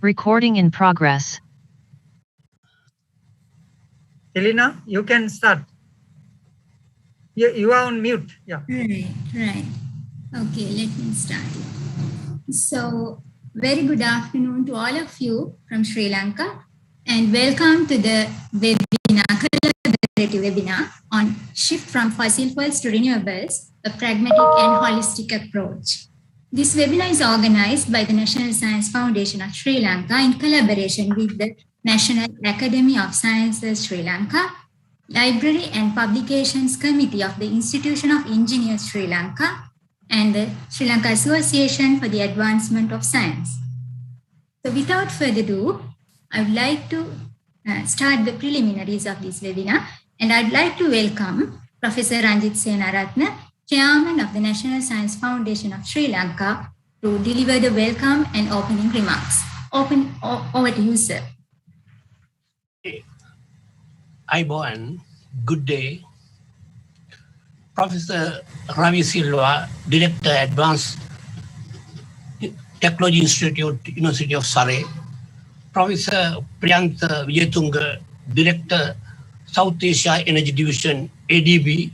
Recording in progress. Elena, you can start. You are on mute. Yeah. Right. Okay, let me start. So, very good afternoon to all of you from Sri Lanka, and welcome to the collaborative webinar on Shift from Fossil Fuels to Renewables, a Pragmatic and Holistic Approach. This webinar is organized by the National Science Foundation of Sri Lanka in collaboration with the National Academy of Sciences Sri Lanka, Library and Publications Committee of the Institution of Engineers Sri Lanka, and the Sri Lanka Association for the Advancement of Science. So without further ado, I would like to start the preliminaries of this webinar, and I'd like to welcome Professor Ranjit Senaratne, Chairman of the National Science Foundation of Sri Lanka, to deliver the welcome and opening remarks. Over to you, sir. Iboan, good day. Professor Ravi Silva, Director, Advanced Technology Institute, University of Surrey. Professor Priyantha Vijayatunga, Director, South Asia Energy Division, ADB.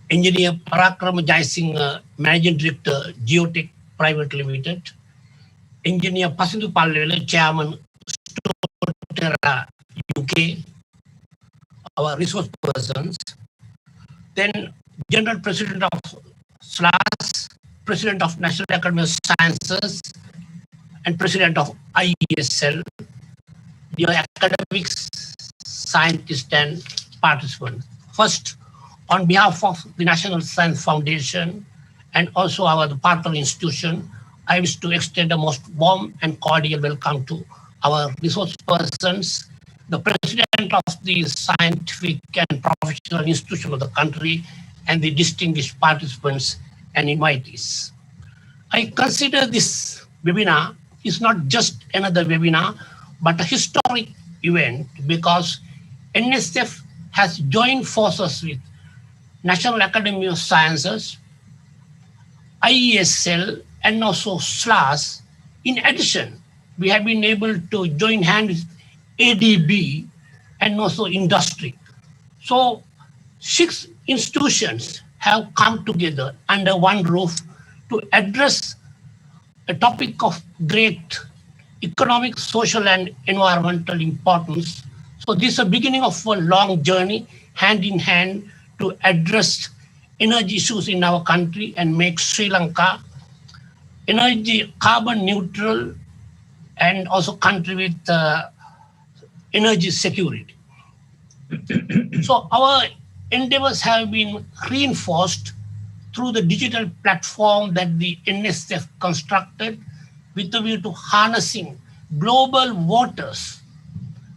Engineer Parakrama Jayasinghe, Managing Director, Geotech Private Limited. Engineer Pasindu Palwela, Chairman, Stoterra, UK. Our resource persons. Then General President of SLAS, President of National Academy of Sciences, and President of IESL, dear academics, scientists, and participants. First, on behalf of the National Science Foundation and also our partner institution, I wish to extend a most warm and cordial welcome to our resource persons, the President of the scientific and professional institution of the country, and the distinguished participants and invitees. I consider this webinar is not just another webinar, but a historic event because NSF has joined forces with National Academy of Sciences, IESL, and also SLAS. In addition, we have been able to join hands with ADB and also industry. So 6 institutions have come together under one roof to address a topic of great economic, social, and environmental importance. So this is a beginning of a long journey, hand in hand, to address energy issues in our country and make Sri Lanka energy carbon neutral and also country with energy security. So our endeavors have been reinforced through the digital platform that the NSF constructed with the view to harnessing global waters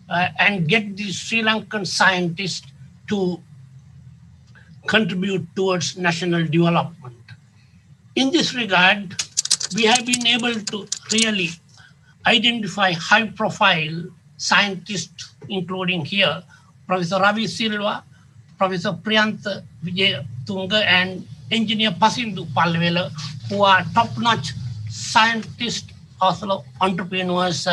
and get the Sri Lankan scientists to contribute towards national development. In this regard, we have been able to really identify high-profile scientists, including here, Professor Ravi Silva, Professor Priyantha Vijayatunga, and Engineer Pasindu Palwela, who are top-notch scientists, also entrepreneurs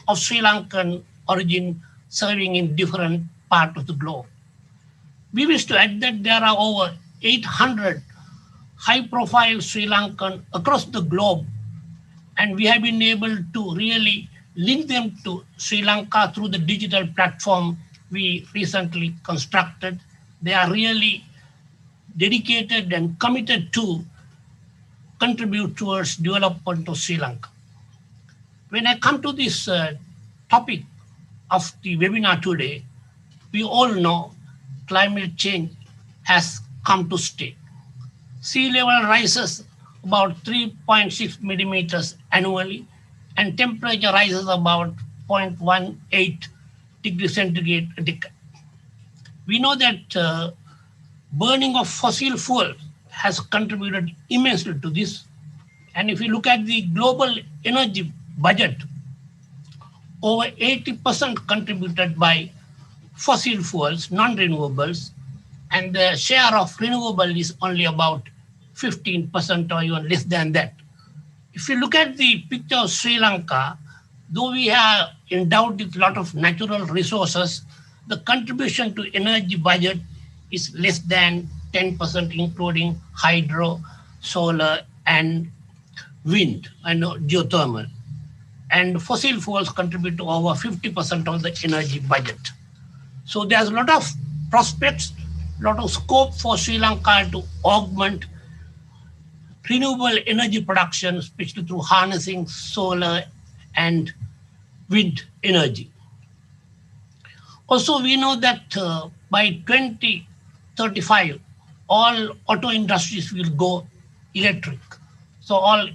of Sri Lankan origin, serving in different parts of the globe. We wish to add that there are over 800 high-profile Sri Lankan across the globe, and we have been able to really link them to Sri Lanka through the digital platform we recently constructed. They are really dedicated and committed to contribute towards development of Sri Lanka. When I come to this topic of the webinar today, we all know climate change has come to stay. Sea level rises about 3.6 millimeters annually, and temperature rises about 0.18 degrees centigrade a decade. We know that burning of fossil fuel has contributed immensely to this. And if you look at the global energy budget, over 80% contributed by fossil fuels, non-renewables, and the share of renewable is only about 15% or even less than that. If you look at the picture of Sri Lanka, though we are endowed with a lot of natural resources, the contribution to energy budget is less than 10%, including hydro, solar, and wind and geothermal. And fossil fuels contribute to over 50% of the energy budget. So there's a lot of prospects, a lot of scope for Sri Lanka to augment renewable energy production, especially through harnessing solar and wind energy. Also, we know that by 2035, all auto industries will go electric. So all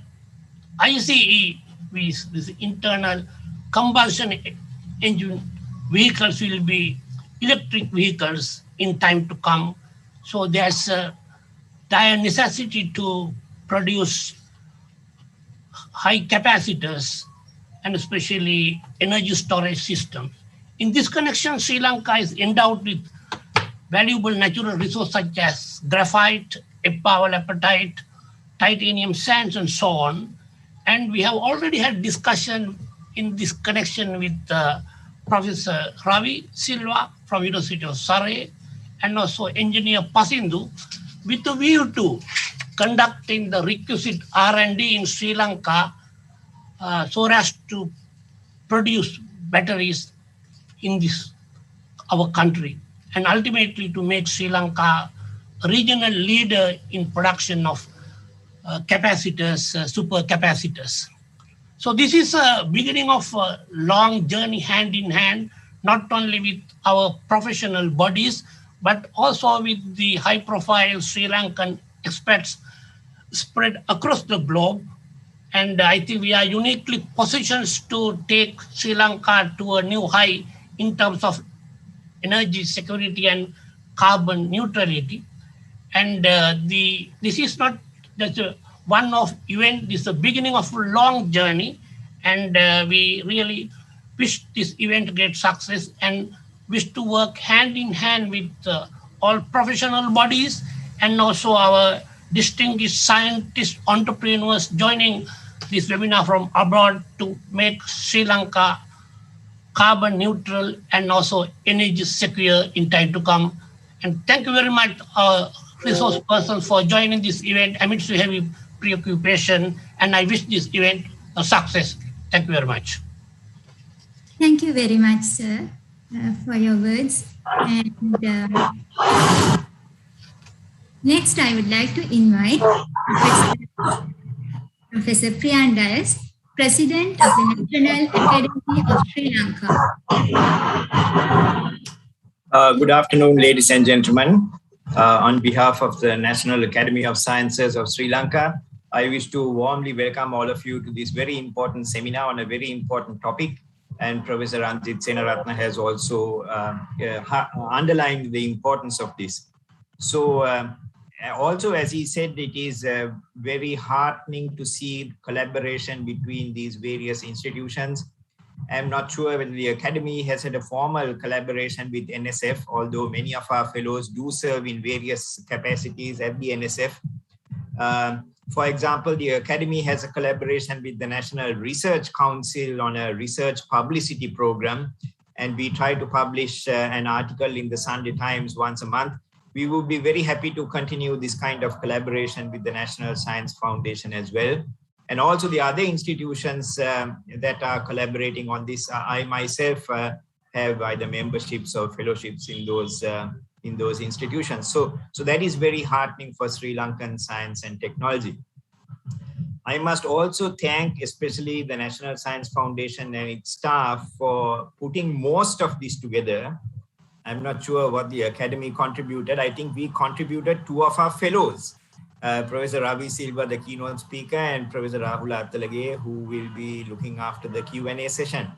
ICE, with internal combustion engine vehicles will be electric vehicles in time to come. So there's a dire necessity to produce high capacitors and especially energy storage systems. In this connection, Sri Lanka is endowed with valuable natural resources such as graphite, epawelapatite, titanium sands, and so on. And we have already had discussion in this connection with Professor Ravi Silva from University of Surrey and also Engineer Pasindu with a view to conducting the requisite R&D in Sri Lanka so as to produce batteries in this our country and ultimately to make Sri Lanka a regional leader in production of capacitors, supercapacitors. So this is a beginning of a long journey hand in hand, not only with our professional bodies, but also with the high profile Sri Lankan experts spread across the globe. And I think we are uniquely positioned to take Sri Lanka to a new high in terms of energy security and carbon neutrality. And this is not just a one-off event. This is the beginning of a long journey. And we really wish this event great success and wish to work hand in hand with all professional bodies and also our distinguished scientists, entrepreneurs joining this webinar from abroad to make Sri Lanka carbon neutral and also energy secure in time to come. And thank you very much, resource persons, for joining this event amidst heavy preoccupation. And I wish this event a success. Thank you very much. Thank you very much, sir, for your words. And next, I would like to invite Professor Preliminaries, President of the National Academy of Sri Lanka. Good afternoon, ladies and gentlemen. On behalf of the National Academy of Sciences of Sri Lanka, I wish to warmly welcome all of you to this very important seminar on a very important topic. And Professor Ranjit Senaratne has also underlined the importance of this. So also, as he said, it is very heartening to see collaboration between these various institutions. I'm not sure whether the Academy has had a formal collaboration with NSF, although many of our fellows do serve in various capacities at the NSF. For example, the Academy has a collaboration with the National Research Council on a research publicity program, and we try to publish an article in the Sunday Times once a month. We would be very happy to continue this kind of collaboration with the National Science Foundation as well. And also the other institutions that are collaborating on this. I myself have either memberships or fellowships in those institutions. So that is very heartening for Sri Lankan science and technology. I must also thank especially the National Science Foundation and its staff for putting most of this together. I'm not sure what the Academy contributed. I think we contributed two of our fellows, Professor Ravi Silva, the keynote speaker, and Professor Rahul Attalage, who will be looking after the Q&A session.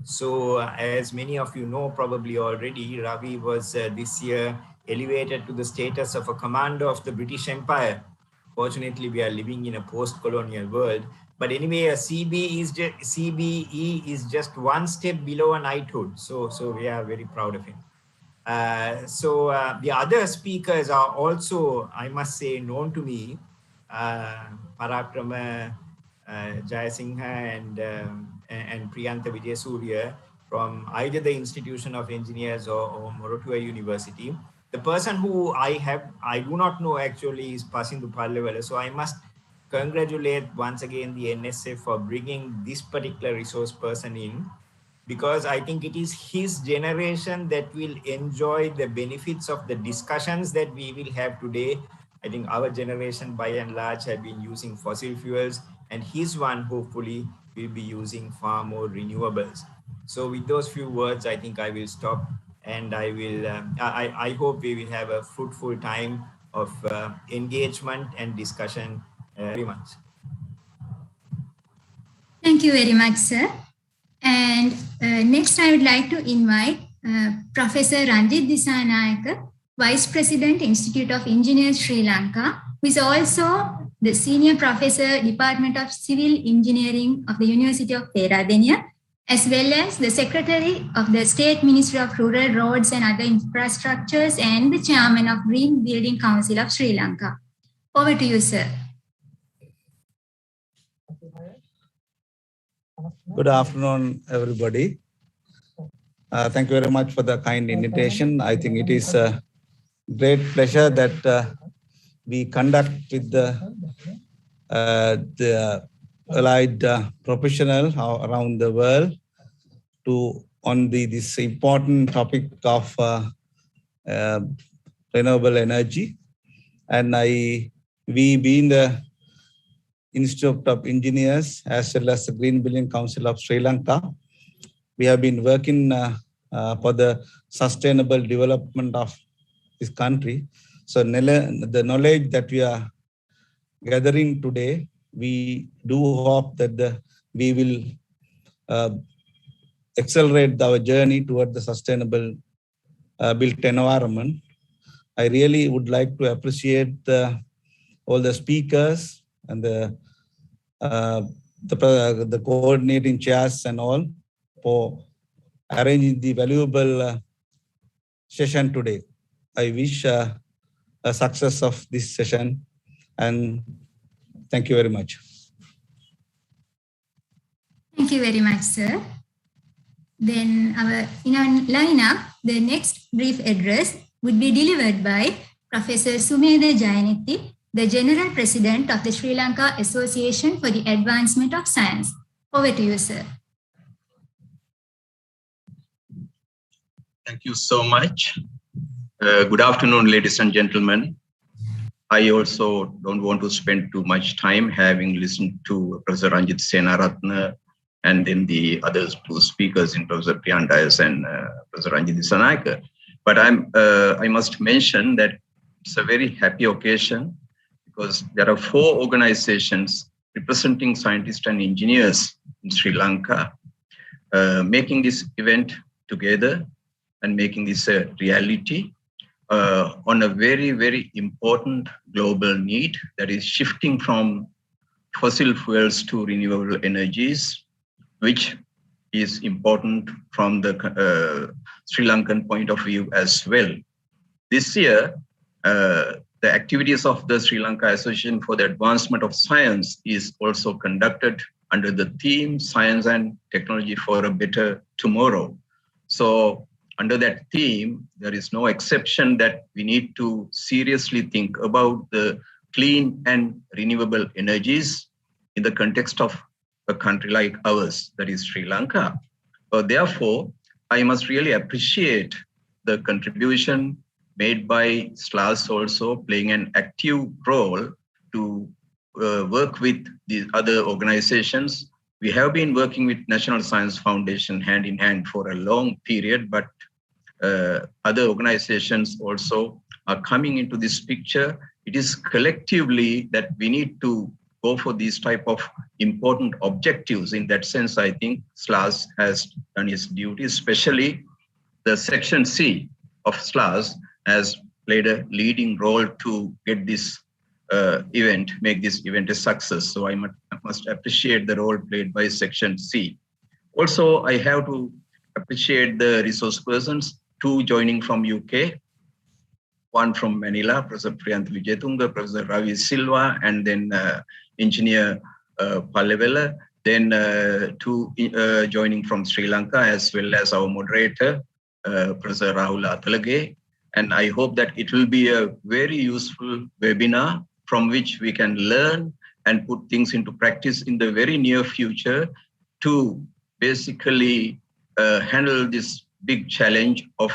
So as many of you know probably already, Ravi was this year elevated to the status of a commander of the British Empire. Fortunately, we are living in a post-colonial world. But anyway, a CBE is just one step below a knighthood. So we are very proud of him. The other speakers are also, I must say, known to me. Parakrama Jayasinghe and Priyantha Vijayasuriya from either the Institution of Engineers or Moratuwa University. The person who I do not know actually is passing to Palewala. So I must congratulate once again the NSF for bringing this particular resource person in, because I think it is his generation that will enjoy the benefits of the discussions that we will have today. I think our generation by and large have been using fossil fuels, and his one hopefully will be using far more renewables. So with those few words, I think I will stop, and I will. I hope we will have a fruitful time of engagement and discussion very much. Thank you very much, sir. And next, I would like to invite Professor Ranjit Disanayake, Vice President, Institute of Engineers, Sri Lanka, who is also the Senior Professor, Department of Civil Engineering of the University of Peradeniya, as well as the Secretary of the State Ministry of Rural Roads and Other Infrastructures and the Chairman of Green Building Council of Sri Lanka. Over to you, sir. Good afternoon, everybody. Thank you very much for the kind invitation. I think it is a great pleasure that we conduct with the allied professionals around the world on this important topic of renewable energy. And we being the Institute of Engineers as well as the Green Building Council of Sri Lanka, we have been working for the sustainable development of this country. So the knowledge that we are gathering today, we do hope that we will accelerate our journey toward the sustainable built environment. I really would like to appreciate all the speakers and the coordinating chairs and all for arranging the valuable session today. I wish a success of this session, and thank you very much. Thank you very much, sir. Then in our lineup, the next brief address would be delivered by Professor Sumedha Jayanthi, the General President of the Sri Lanka Association for the Advancement of Science. Over to you, sir. Thank you so much. Good afternoon, ladies and gentlemen. I also don't want to spend too much time having listened to Professor Ranjit Senaratne and then the other two speakers in Professor Priyantha and Professor Ranjit Disanayake. But I must mention that it's a very happy occasion because there are 4 organizations representing scientists and engineers in Sri Lanka making this event together and making this a reality on a very, very important global need that is shifting from fossil fuels to renewable energies, which is important from the Sri Lankan point of view as well. This year, the activities of the Sri Lanka Association for the Advancement of Science is also conducted under the theme Science and Technology for a Better Tomorrow. So under that theme, there is no exception that we need to seriously think about the clean and renewable energies in the context of a country like ours, that is Sri Lanka. Therefore, I must really appreciate the contribution made by SLAS also playing an active role to work with the other organizations. We have been working with National Science Foundation hand in hand for a long period, but other organizations also are coming into this picture. It is collectively that we need to go for these type of important objectives. In that sense, I think SLAS has done its duty, especially the Section C of SLAS has played a leading role to get this event, make this event a success. So I must appreciate the role played by Section C. Also, I have to appreciate the resource persons, 2 joining from UK, 1 from Manila, Professor Priyantha Vijayasuriya, Professor Ravi Silva, and then Engineer Palewala, then two joining from Sri Lanka, as well as our moderator, Professor Rahul Atalage. And I hope that it will be a very useful webinar from which we can learn and put things into practice in the very near future to basically handle this big challenge of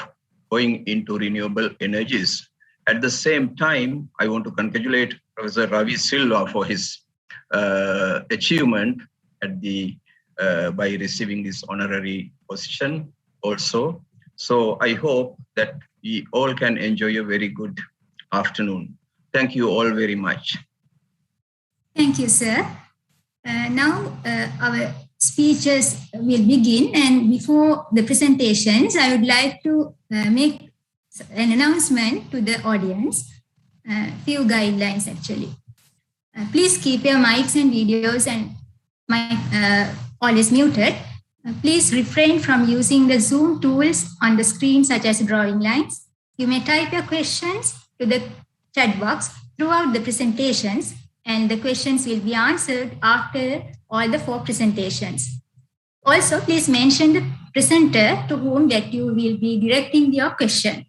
going into renewable energies. At the same time, I want to congratulate Professor Ravi Silva for his achievement at by receiving this honorary position also. So I hope that we all can enjoy a very good afternoon. Thank you all very much. Thank you, sir. Now our speeches will begin, and before the presentations, I would like to make an announcement to the audience, few guidelines actually. Please keep your mics and videos and mic always muted. Please refrain from using the Zoom tools on the screen, such as drawing lines. You may type your questions to the chat box throughout the presentations, and the questions will be answered after all the 4 presentations. Also, please mention the presenter to whom that you will be directing your question.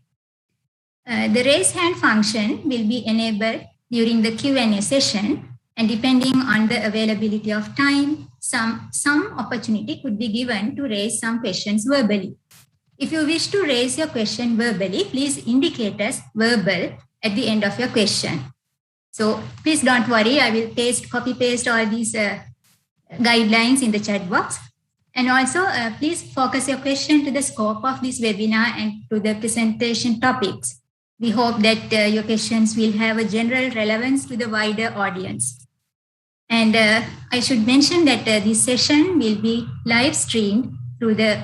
The raise hand function will be enabled during the Q&A session, and depending on the availability of time, some opportunity could be given to raise some questions verbally. If you wish to raise your question verbally, please indicate as verbal at the end of your question. So please don't worry, I will copy paste all these guidelines in the chat box. And also, please focus your question to the scope of this webinar and to the presentation topics. We hope that your questions will have a general relevance to the wider audience. And I should mention that this session will be live streamed through the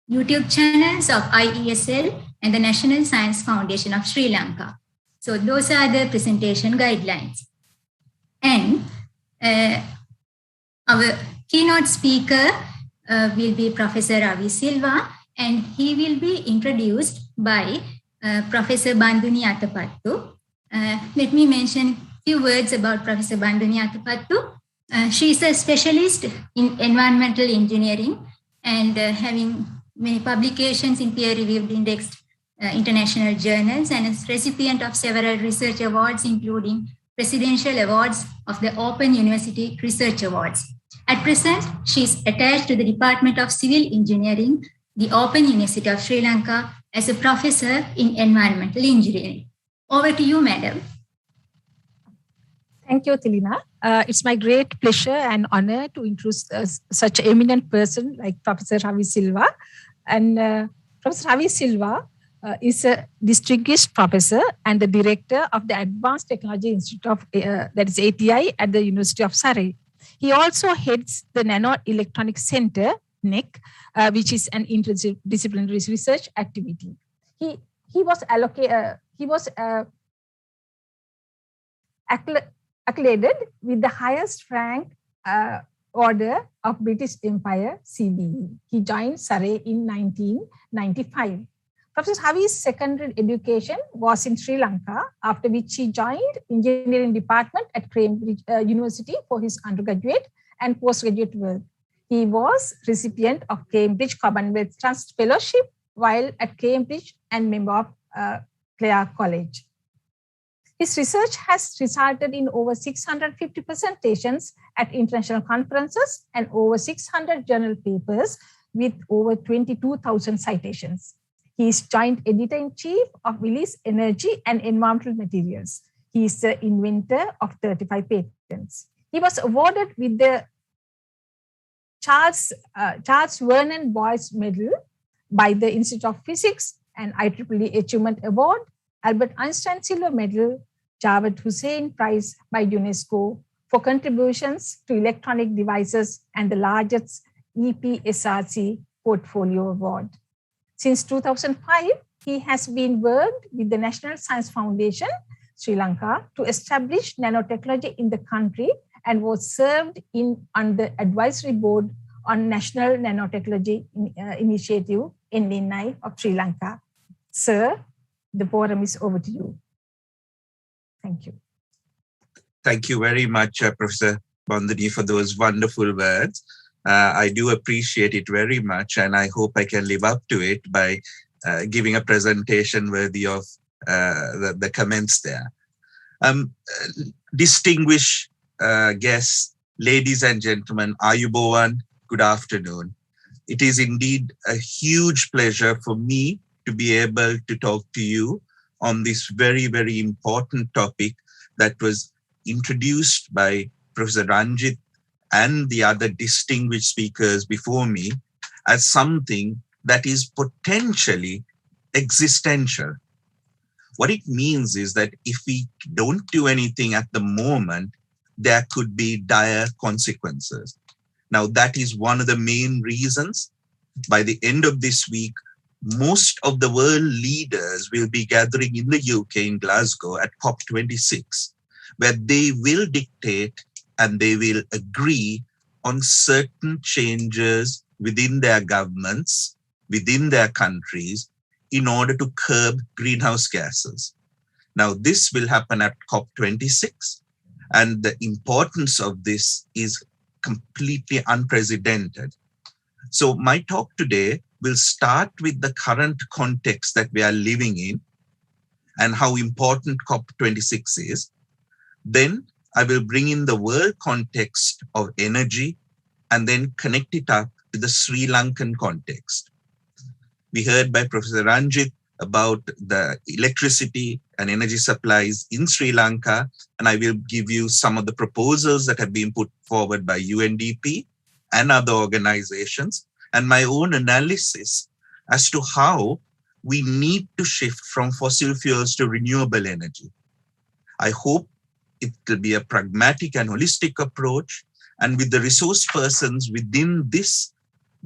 YouTube channels of IESL and the National Science Foundation of Sri Lanka. So those are the presentation guidelines. And our keynote speaker will be Professor Ravi Silva, and he will be introduced by Professor Banduni Atapattu. Let me mention a few words about Professor Banduni Atapattu. She is a specialist in environmental engineering and having many publications in peer-reviewed indexed international journals, and is recipient of several research awards, including Presidential Awards of the Open University Research Awards. At present, she is attached to the Department of Civil Engineering, the Open University of Sri Lanka, as a professor in environmental engineering. Over to you, madam. Thank you, Tilina. It's my great pleasure and honor to introduce such an eminent person like Professor Ravi Silva. And Professor Ravi Silva is a distinguished professor and the director of the Advanced Technology Institute of, that is ATI, at the University of Surrey. He also heads the Nano Electronics Center, NEC, which is an interdisciplinary research activity. He was accredited with the highest rank order of British Empire, CBE. He joined Surrey in 1995. Professor Ravi's secondary education was in Sri Lanka, after which he joined engineering department at Cambridge University for his undergraduate and postgraduate work. He was recipient of Cambridge Commonwealth Trust Fellowship while at Cambridge and member of Clare College. His research has resulted in over 650 presentations at international conferences and over 600 journal papers with over 22,000 citations. He is joint editor-in-chief of Willis Energy and Environmental Materials. He is the inventor of 35 patents. He was awarded with the Charles Vernon Boyce Medal by the Institute of Physics and IEEE Achievement Award, Albert Einstein Silver Medal, Javed Hussain Prize by UNESCO for contributions to electronic devices, and the largest EPSRC Portfolio Award. Since 2005, he has been worked with the National Science Foundation, Sri Lanka, to establish nanotechnology in the country, and was served on the advisory board on National Nanotechnology Initiative, NNI, of Sri Lanka. Sir, the forum is over to you. Thank you. Thank you very much, Professor Banduni, for those wonderful words. I do appreciate it very much, and I hope I can live up to it by giving a presentation worthy of the comments there. Distinguished guests, ladies and gentlemen, Ayubowan, good afternoon. It is indeed a huge pleasure for me to be able to talk to you on this very, very important topic that was introduced by Professor Ranjit and the other distinguished speakers before me as something that is potentially existential. What it means is that if we don't do anything at the moment, there could be dire consequences. Now, that is one of the main reasons. By the end of this week, most of the world leaders will be gathering in the UK, in Glasgow, at COP26, where they will dictate and they will agree on certain changes within their governments, within their countries, in order to curb greenhouse gases. Now, this will happen at COP26, and the importance of this is completely unprecedented. So my talk today will start with the current context that we are living in and how important COP26 is. Then I will bring in the world context of energy and then connect it up to the Sri Lankan context. We heard by Professor Ranjit about the electricity and energy supplies in Sri Lanka, and I will give you some of the proposals that have been put forward by UNDP and other organizations, and my own analysis as to how we need to shift from fossil fuels to renewable energy. I hope it will be a pragmatic and holistic approach, and with the resource persons within this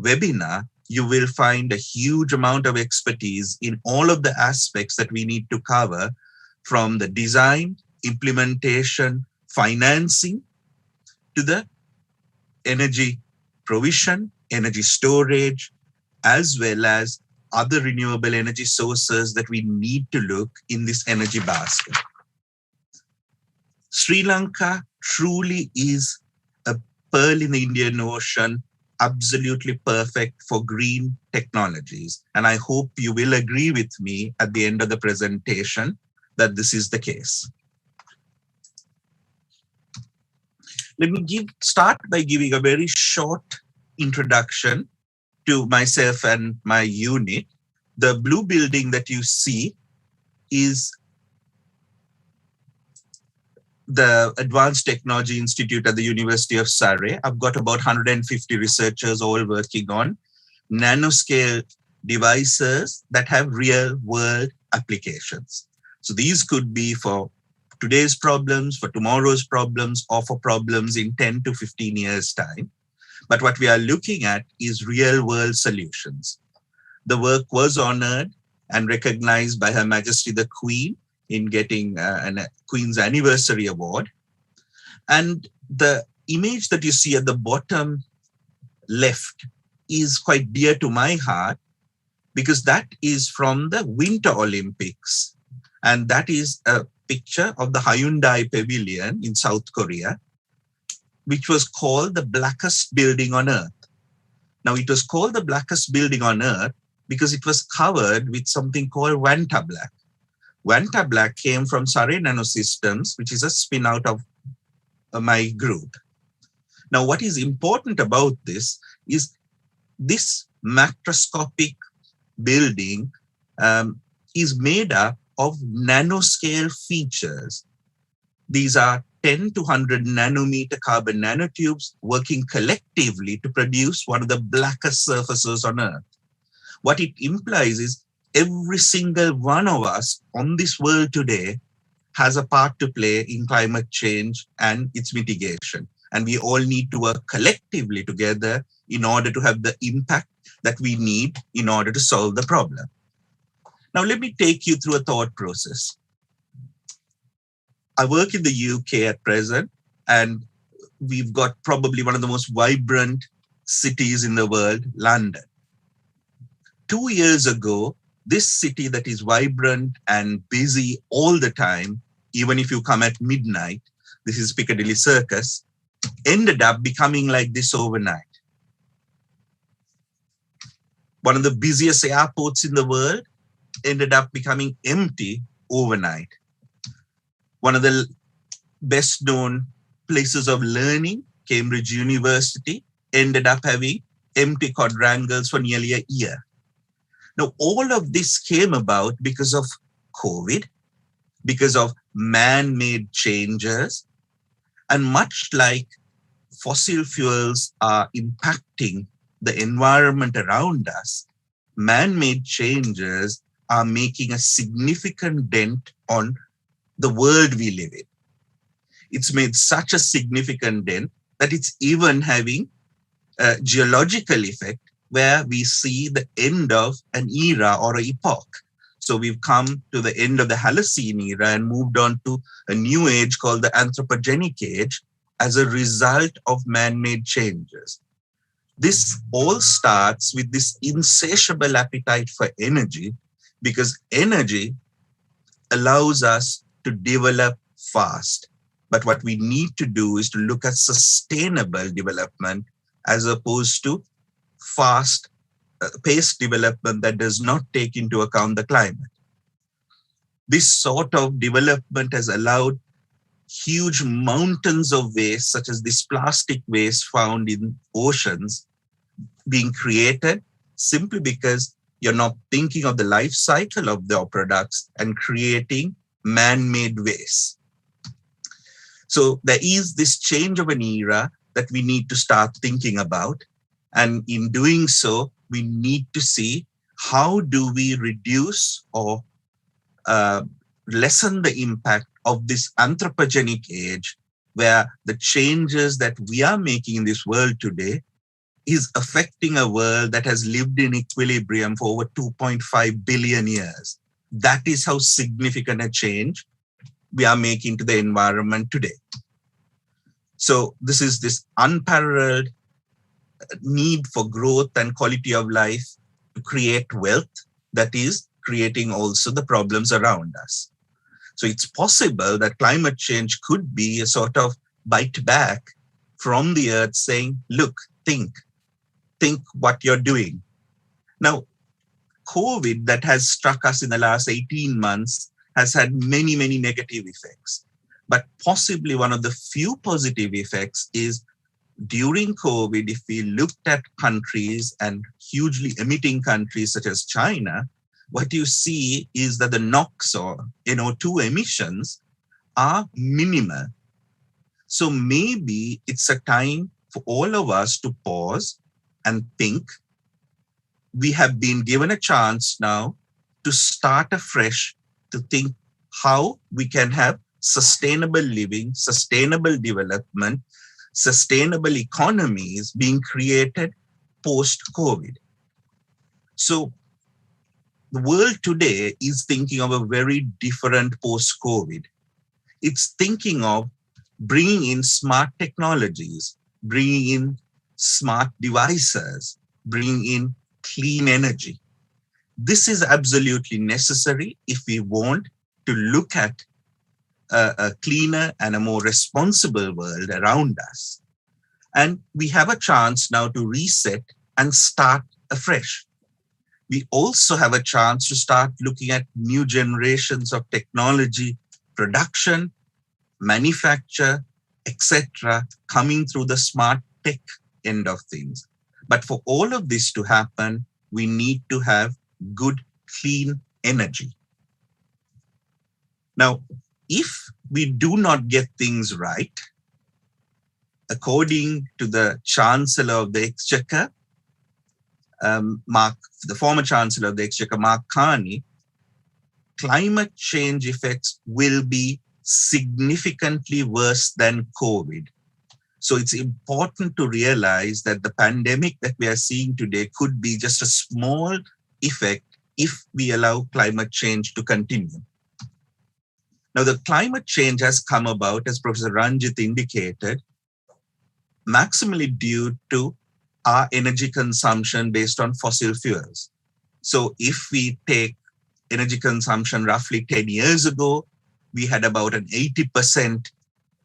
webinar, you will find a huge amount of expertise in all of the aspects that we need to cover, from the design, implementation, financing, to the energy provision, energy storage, as well as other renewable energy sources that we need to look in this energy basket. Sri Lanka truly is a pearl in the Indian Ocean, absolutely perfect for green technologies. And I hope you will agree with me at the end of the presentation that this is the case. Let me start by giving a very short introduction to myself and my unit. The blue building that you see is the Advanced Technology Institute at the University of Surrey. I've got about 150 researchers all working on nanoscale devices that have real world applications. So these could be for today's problems, for tomorrow's problems, or for problems in 10 to 15 years' time. But what we are looking at is real world solutions. The work was honored and recognized by Her Majesty the Queen in getting a Queen's Anniversary Award. And the image that you see at the bottom left is quite dear to my heart, because that is from the Winter Olympics. And that is a picture of the Hyundai Pavilion in South Korea, which was called the blackest building on earth. Now, it was called the blackest building on earth because it was covered with something called Vanta Black. Vanta Black came from Surrey Nanosystems, which is a spin out of my group. Now, what is important about this is this macroscopic building is made up of nanoscale features. These are 10 to 100 nanometer carbon nanotubes working collectively to produce one of the blackest surfaces on Earth. What it implies is every single one of us on this world today has a part to play in climate change and its mitigation. And we all need to work collectively together in order to have the impact that we need in order to solve the problem. Now, let me take you through a thought process. I work in the UK at present, and we've got probably one of the most vibrant cities in the world, London. 2 years ago, this city that is vibrant and busy all the time, even if you come at midnight, this is Piccadilly Circus, ended up becoming like this overnight. One of the busiest airports in the world ended up becoming empty overnight. One of the best known places of learning, Cambridge University, ended up having empty quadrangles for nearly a year. Now, all of this came about because of COVID, because of man-made changes, and much like fossil fuels are impacting the environment around us, man-made changes are making a significant dent on the world we live in. It's made such a significant dent that it's even having a geological effect where we see the end of an era or an epoch. So we've come to the end of the Holocene era and moved on to a new age called the Anthropogenic age as a result of man-made changes. This all starts with this insatiable appetite for energy, because energy allows us to develop fast. But what we need to do is to look at sustainable development as opposed to fast paced development that does not take into account the climate. This sort of development has allowed huge mountains of waste, such as this plastic waste found in oceans, being created simply because you're not thinking of the life cycle of your products and creating man-made waste. So there is this change of an era that we need to start thinking about. And in doing so, we need to see how do we reduce or lessen the impact of this anthropogenic age, where the changes that we are making in this world today is affecting a world that has lived in equilibrium for over 2.5 billion years. That is how significant a change we are making to the environment today. So this is this unparalleled need for growth and quality of life to create wealth that is creating also the problems around us. So it's possible that climate change could be a sort of bite back from the earth saying, look, think what you're doing. Now, COVID that has struck us in the last 18 months has had many, many negative effects. But possibly one of the few positive effects is during COVID, if we looked at countries and hugely emitting countries such as China, what you see is that the NOx or NO2 emissions are minimal. So maybe it's a time for all of us to pause and think. We have been given a chance now to start afresh, to think how we can have sustainable living, sustainable development, sustainable economies being created post-COVID. So the world today is thinking of a very different post-COVID. It's thinking of bringing in smart technologies, bringing in smart devices, bringing in clean energy. This is absolutely necessary if we want to look at a cleaner and a more responsible world around us. And we have a chance now to reset and start afresh. We also have a chance to start looking at new generations of technology, production, manufacture, etc., coming through the smart tech end of things. But for all of this to happen, we need to have good, clean energy. Now, if we do not get things right, according to the Chancellor of the Exchequer, the former Chancellor of the Exchequer, Mark Carney, climate change effects will be significantly worse than COVID. So it's important to realize that the pandemic that we are seeing today could be just a small effect if we allow climate change to continue. Now, the climate change has come about, as Professor Ranjit indicated, maximally due to our energy consumption based on fossil fuels. So if we take energy consumption roughly 10 years ago, we had about an 80%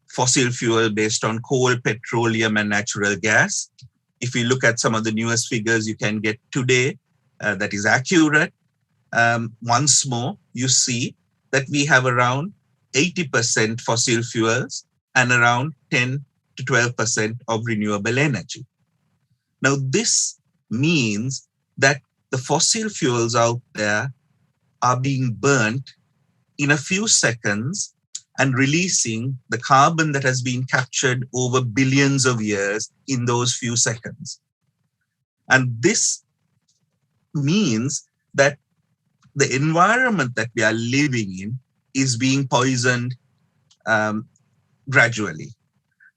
fossil fuel based on coal, petroleum, and natural gas. If we look at some of the newest figures you can get today, that is accurate, once more, you see that we have around 80% fossil fuels and around 10 to 12% of renewable energy. Now, this means that the fossil fuels out there are being burnt in a few seconds and releasing the carbon that has been captured over billions of years in those few seconds. And this means that the environment that we are living in is being poisoned gradually.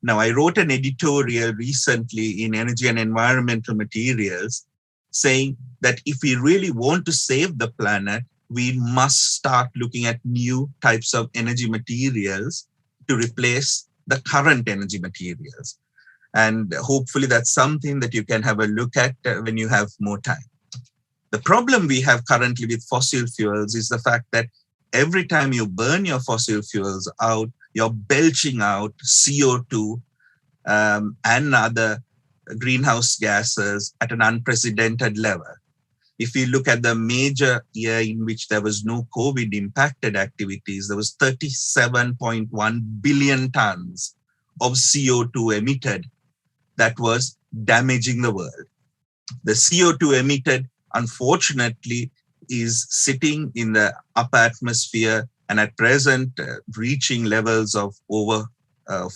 Now, I wrote an editorial recently in Energy and Environmental Materials saying that if we really want to save the planet, we must start looking at new types of energy materials to replace the current energy materials. And hopefully that's something that you can have a look at when you have more time. The problem we have currently with fossil fuels is the fact that every time you burn your fossil fuels out, you're belching out CO2 and other greenhouse gases at an unprecedented level. If you look at the major year in which there was no COVID impacted activities, there was 37.1 billion tons of CO2 emitted that was damaging the world. The CO2 emitted, unfortunately, is sitting in the upper atmosphere and at present reaching levels of over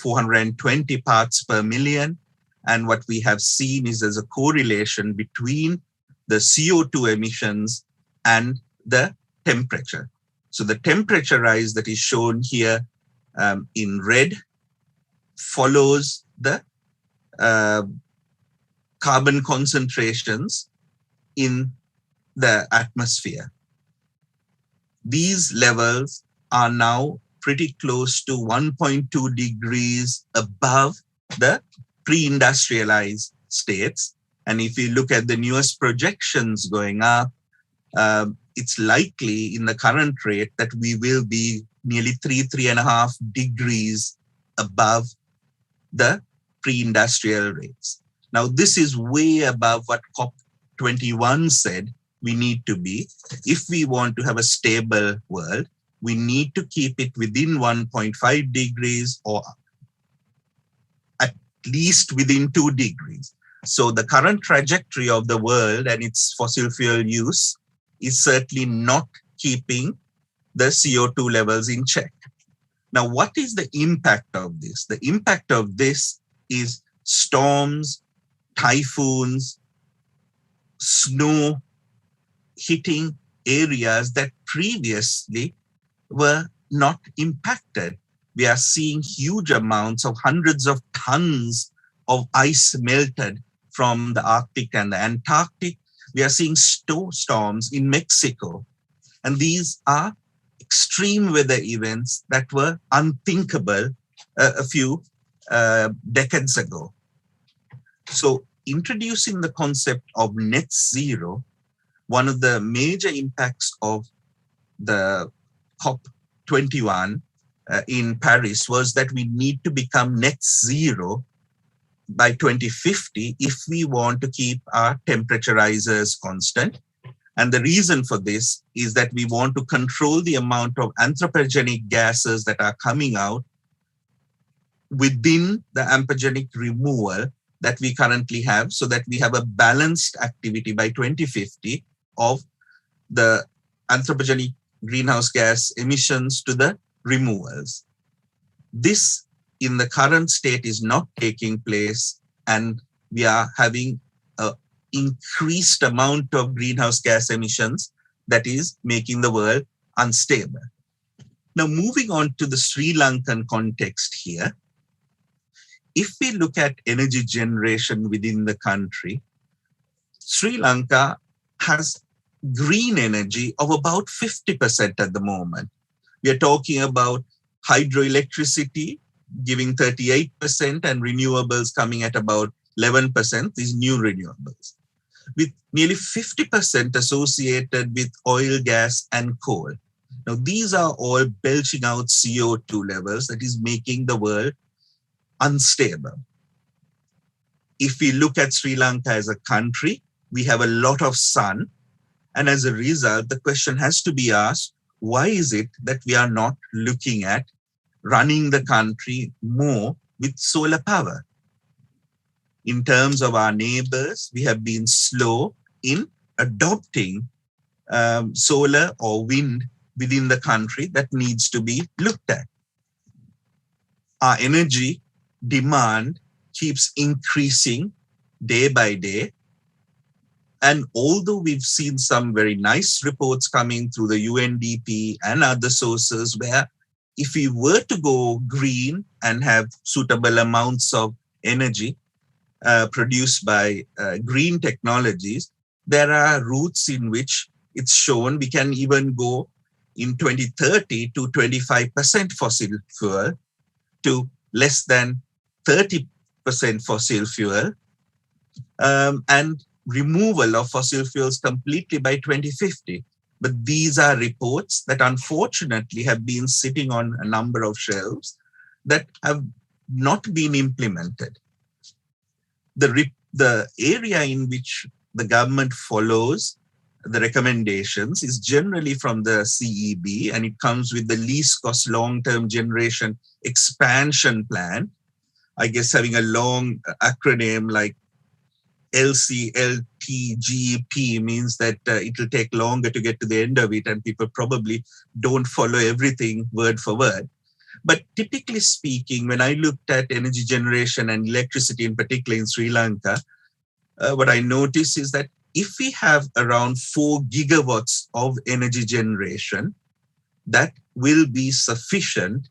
420 parts per million. And what we have seen is there's a correlation between the CO2 emissions and the temperature. So the temperature rise that is shown here in red follows the carbon concentrations in the atmosphere. These levels are now pretty close to 1.2 degrees above the pre-industrialized states. And if you look at the newest projections going up, it's likely in the current rate that we will be nearly 3.5 degrees above the pre-industrial rates. Now, this is way above what COP21 said we need to be. If we want to have a stable world, we need to keep it within 1.5 degrees or at least within 2 degrees. So the current trajectory of the world and its fossil fuel use is certainly not keeping the CO2 levels in check. Now, what is the impact of this? The impact of this is storms, typhoons, snow hitting areas that previously were not impacted. We are seeing huge amounts of hundreds of tons of ice melted from the Arctic and the Antarctic. We are seeing storms in Mexico. And these are extreme weather events that were unthinkable a few decades ago. So introducing the concept of net zero, one of the major impacts of the COP21 in Paris was that we need to become net zero by 2050 if we want to keep our temperature rises constant. And the reason for this is that we want to control the amount of anthropogenic gases that are coming out within the anthropogenic removal that we currently have, so that we have a balanced activity by 2050 of the anthropogenic greenhouse gas emissions to the removals. This in the current state is not taking place, and we are having an increased amount of greenhouse gas emissions that is making the world unstable. Now, moving on to the Sri Lankan context here, if we look at energy generation within the country, Sri Lanka has green energy of about 50% at the moment. We are talking about hydroelectricity giving 38% and renewables coming at about 11%, these new renewables, with nearly 50% associated with oil, gas, and coal. Now, these are all belching out CO2 levels that is making the world unstable. If we look at Sri Lanka as a country, we have a lot of sun, And as a result, the question has to be asked, why is it that we are not looking at running the country more with solar power? In terms of our neighbors, we have been slow in adopting solar or wind within the country that needs to be looked at. Our energy demand keeps increasing day by day. And although we've seen some very nice reports coming through the UNDP and other sources where if we were to go green and have suitable amounts of energy produced by green technologies, there are routes in which it's shown we can even go in 2030 to 25% fossil fuel to less than 30% fossil fuel, and removal of fossil fuels completely by 2050. But these are reports that unfortunately have been sitting on a number of shelves that have not been implemented. The area in which the government follows the recommendations is generally from the CEB, and it comes with the least cost long-term generation expansion plan. I guess having a long acronym like LCLTGP means that it will take longer to get to the end of it, and people probably don't follow everything word for word. But typically speaking, when I looked at energy generation and electricity in particular in Sri Lanka, what I noticed is that if we have around 4 gigawatts of energy generation, that will be sufficient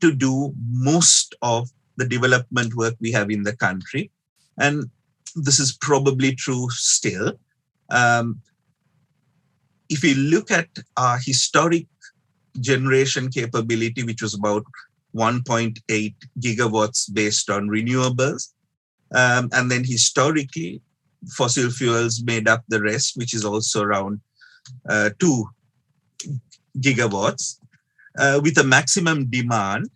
to do most of the development work we have in the country. And this is probably true still. If we look at our historic generation capability, which was about 1.8 gigawatts based on renewables, and then historically, fossil fuels made up the rest, which is also around 2 gigawatts, with a maximum demand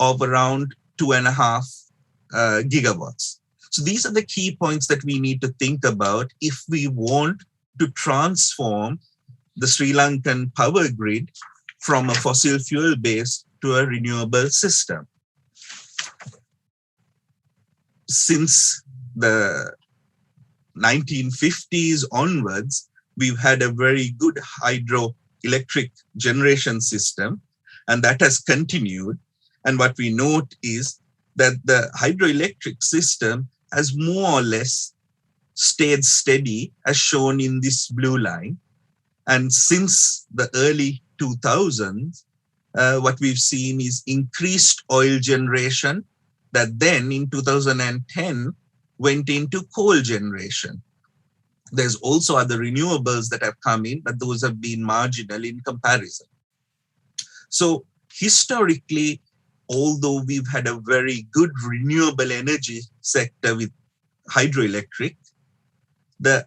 of around 2.5 gigawatts. So these are the key points that we need to think about if we want to transform the Sri Lankan power grid from a fossil fuel base to a renewable system. Since the 1950s onwards, we've had a very good hydroelectric generation system, and that has continued. And what we note is that the hydroelectric system has more or less stayed steady, as shown in this blue line. And since the early 2000s, what we've seen is increased oil generation that then in 2010 went into coal generation. There's also other renewables that have come in, but those have been marginal in comparison. So historically, although we've had a very good renewable energy sector with hydroelectric, the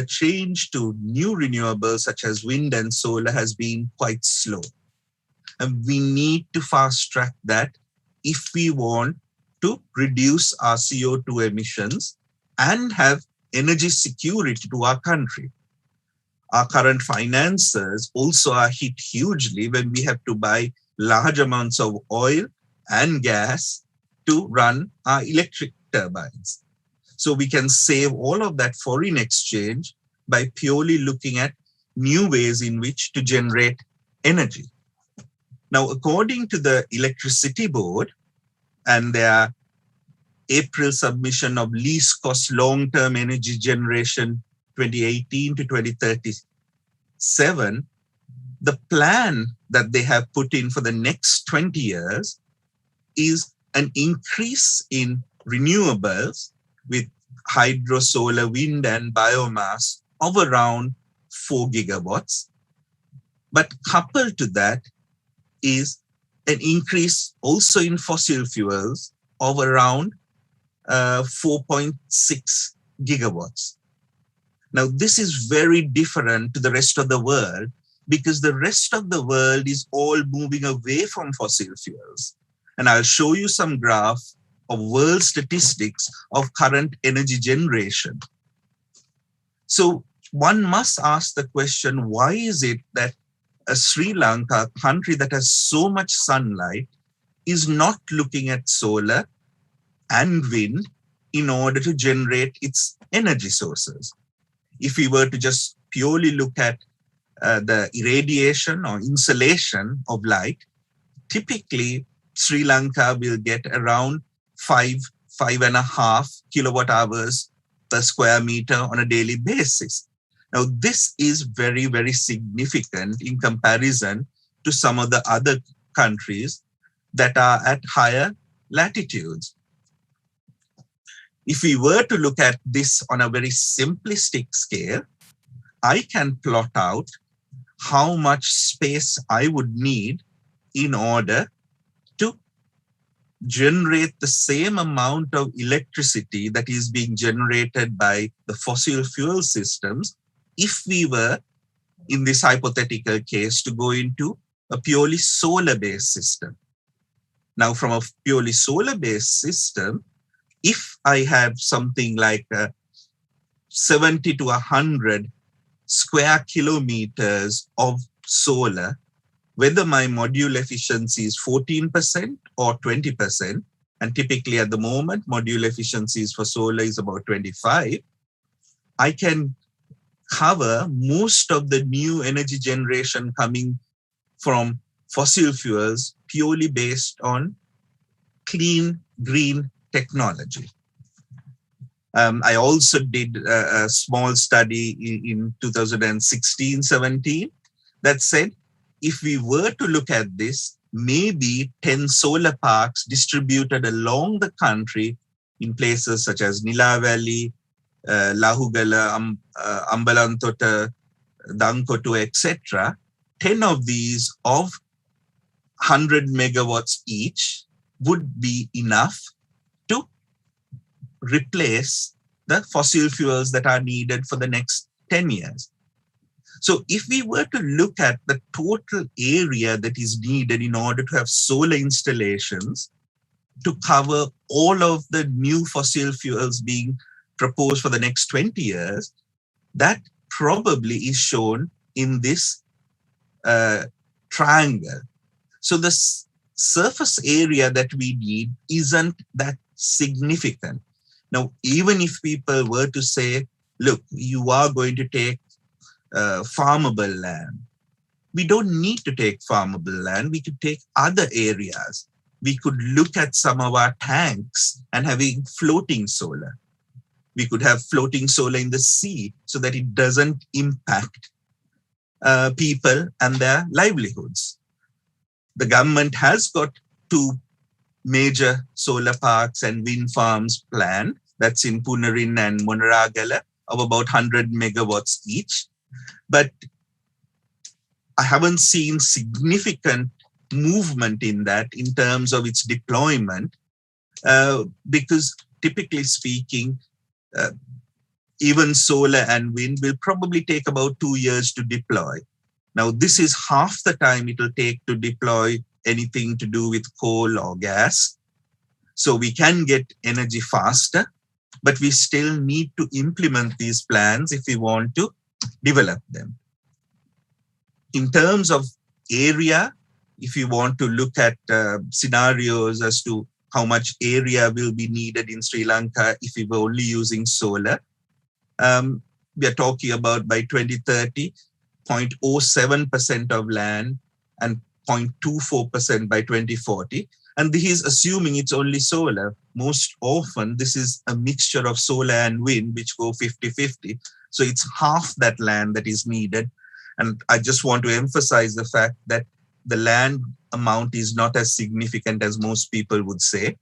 change to new renewables such as wind and solar has been quite slow. And we need to fast track that if we want to reduce our CO2 emissions and have energy security to our country. Our current finances also are hit hugely when we have to buy large amounts of oil and gas to run our electric turbines. So we can save all of that foreign exchange by purely looking at new ways in which to generate energy. Now, according to the Electricity Board and their April submission of least cost long-term energy generation 2018 to 2037, the plan that they have put in for the next 20 years is an increase in renewables with hydro, solar, wind, and biomass of around 4 gigawatts. But coupled to that is an increase also in fossil fuels of around 4.6 gigawatts. Now, this is very different to the rest of the world because the rest of the world is all moving away from fossil fuels. And I'll show you some graph of world statistics of current energy generation. So one must ask the question, why is it that Sri Lanka, a country that has so much sunlight, is not looking at solar and wind in order to generate its energy sources? If we were to just purely look at the irradiation or insolation of light, typically Sri Lanka will get around 5.5 kilowatt hours per square meter on a daily basis. Now, this is very, very significant in comparison to some of the other countries that are at higher latitudes. If we were to look at this on a very simplistic scale, I can plot out how much space I would need in order to generate the same amount of electricity that is being generated by the fossil fuel systems if we were, in this hypothetical case, to go into a purely solar-based system. Now, from a purely solar-based system, if I have something like 70 to 100 square kilometers of solar, whether my module efficiency is 14% or 20%, and typically at the moment, module efficiencies for solar is about 25, I can cover most of the new energy generation coming from fossil fuels purely based on clean green technology. I also did a small study in 2016-17 that said, if we were to look at this, maybe 10 solar parks distributed along the country in places such as Nila Valley, Lahugala, Ambalantota, Dankoto, etc., 10 of these of 100 megawatts each would be enough to replace the fossil fuels that are needed for the next 10 years. So if we were to look at the total area that is needed in order to have solar installations to cover all of the new fossil fuels being proposed for the next 20 years, that probably is shown in this triangle. So the surface area that we need isn't that significant. Now, even if people were to say, look, you are going to take farmable land, we don't need to take farmable land. We could take other areas. We could look at some of our tanks and having floating solar. We could have floating solar in the sea so that it doesn't impact people and their livelihoods. The government has got 2 major solar parks and wind farms planned. That's in Punarin and Monaragala of about 100 megawatts each. But I haven't seen significant movement in that in terms of its deployment, because typically speaking, even solar and wind will probably take about 2 years to deploy. Now, this is half the time it will take to deploy anything to do with coal or gas. So we can get energy faster, but we still need to implement these plans if we want to develop them. In terms of area, if you want to look at scenarios as to how much area will be needed in Sri Lanka if we were only using solar, we are talking about by 2030, 0.07% of land and 0.24% by 2040. And this is assuming it's only solar. Most often, this is a mixture of solar and wind, which go 50-50. So it's half that land that is needed. And I just want to emphasize the fact that the land amount is not as significant as most people would say.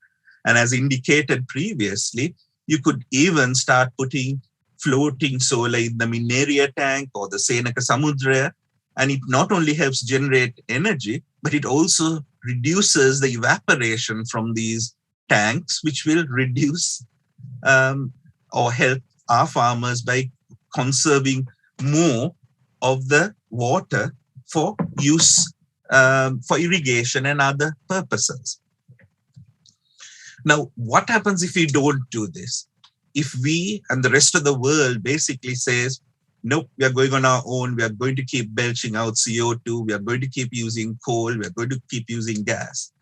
And as indicated previously, you could even start putting floating solar in the Mineria tank or the Senaka Samudra. And it not only helps generate energy, but it also reduces the evaporation from these tanks, which will reduce or help our farmers by conserving more of the water for use for irrigation and other purposes. Now, what happens if we don't do this? If we and the rest of the world basically says, nope, we are going on our own. We are going to keep belching out CO2. We are going to keep using coal. We are going to keep using gas.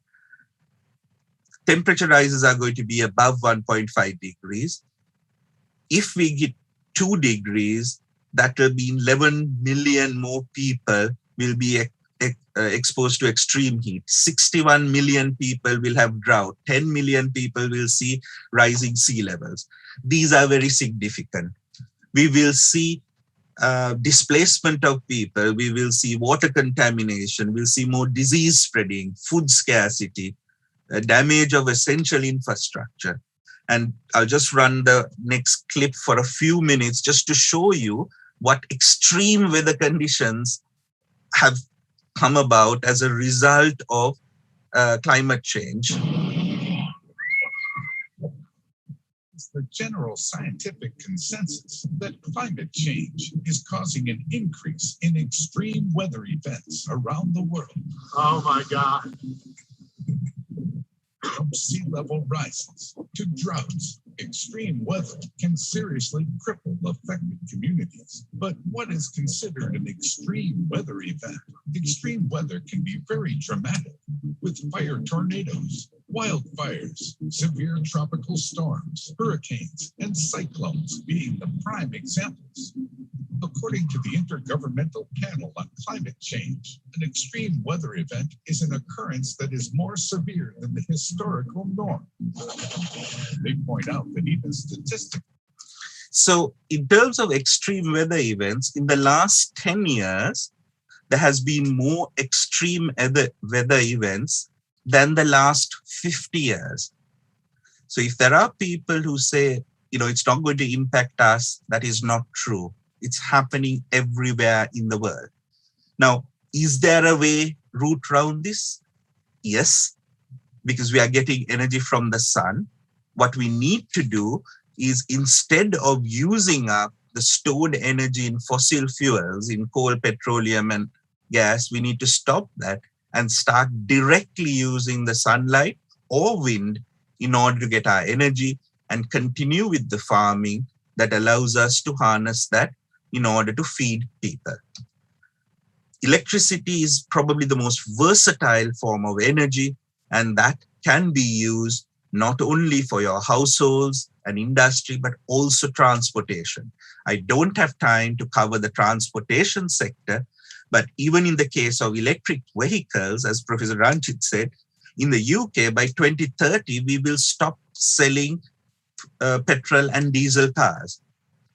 Temperature rises are going to be above 1.5 degrees. If we get 2 degrees, that will be 11 million more people will be exposed to extreme heat. 61 million people will have drought. 10 million people will see rising sea levels. These are very significant. We will see displacement of people. We will see water contamination. We'll see more disease spreading, food scarcity, damage of essential infrastructure. And I'll just run the next clip for a few minutes just to show you what extreme weather conditions have come about as a result of climate change. It's the general scientific consensus that climate change is causing an increase in extreme weather events around the world. Oh my God. From sea level rises to droughts, extreme weather can seriously cripple affected communities. But what is considered an extreme weather event? Extreme weather can be very dramatic, with fire tornadoes, wildfires, severe tropical storms, hurricanes, and cyclones being the prime examples. According to the Intergovernmental Panel on Climate Change, an extreme weather event is an occurrence that is more severe than the historical norm. They point out that even statistically. So in terms of extreme weather events, in the last 10 years, there has been more extreme weather events than the last 50 years. So if there are people who say, it's not going to impact us, that is not true. It's happening everywhere in the world. Now, is there a route around this? Yes, because we are getting energy from the sun. What we need to do is, instead of using up the stored energy in fossil fuels, in coal, petroleum, and gas, we need to stop that and start directly using the sunlight or wind in order to get our energy and continue with the farming that allows us to harness that in order to feed people. Electricity is probably the most versatile form of energy, and that can be used not only for your households and industry, but also transportation. I don't have time to cover the transportation sector, but even in the case of electric vehicles, as Professor Ranjit said, in the UK, by 2030, we will stop selling petrol and diesel cars.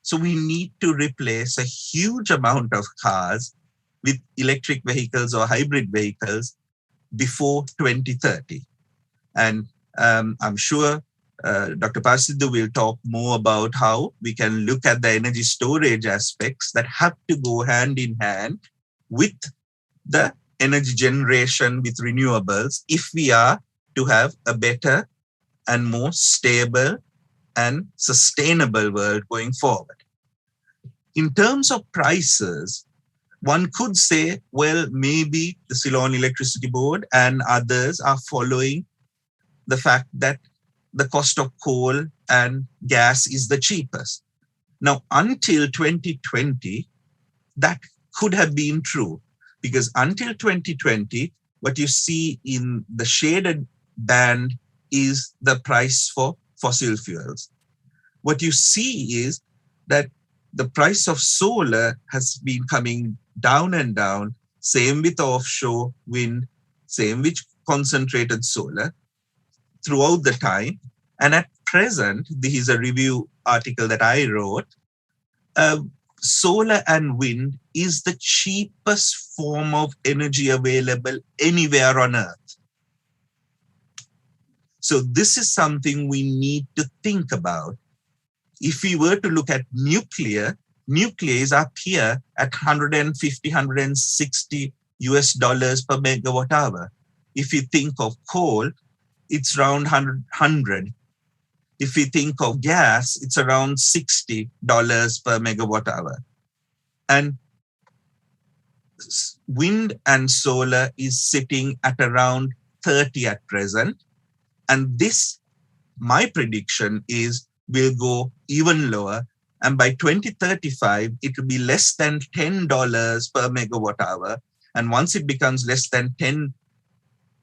So we need to replace a huge amount of cars with electric vehicles or hybrid vehicles before 2030. And I'm sure Dr. Pasidhu will talk more about how we can look at the energy storage aspects that have to go hand in hand with the energy generation with renewables if we are to have a better and more stable and sustainable world going forward. In terms of prices, one could say, well, maybe the Ceylon Electricity Board and others are following the fact that the cost of coal and gas is the cheapest. Now, until 2020, that could have been true, because until 2020, what you see in the shaded band is the price for fossil fuels. What you see is that the price of solar has been coming down and down, same with offshore wind, same with concentrated solar throughout the time. And at present, this is a review article that I wrote, solar and wind is the cheapest form of energy available anywhere on Earth. So this is something we need to think about. If we were to look at nuclear is up here at 150, 160 US dollars per megawatt hour. If you think of coal, it's around 100. If we think of gas, it's around $60 per megawatt hour. And wind and solar is sitting at around 30 at present. And this, my prediction is, will go even lower. And by 2035, it will be less than $10 per megawatt hour. And once it becomes less than $10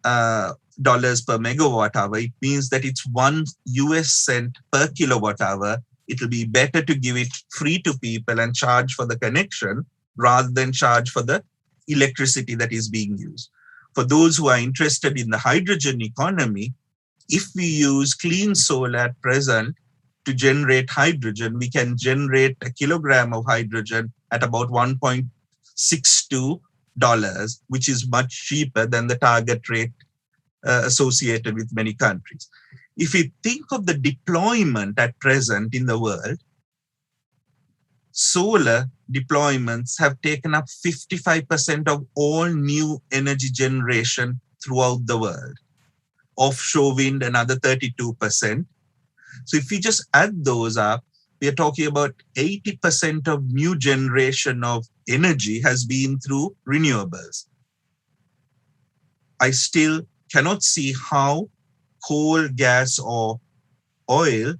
per megawatt hour, it means that it's 1 US cent per kilowatt hour. It will be better to give it free to people and charge for the connection rather than charge for the electricity that is being used. For those who are interested in the hydrogen economy, if we use clean solar at present to generate hydrogen, we can generate a kilogram of hydrogen at about $1.62, which is much cheaper than the target rate associated with many countries. If we think of the deployment at present in the world, solar deployments have taken up 55% of all new energy generation throughout the world. Offshore wind, another 32%. So if we just add those up, we are talking about 80% of new generation of energy has been through renewables. I still cannot see how coal, gas, or oil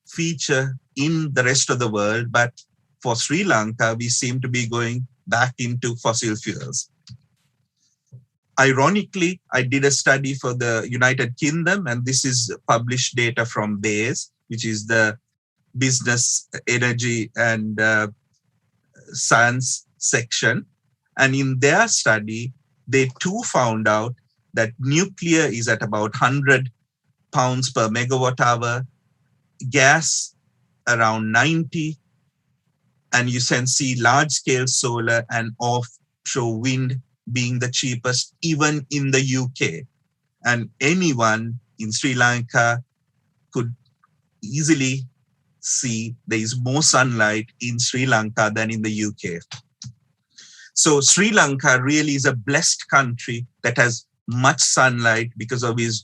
feature in the rest of the world, but for Sri Lanka, we seem to be going back into fossil fuels. Ironically, I did a study for the United Kingdom, and this is published data from BEIS, which is the Business, Energy and Science section. And in their study, they too found out that nuclear is at about 100 pounds per megawatt hour, gas around 90, and you can see large-scale solar and offshore wind being the cheapest, even in the UK. And anyone in Sri Lanka could easily see there is more sunlight in Sri Lanka than in the UK. So Sri Lanka really is a blessed country that has much sunlight because of its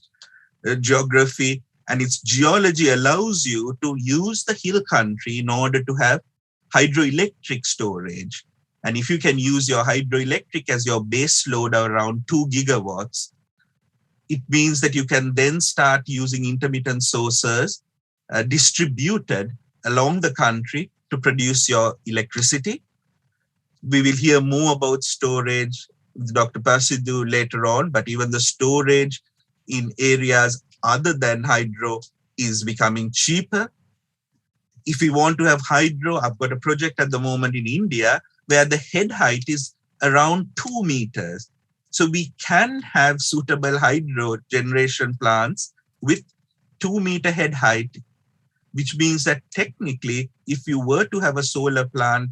geography, and its geology allows you to use the hill country in order to have hydroelectric storage. And if you can use your hydroelectric as your base load around 2 gigawatts, it means that you can then start using intermittent sources distributed along the country to produce your electricity. We will hear more about storage with Dr. Pasidhu later on, but even the storage in areas other than hydro is becoming cheaper. If we want to have hydro, I've got a project at the moment in India where the head height is around 2 meters. So we can have suitable hydro generation plants with 2-meter head height, which means that technically, if you were to have a solar plant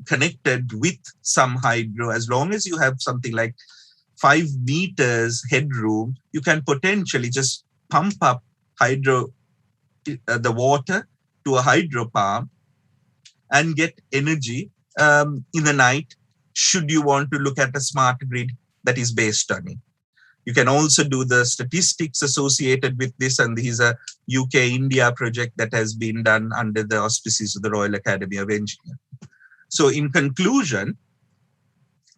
connected with some hydro, as long as you have something like 5 meters headroom, you can potentially just pump up the water to a hydro pump and get energy in the night, should you want to look at a smart grid that is based on it. You can also do the statistics associated with this, and this is a UK-India project that has been done under the auspices of the Royal Academy of Engineering. So in conclusion,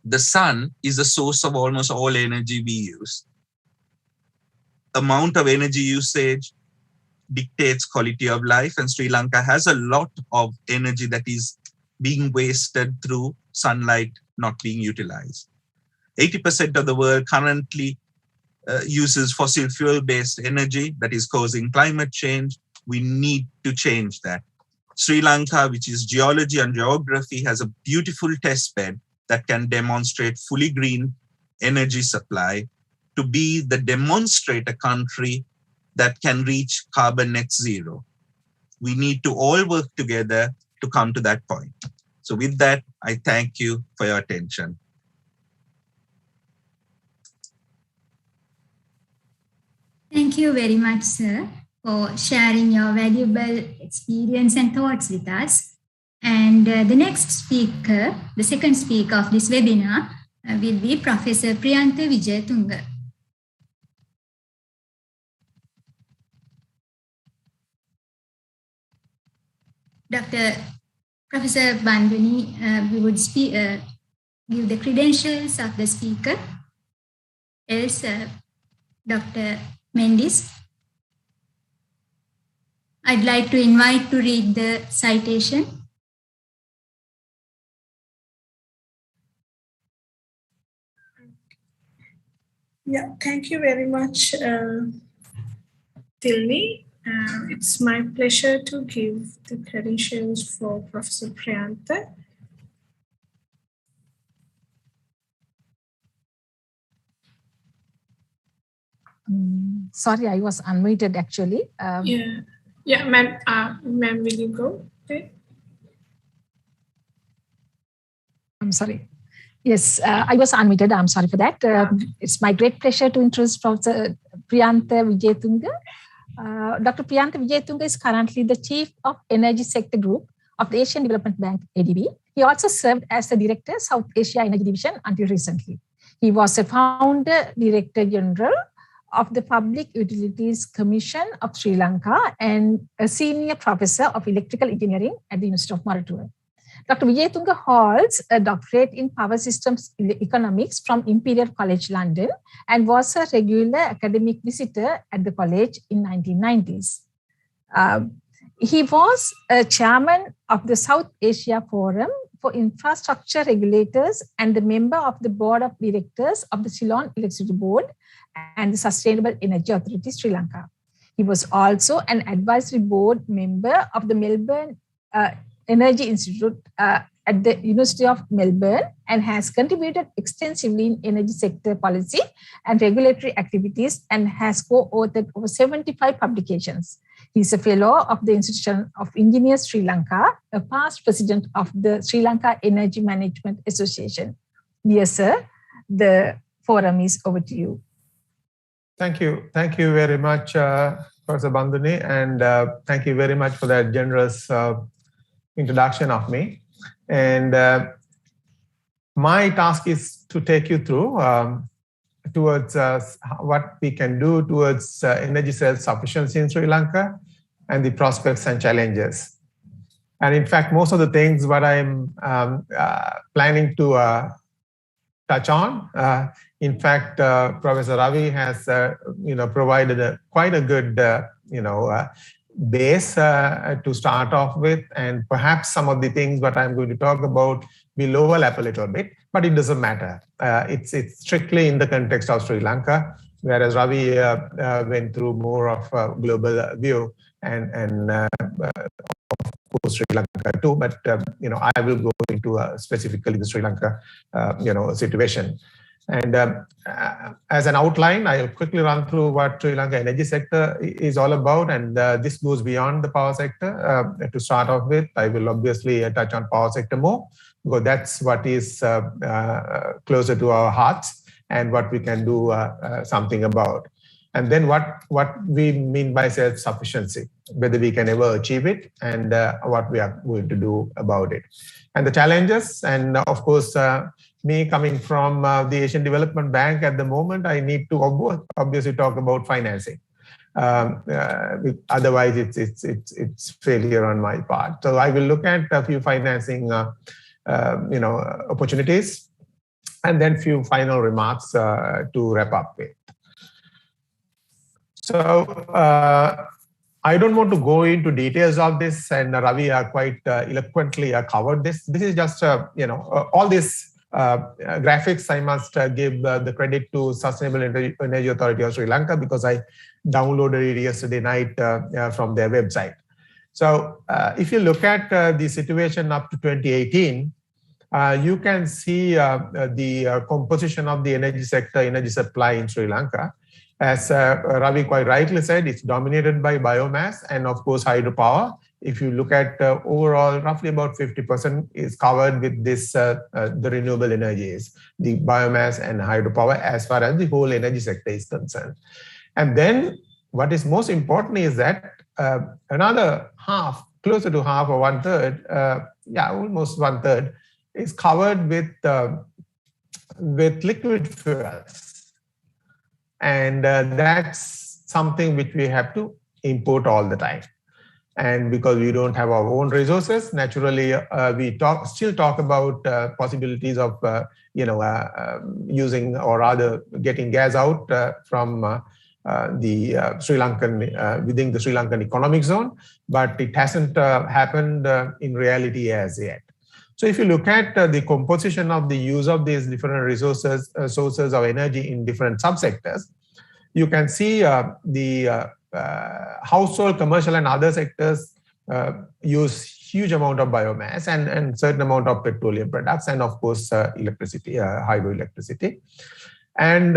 the sun is the source of almost all energy we use. Amount of energy usage dictates quality of life, and Sri Lanka has a lot of energy that is being wasted through sunlight not being utilized. 80% of the world currently uses fossil fuel-based energy that is causing climate change. We need to change that. Sri Lanka, which is geology and geography, has a beautiful test bed that can demonstrate fully green energy supply to be the demonstrator country that can reach carbon net zero. We need to all work together to come to that point. So with that, I thank you for your attention. Thank you very much, sir, for sharing your valuable experience and thoughts with us. And the next speaker, the second speaker of this webinar will be Professor Priyantha Wijayatunga. Professor Banduni, we would give the credentials of the speaker. Else, Dr. Mendes. I'd like to invite to read the citation. Yeah, thank you very much, Tilni. It's my pleasure to give the credentials for Professor Priyantha. Sorry, I was unmuted actually. Yeah, ma'am. Ma'am, will you go? Okay. I'm sorry. Yes, I was unmuted. I'm sorry for that. It's my great pleasure to introduce Professor Priyantha Wijetunga. Dr. Priyantha Wijetunga is currently the Chief of Energy Sector Group of the Asian Development Bank, ADB. He also served as the Director, South Asia Energy Division until recently. He was a Founder Director General of the Public Utilities Commission of Sri Lanka and a Senior Professor of Electrical Engineering at the University of Maratua. Dr. Wijetunga holds a doctorate in Power Systems Economics from Imperial College London and was a regular academic visitor at the college in 1990s. He was a chairman of the South Asia Forum for Infrastructure Regulators and the member of the Board of Directors of the Ceylon Electricity Board and the Sustainable Energy Authority, Sri Lanka. He was also an advisory board member of the Melbourne Energy Institute at the University of Melbourne and has contributed extensively in energy sector policy and regulatory activities and has co-authored over 75 publications. He is a fellow of the Institution of Engineers Sri Lanka, a past president of the Sri Lanka Energy Management Association. Dear sir, the forum is over to you. Thank you. Thank you very much, Professor Bandhuni, and thank you very much for that generous introduction of me. And my task is to take you through towards what we can do towards energy self-sufficiency in Sri Lanka and the prospects and challenges. And in fact, most of the things what I'm planning to touch on, in fact, Professor Ravi has provided quite a good base to start off with, and perhaps some of the things what I'm going to talk about will overlap a little bit, but it doesn't matter. It's strictly in the context of Sri Lanka, whereas Ravi went through more of a global view and of course Sri Lanka too, but I will go into specifically the Sri Lanka situation. And as an outline, I'll quickly run through what Sri Lanka energy sector is all about, and this goes beyond the power sector. To start off with, I will obviously touch on power sector more, because that's what is closer to our hearts and what we can do something about. And then what we mean by self-sufficiency, whether we can ever achieve it, and what we are going to do about it. And the challenges, and of course, me coming from the Asian Development Bank at the moment, I need to obviously talk about financing. Otherwise, it's failure on my part. So I will look at a few financing opportunities, and then few final remarks to wrap up with. So I don't want to go into details of this, and Ravi quite eloquently covered this. This is just all these graphics I must give the credit to Sustainable Energy Authority of Sri Lanka, because I downloaded it yesterday night from their website. So if you look at the situation up to 2018, you can see the composition of the energy sector, energy supply in Sri Lanka. As Ravi quite rightly said, it's dominated by biomass and of course hydropower. If you look at overall, roughly about 50% is covered with this, the renewable energies, the biomass and hydropower, as far as the whole energy sector is concerned. And then what is most important is that another half, closer to half or one third, almost one third, is covered with liquid fuels. And that's something which we have to import all the time. And because we don't have our own resources, naturally, we still talk about possibilities of using or rather getting gas out from Sri Lankan within the Sri Lankan economic zone, but it hasn't happened in reality as yet. So if you look at the composition of the use of these different resources, sources of energy in different subsectors, you can see the household, commercial, and other sectors use huge amount of biomass and certain amount of petroleum products, and of course electricity, hydroelectricity. And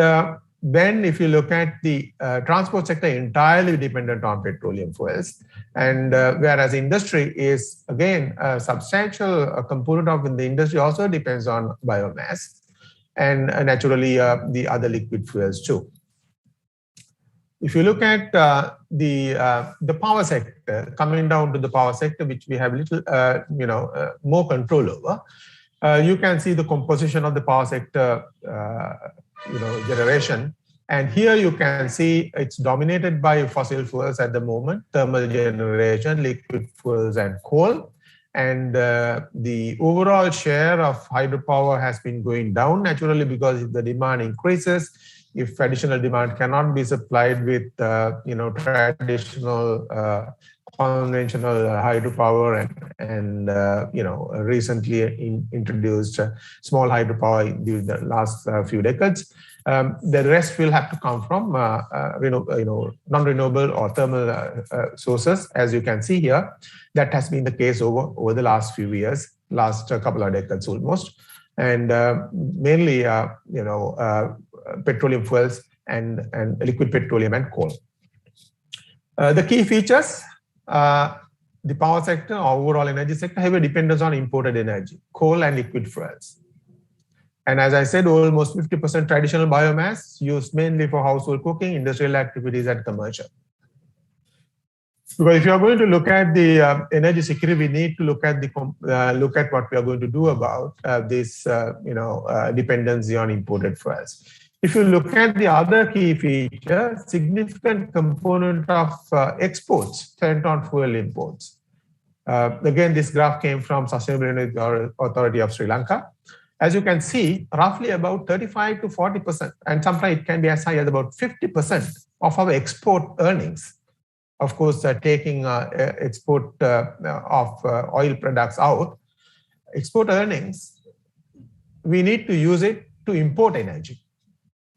then if you look at the transport sector, entirely dependent on petroleum fuels, and whereas industry is again a substantial component of the industry also depends on biomass, and naturally the other liquid fuels too. If you look at the power sector, coming down to the power sector, which we have little more control over, you can see the composition of the power sector generation. And here you can see it's dominated by fossil fuels at the moment, thermal generation, liquid fuels, and coal. And the overall share of hydropower has been going down naturally, because if the demand increases, if additional demand cannot be supplied with traditional conventional hydropower and recently introduced small hydropower during the last few decades, the rest will have to come from non-renewable or thermal sources, as you can see here. That has been the case over the last few years, last couple of decades almost, and mainly petroleum fuels and liquid petroleum and coal. The key features, the power sector, overall energy sector, have a dependence on imported energy, coal and liquid fuels. And as I said, almost 50% traditional biomass used mainly for household cooking, industrial activities, and commercial. Because if you are going to look at the energy security, we need to look at what we are going to do about this dependency on imported fuels. If you look at the other key feature, significant component of exports spent on fuel imports. Again, this graph came from Sustainable Energy Authority of Sri Lanka. As you can see, roughly about 35 to 40%, and sometimes it can be as high as about 50% of our export earnings. Of course, taking export of oil products out, export earnings, we need to use it to import energy.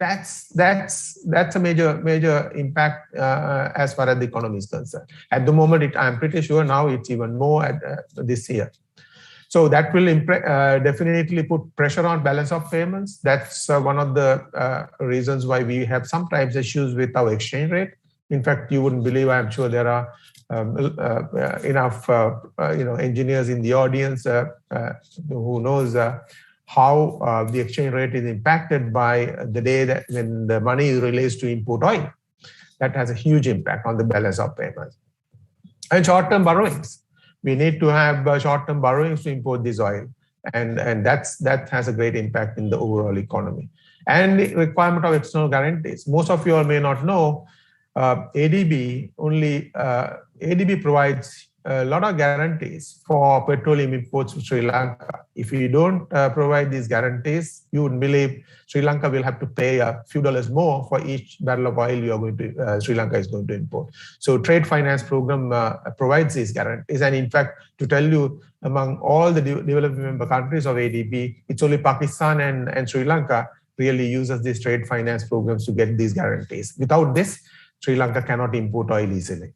That's a major impact as far as the economy is concerned. At the moment, I'm pretty sure now it's even more this year. So that will definitely put pressure on balance of payments. That's one of the reasons why we have sometimes issues with our exchange rate. In fact, you wouldn't believe, I'm sure there are enough engineers in the audience who knows how the exchange rate is impacted by the day that when the money is released to import oil. That has a huge impact on the balance of payments. And short-term borrowings. We need to have short-term borrowings to import this oil. And that has a great impact in the overall economy. And the requirement of external guarantees. Most of you all may not know, ADB provides a lot of guarantees for petroleum imports to Sri Lanka. If you don't provide these guarantees, you wouldn't believe Sri Lanka will have to pay a few dollars more for each barrel of oil you are going to, Sri Lanka is going to import. So trade finance program provides these guarantees. And in fact, to tell you, among all the developing member countries of ADB, it's only Pakistan and Sri Lanka really uses these trade finance programs to get these guarantees. Without this, Sri Lanka cannot import oil easily.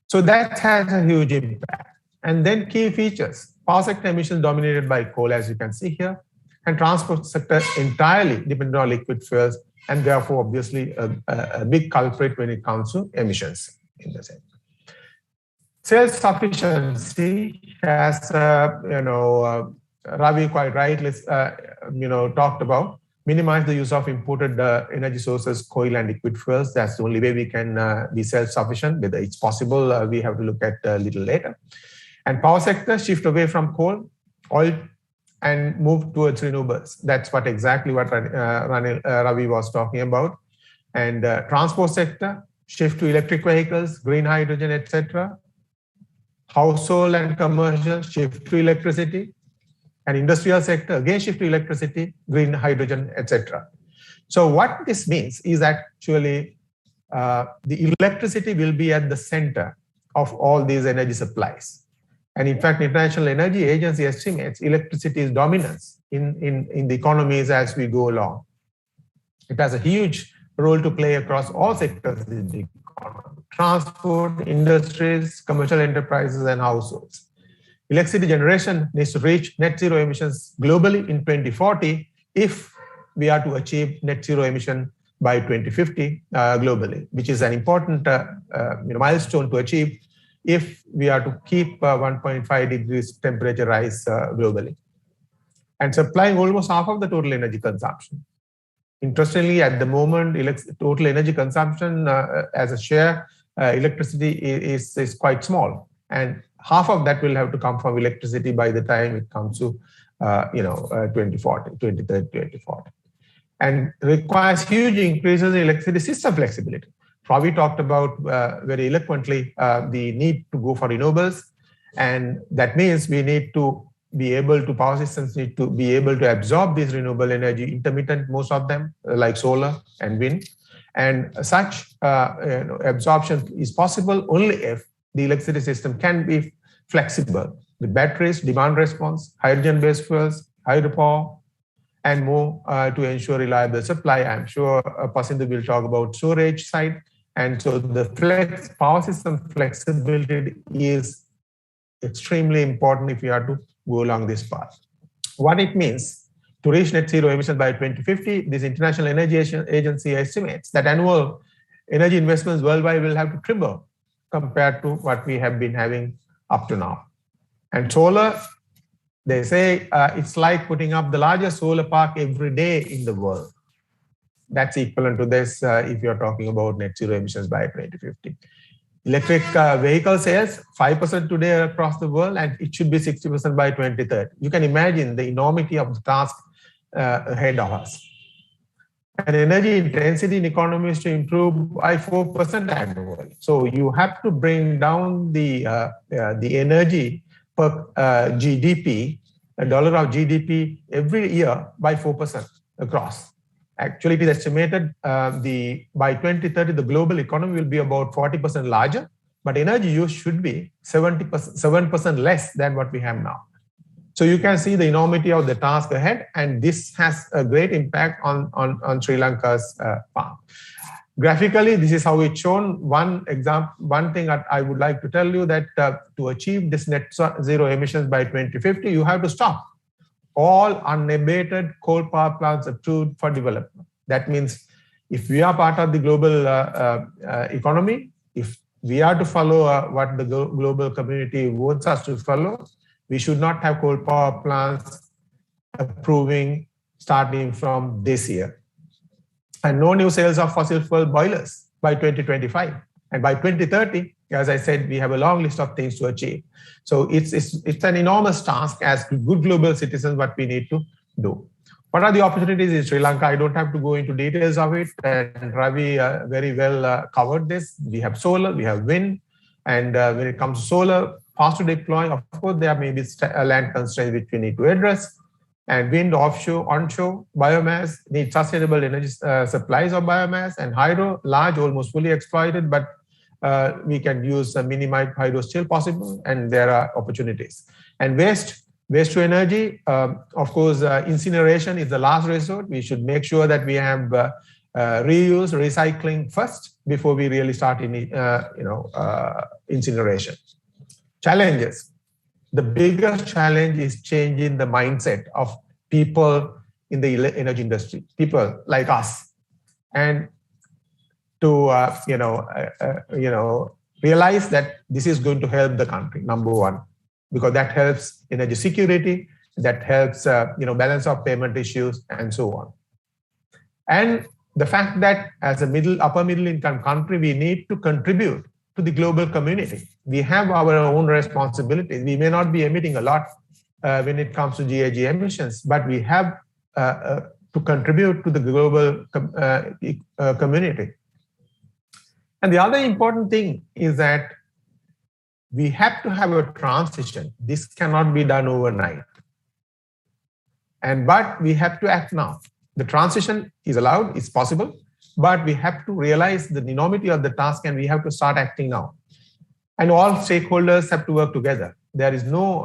So that has a huge impact. And then key features, power sector emissions dominated by coal, as you can see here, and transport sector entirely dependent on liquid fuels, and therefore obviously a big culprit when it comes to emissions in the sector. Self-sufficiency, as Ravi quite rightly talked about, minimize the use of imported energy sources, coal and liquid fuels. That's the only way we can be self-sufficient. Whether it's possible, we have to look at a little later. And power sector, shift away from coal, oil, and move towards renewables. That's exactly what Ravi was talking about. And transport sector, shift to electric vehicles, green hydrogen, etc. Household and commercial, shift to electricity. And industrial sector, again shift to electricity, green hydrogen, etc. So what this means is actually the electricity will be at the center of all these energy supplies. And in fact, International Energy Agency estimates electricity's dominance in the economies as we go along. It has a huge role to play across all sectors in the economy: transport, industries, commercial enterprises, and households. Electricity generation needs to reach net zero emissions globally in 2040 if we are to achieve net zero emission by 2050 globally, which is an important milestone to achieve if we are to keep 1.5 degrees temperature rise globally. And supplying almost half of the total energy consumption. Interestingly, at the moment, total energy consumption as a share, electricity is quite small. And half of that will have to come from electricity by the time it comes to 2030, 2040. And requires huge increases in electricity system flexibility. Ravi talked about very eloquently the need to go for renewables. And that means we need to be able to, power systems need to be able to absorb this renewable energy, intermittent, most of them, like solar and wind. And such absorption is possible only if the electricity system can be flexible with batteries, demand response, hydrogen-based fuels, hydropower, and more to ensure reliable supply. I'm sure Pasindu will talk about storage side. And so the power system flexibility is extremely important if you are to go along this path. What it means to reach net zero emissions by 2050, this International Energy Agency estimates that annual energy investments worldwide will have to triple compared to what we have been having up to now. And solar, they say it's like putting up the largest solar park every day in the world. That's equivalent to this if you're talking about net zero emissions by 2050. Electric vehicle sales, 5% today across the world, and it should be 60% by 2030. You can imagine the enormity of the task ahead of us. And energy intensity in economies to improve by 4% annually. So you have to bring down the energy per GDP, a dollar of GDP every year by 4% across. Actually, it is estimated by 2030, the global economy will be about 40% larger, but energy use should be 7% less than what we have now. So you can see the enormity of the task ahead, and this has a great impact on Sri Lanka's farm. Graphically, this is how it's shown. One thing that I would like to tell you that to achieve this net zero emissions by 2050, you have to stop all unabated coal power plants approved for development. That means if we are part of the global economy, if we are to follow what the global community wants us to follow, we should not have coal power plants approving starting from this year. And no new sales of fossil fuel boilers by 2025. And by 2030, as I said, we have a long list of things to achieve. So it's an enormous task as good global citizens what we need to do. What are the opportunities in Sri Lanka? I don't have to go into details of it. And Ravi very well covered this. We have solar, we have wind. And when it comes to solar, fast to deploy, of course, there may be land constraints which we need to address. And wind, offshore, onshore, biomass, need sustainable energy supplies of biomass, and hydro, large, almost fully exploited, but we can use minimized hydro still possible, and there are opportunities. And waste to energy, of course, incineration is the last resort. We should make sure that we have reuse, recycling first before we really start incineration. Challenges. The biggest challenge is changing the mindset of people in the energy industry, people like us, and to realize that this is going to help the country, number one, because that helps energy security, that helps balance of payment issues, and so on. And the fact that as a upper middle income country, we need to contribute to the global community. We have our own responsibilities. We may not be emitting a lot when it comes to GHG emissions, but we have to contribute to the global community. And the other important thing is that we have to have a transition. This cannot be done overnight. But we have to act now. The transition is allowed, it's possible, but we have to realize the enormity of the task and we have to start acting now. And all stakeholders have to work together. There is no,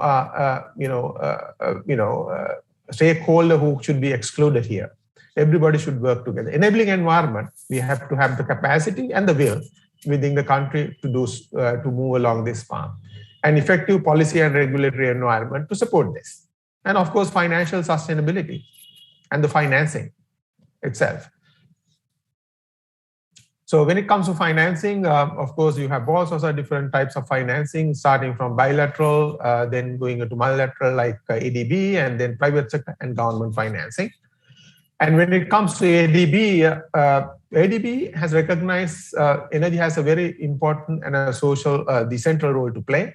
stakeholder who should be excluded here. Everybody should work together. Enabling environment, we have to have the capacity and the will within the country to do to move along this path. An effective policy and regulatory environment to support this. And of course, financial sustainability and the financing itself. So when it comes to financing, of course, you have all sorts of different types of financing, starting from bilateral, then going into multilateral like ADB, and then private sector and government financing. And when it comes to ADB, ADB has recognized energy has a very important and a social, the central role to play.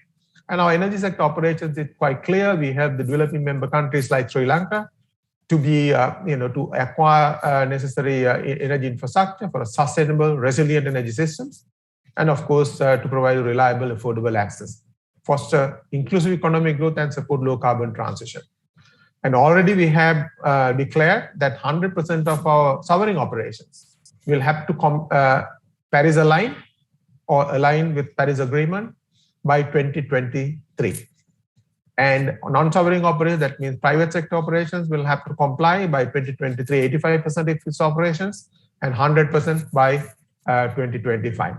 And our energy sector operations is quite clear. We have the developing member countries like Sri Lanka to be, to acquire necessary energy infrastructure for a sustainable, resilient energy systems. And of course, to provide reliable, affordable access, foster inclusive economic growth and support low carbon transition. And already we have declared that 100% of our sovereign operations will have to Paris align or align with Paris Agreement by 2023. And non-sovereign operations, that means private sector operations, will have to comply by 2023, 85% of its operations, and 100% by 2025.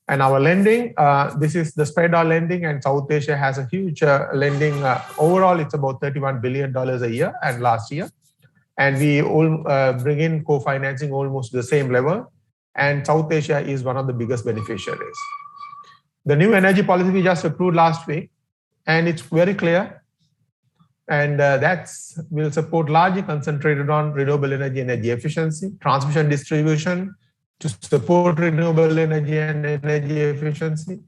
And our lending, this is the spread our lending, and South Asia has a huge lending. Overall, it's about $31 billion a year and last year. And we all bring in co-financing almost the same level. And South Asia is one of the biggest beneficiaries. The new energy policy we just approved last week, and it's very clear. And that will support largely concentrated on renewable energy efficiency, transmission distribution, to support renewable energy and energy efficiency,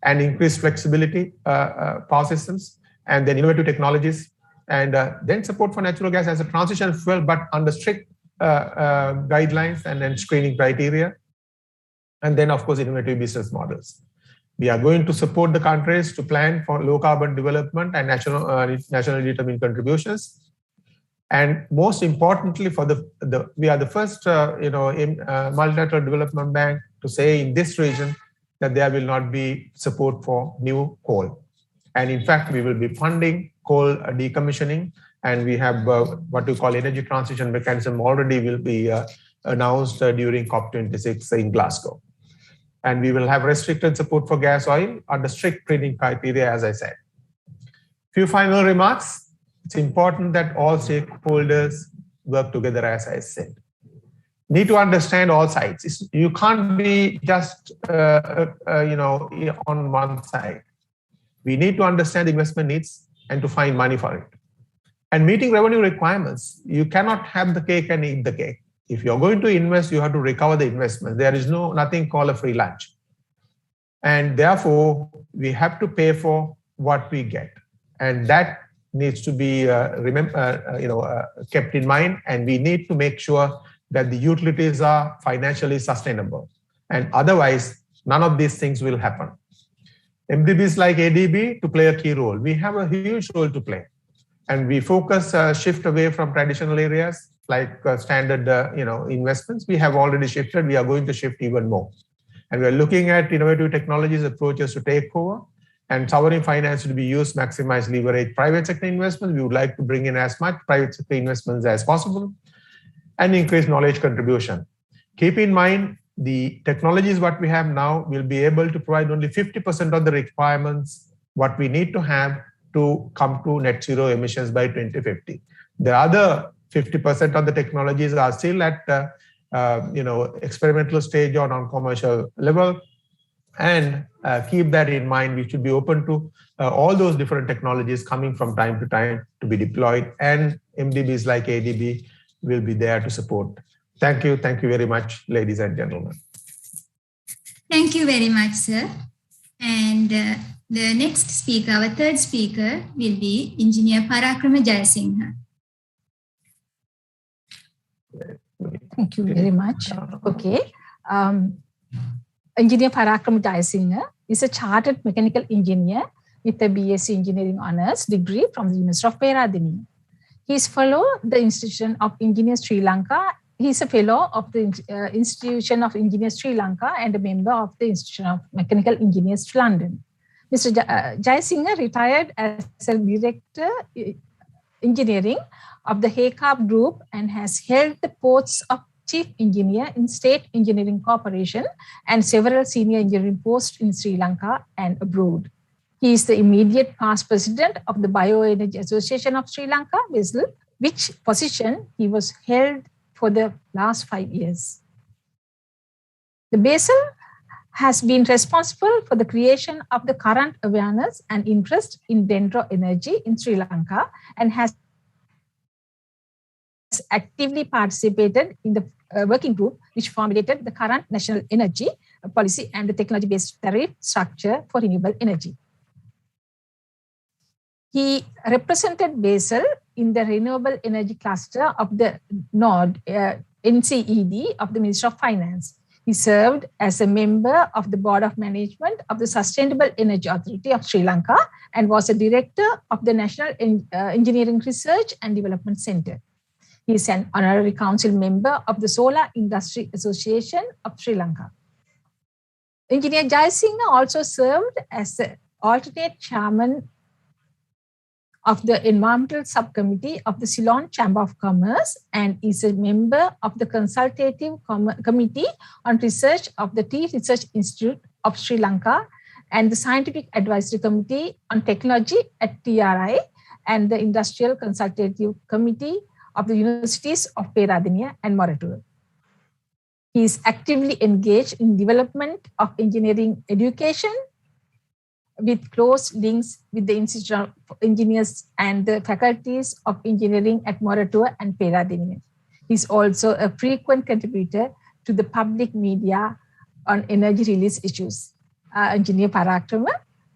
and increase flexibility power systems, and then innovative technologies, and then support for natural gas as a transition fuel, but under strict guidelines and then screening criteria. And then, of course, innovative business models. We are going to support the countries to plan for low carbon development and nationally determined contributions. And most importantly, we are the first, multilateral development bank to say in this region that there will not be support for new coal. And in fact, we will be funding coal decommissioning, and we have what we call energy transition mechanism already will be announced during COP26 in Glasgow. And we will have restricted support for gas oil under strict screening criteria, as I said. Few final remarks. It's important that all stakeholders work together, as I said. Need to understand all sides. You can't be just, on one side. We need to understand the investment needs and to find money for it. And meeting revenue requirements, you cannot have the cake and eat the cake. If you're going to invest, you have to recover the investment. There is nothing called a free lunch. And therefore, we have to pay for what we get. And that needs to be kept in mind. And we need to make sure that the utilities are financially sustainable. And otherwise, none of these things will happen. MDBs like ADB to play a key role. We have a huge role to play. And we focus, shift away from traditional areas like standard, investments. We have already shifted. We are going to shift even more. And we are looking at innovative technologies, approaches to take over, and sovereign finance to be used, maximize leverage private sector investments. We would like to bring in as much private sector investments as possible and increase knowledge contribution. Keep in mind, the technologies what we have now will be able to provide only 50% of the requirements what we need to have to come to net zero emissions by 2050. The other 50% of the technologies are still at experimental stage or non-commercial level. And keep that in mind. We should be open to all those different technologies coming from time to time to be deployed, and MDBs like ADB will be there to support. Thank you. Thank you very much, ladies and gentlemen. Thank you very much, sir. And the next speaker, our third speaker, will be Engineer Parakrama Jayasinghe. Thank you very much. Okay. Engineer Parakrama Jayasinghe is a chartered mechanical engineer with a BSc Engineering Honours degree from the University of Peradeniya. He is fellow the Institution of Engineers Sri Lanka He's a fellow of the Institution of Engineers Sri Lanka and a member of the Institution of Mechanical Engineers London. Mr. Jayasinghe retired as a Director Engineering of the Haycarb Group and has held the posts of Chief Engineer in State Engineering Corporation and several senior engineering posts in Sri Lanka and abroad. He is the immediate past president of the Bioenergy Association of Sri Lanka, WESL, which position he was held for the last 5 years. The BASIL has been responsible for the creation of the current awareness and interest in dendro energy in Sri Lanka and has actively participated in the working group which formulated the current national energy policy and the technology-based tariff structure for renewable energy. He represented BASIL in the renewable energy cluster of the NOD, NCED of the Ministry of Finance. He served as a member of the Board of Management of the Sustainable Energy Authority of Sri Lanka and was a director of the National Engineering Research and Development Center. He is an honorary council member of the Solar Industry Association of Sri Lanka. Engineer Jayasinghe also served as the alternate chairman of the Environmental Subcommittee of the Ceylon Chamber of Commerce and is a member of the Consultative Committee on Research of the Tea Research Institute of Sri Lanka and the Scientific Advisory Committee on Technology at TRI and the Industrial Consultative Committee of the Universities of Peradeniya and Moratuwa. He is actively engaged in development of engineering education with close links with the Institute of Engineers and the faculties of engineering at Moratuwa and Peradeniya. He is also a frequent contributor to the public media on energy release issues. Engineer Parakrama,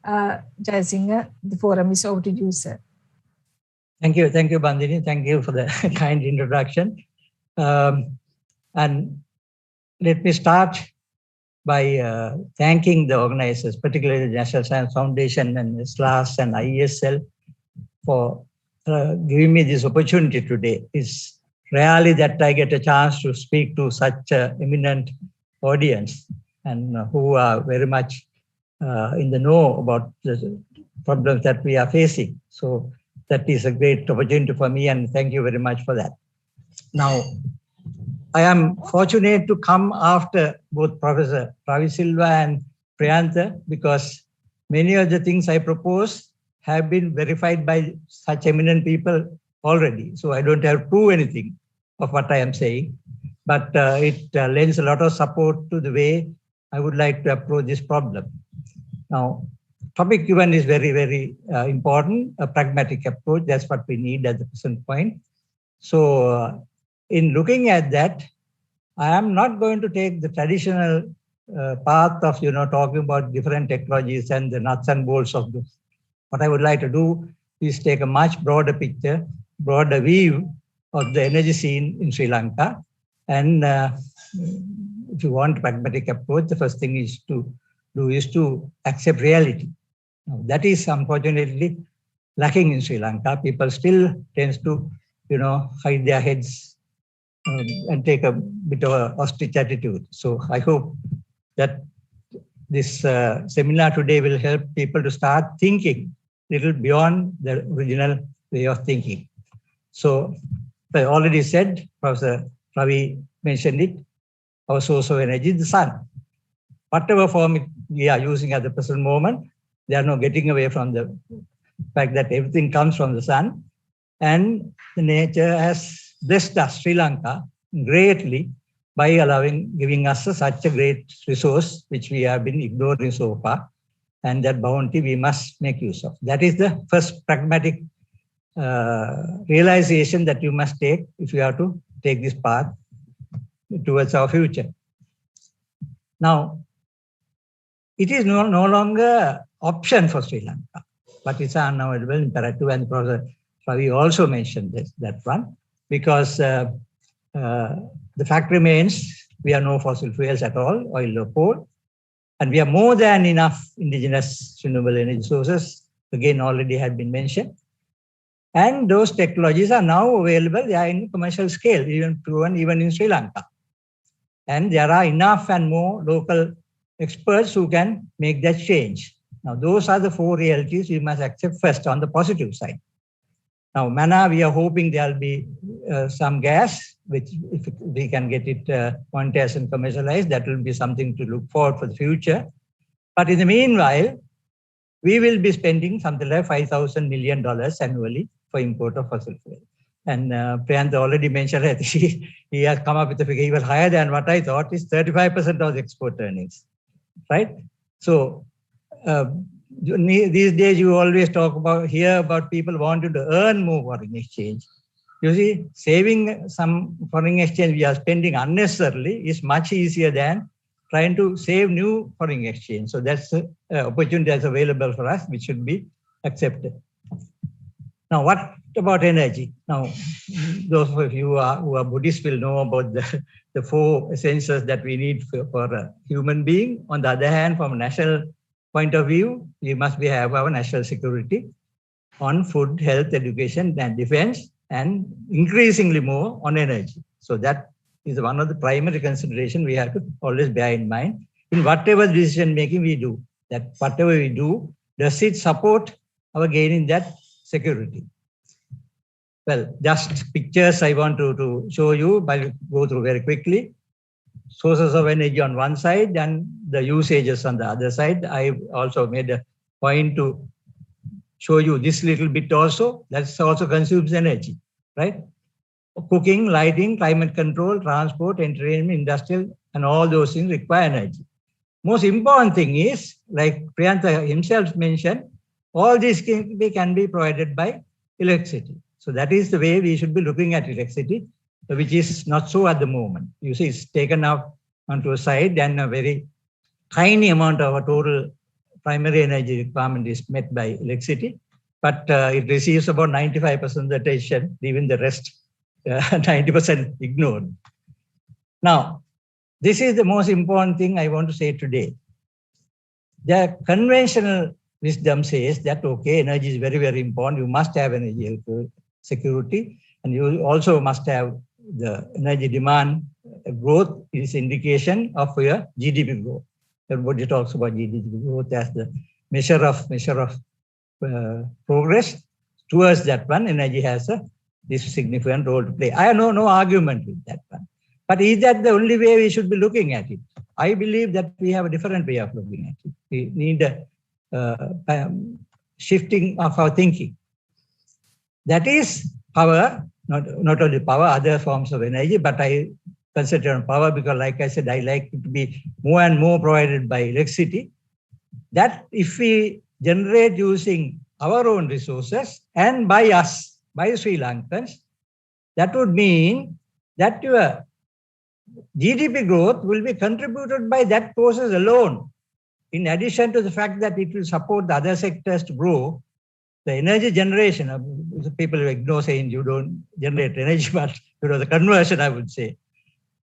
Jayasinghe, the forum is over to you, sir. Thank you, Bandini. Thank you for the kind introduction. And let me start by thanking the organizers, particularly the National Science Foundation and SLAS and IESL for giving me this opportunity today. It's rarely that I get a chance to speak to such an eminent audience and who are very much in the know about the problems that we are facing. So that is a great opportunity for me and thank you very much for that. Now, I am fortunate to come after both Professor Ravi Silva and Priyantha because many of the things I propose have been verified by such eminent people already. So I don't have to prove anything of what I am saying, but it lends a lot of support to the way I would like to approach this problem. Now, topic given is very, very important, a pragmatic approach. That's what we need at the present point. So in looking at that, I am not going to take the traditional path of, talking about different technologies and the nuts and bolts of this. What I would like to do is take a much broader picture, broader view of the energy scene in Sri Lanka. And if you want a pragmatic approach, the first thing is to accept reality. Now, that is unfortunately lacking in Sri Lanka. People still tend to, hide their heads and take a bit of an ostrich attitude. So I hope that this seminar today will help people to start thinking a little beyond the original way of thinking. So I already said, Professor Ravi mentioned it, our source of energy is the sun. Whatever form we are using at the present moment, there are no getting away from the fact that everything comes from the sun. And the nature has blessed us, Sri Lanka, greatly by giving us such a great resource, which we have been ignoring so far. And that bounty we must make use of. That is the first pragmatic realization that you must take if you have to take this path towards our future. Now, it is no longer option for Sri Lanka, but it's an unavoidable imperative, and Professor Ravi also mentioned that one, because the fact remains we have no fossil fuels at all, oil or coal, and we have more than enough indigenous renewable energy sources, again already had been mentioned. And those technologies are now available. They are in commercial scale, even proven even in Sri Lanka. And there are enough and more local experts who can make that change. Now, those are the four realities we must accept first on the positive side. Now, manna, we are hoping there'll be some gas, which if we can get it monetized and commercialized, that will be something to look forward for the future. But in the meanwhile, we will be spending something like $5,000 million annually for import of fossil fuel. And Priyanta already mentioned that he has come up with a figure even higher than what I thought is 35% of the export earnings, right? So these days you always hear about people wanting to earn more foreign exchange. You see, saving some foreign exchange we are spending unnecessarily is much easier than trying to save new foreign exchange. So that's the opportunity that's available for us, which should be accepted. Now, what about energy? Now, those of you who are Buddhists will know about the four essentials that we need for a human being. On the other hand, from a national point of view, we must have our national security on food, health, education, and defense, and increasingly more on energy. So that is one of the primary considerations we have to always bear in mind in whatever decision making we do, that whatever we do, does it support our gaining that security? Well, just pictures I want to show you, but go through very quickly. Sources of energy on one side and the usages on the other side. I also made a point to show you this little bit also. That also consumes energy, right? Cooking, lighting, climate control, transport, entertainment, industrial, and all those things require energy. Most important thing is, like Priyanta himself mentioned, all these can be provided by electricity. So that is the way we should be looking at electricity, which is not so at the moment. You see, it's taken up onto a side and a very tiny amount of our total primary energy requirement is met by electricity, but it receives about 95% of the attention, leaving the rest 90% ignored. Now, this is the most important thing I want to say today. The conventional wisdom says that, okay, energy is very, very important. You must have energy security, and you also must have the energy demand growth is indication of your GDP growth. Everybody talks about GDP growth as the measure of progress. Towards that one, energy has this significant role to play. I have no argument with that one. But is that the only way we should be looking at it? I believe that we have a different way of looking at it. We need a shifting of our thinking. That is power, not only power, other forms of energy, but I concentrate on power because, like I said, I like it to be more and more provided by electricity. That if we generate using our own resources and by us, by Sri Lankans, that would mean that your GDP growth will be contributed by that process alone. In addition to the fact that it will support the other sectors to grow, the energy generation, people ignore saying you don't generate energy, but the conversion, I would say,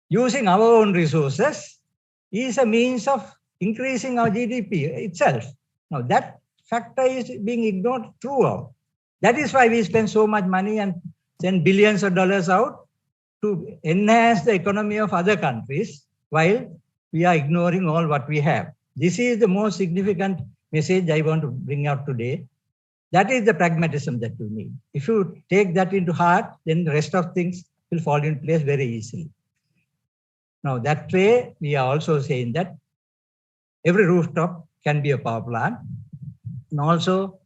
using our own resources is a means of increasing our GDP itself. Now that factor is being ignored throughout. That is why we spend so much money and send billions of dollars out to enhance the economy of other countries while we are ignoring all what we have. This is the most significant message I want to bring out today. That is the pragmatism that you need. If you take that into heart, then the rest of things will fall in place very easily. Now that way, we are also saying that every rooftop can be a power plant, and also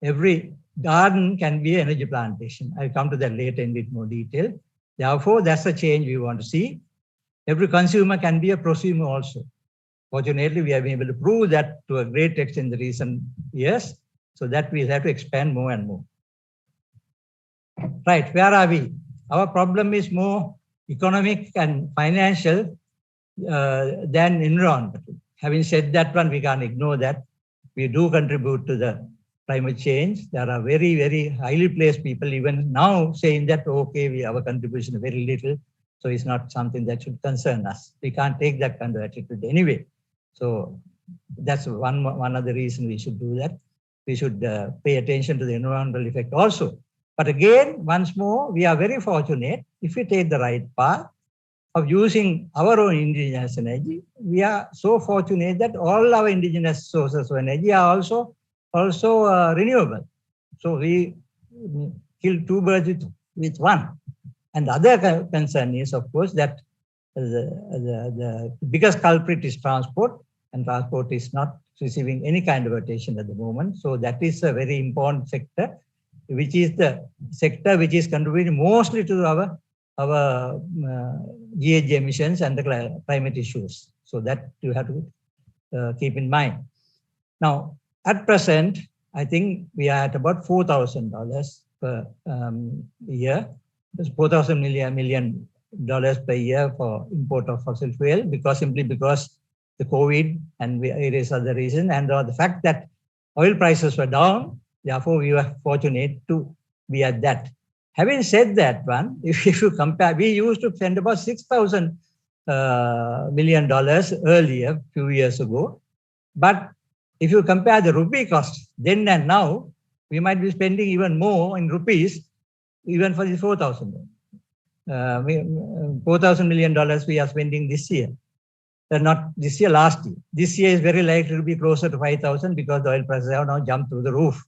every garden can be an energy plantation. I'll come to that later in a bit more detail. Therefore, that's the change we want to see. Every consumer can be a prosumer also. Fortunately, we have been able to prove that to a great extent in the recent years, so that we have to expand more and more. Right, where are we? Our problem is more economic and financial than environmental. Having said that one, we can't ignore that. We do contribute to the climate change. There are very, very highly placed people even now saying that, okay, our contribution is very little, so it's not something that should concern us. We can't take that kind of attitude anyway. So that's one of the reasons we should do that. We should pay attention to the environmental effect also. But again, once more, we are very fortunate if we take the right path of using our own indigenous energy. We are so fortunate that all our indigenous sources of energy are also renewable. So we kill two birds with one. And the other concern is, of course, that the biggest culprit is transport, and transport is not receiving any kind of attention at the moment. So that is a very important sector, which is the sector which is contributing mostly to our GHG emissions and the climate issues. So that you have to keep in mind. Now, at present, I think we are at about $4,000 per year. There's $4,000 million per year for import of fossil fuel, simply because the COVID and various other reasons, and the fact that oil prices were down. Therefore, we were fortunate to be at that. Having said that one, if you compare, we used to spend about $6,000 million earlier, a few years ago. But if you compare the rupee cost then and now, we might be spending even more in rupees, even for the $4,000 million we are spending this year. Not this year, last year. This year is very likely to be closer to 5,000 because the oil prices have now jumped through the roof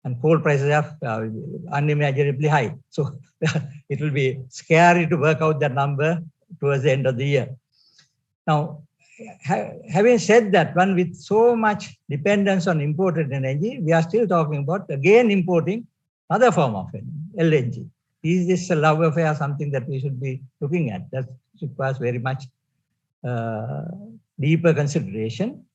and coal prices are unimaginably high. So it will be scary to work out that number towards the end of the year. Now, having said that, one with so much dependence on imported energy, we are still talking about again importing other form of energy, LNG. Is this a love affair, something that we should be looking at? That requires very much deeper consideration.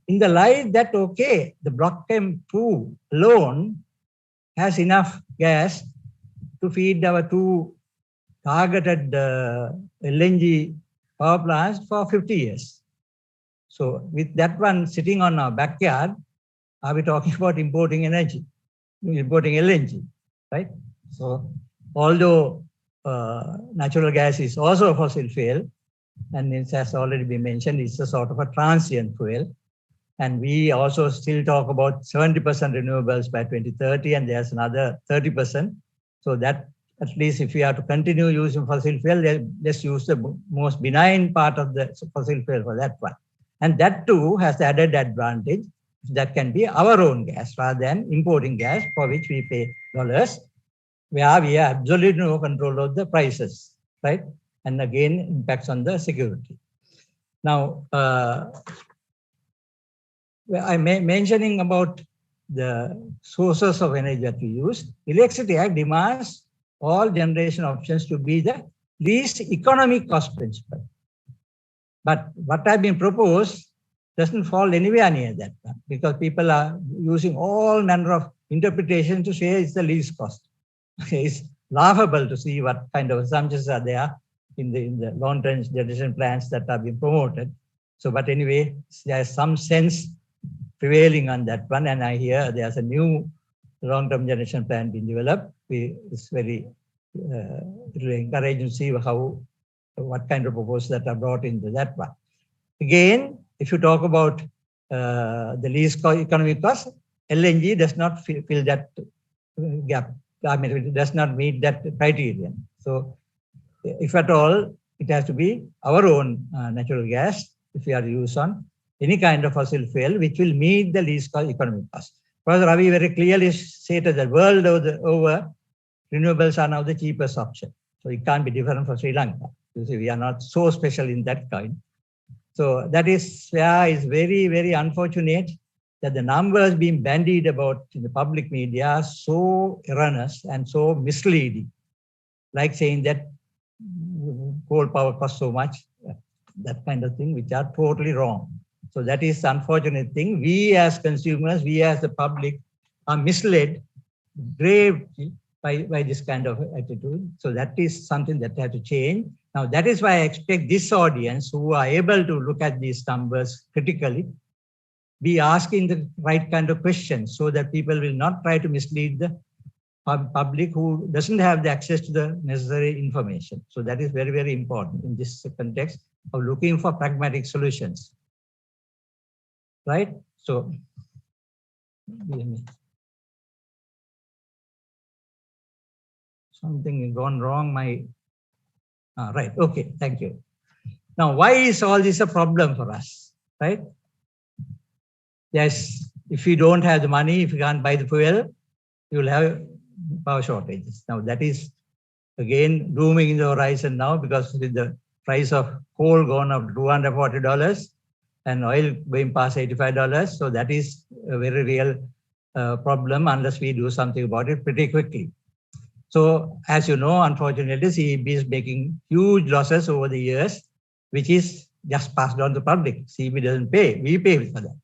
In the light that, okay, the Block M2 alone has enough gas to feed our two targeted LNG power plants for 50 years. So with that one sitting on our backyard, are we talking about importing energy, importing LNG, right? So although natural gas is also a fossil fuel, and it has already been mentioned, it's a sort of a transient fuel. And we also still talk about 70% renewables by 2030, and there's another 30%. So that, at least if we have to continue using fossil fuel, let's use the most benign part of the fossil fuel for that one. And that too has the added advantage that can be our own gas rather than importing gas, for which we pay dollars, where we have absolutely no control of the prices, right? And again, impacts on the security. Now, I'm mentioning about the sources of energy that we use. Electricity Act demands all generation options to be the least economic cost principle. But what has been proposed doesn't fall anywhere near that one, because people are using all manner of interpretation to say it's the least cost. It's laughable to see what kind of assumptions are there in the long-term generation plans that are being promoted. So, but anyway, there's some sense prevailing on that one, and I hear there's a new long-term generation plan being developed. It's very encouraging to see what kind of proposals that are brought into that one. Again, if you talk about the least economic cost, LNG does not fill that gap. I mean, it does not meet that criterion. So, if at all, it has to be our own natural gas if we are to use on any kind of fossil fuel, which will meet the least economic cost. Professor Ravi very clearly stated that world over, renewables are now the cheapest option. So it can't be different for Sri Lanka. You see, we are not so special in that kind. So that is where it's very, very unfortunate that the numbers being bandied about in the public media are so erroneous and so misleading. Like saying that coal power costs so much, that kind of thing, which are totally wrong. So that is the unfortunate thing. We as consumers, we as the public are misled gravely by this kind of attitude. So that is something that has to change. Now, that is why I expect this audience who are able to look at these numbers critically, be asking the right kind of questions so that people will not try to mislead the public who doesn't have the access to the necessary information. So that is very, very important in this context of looking for pragmatic solutions. Right? So, something has gone wrong. Right. Okay. Thank you. Now, why is all this a problem for us? Right? Yes. If you don't have the money, if you can't buy the fuel, you will have power shortages. Now, that is again looming in the horizon now, because with the price of coal gone up to $240 and oil going past $85. So that is a very real problem unless we do something about it pretty quickly. So as you know, unfortunately, CEB is making huge losses over the years, which is just passed on to the public. CEB doesn't pay, we pay for that.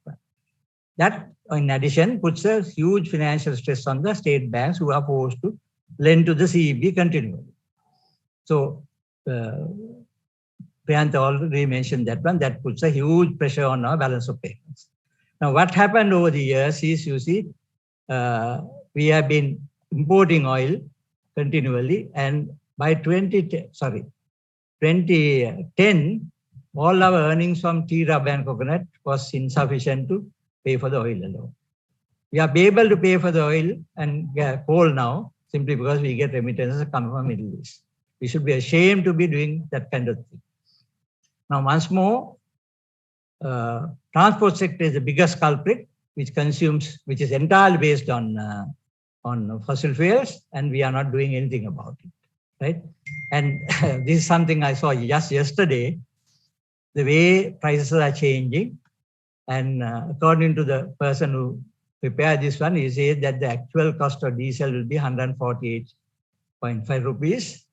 That, in addition, puts a huge financial stress on the state banks who are forced to lend to the CEB continually. So Priyanth already mentioned that one. That puts a huge pressure on our balance of payments. Now, what happened over the years is, you see, we have been importing oil continually, and by 2010, all our earnings from tea, rubber, and coconut was insufficient to pay for the oil alone. We are able to pay for the oil and coal now simply because we get remittances coming from the Middle East. We should be ashamed to be doing that kind of thing. Now, once more, transport sector is the biggest culprit, which is entirely based on fossil fuels, and we are not doing anything about it, right? And this is something I saw just yesterday, the way prices are changing. And according to the person who prepared this one, he said that the actual cost of diesel will be 148.5 rupees,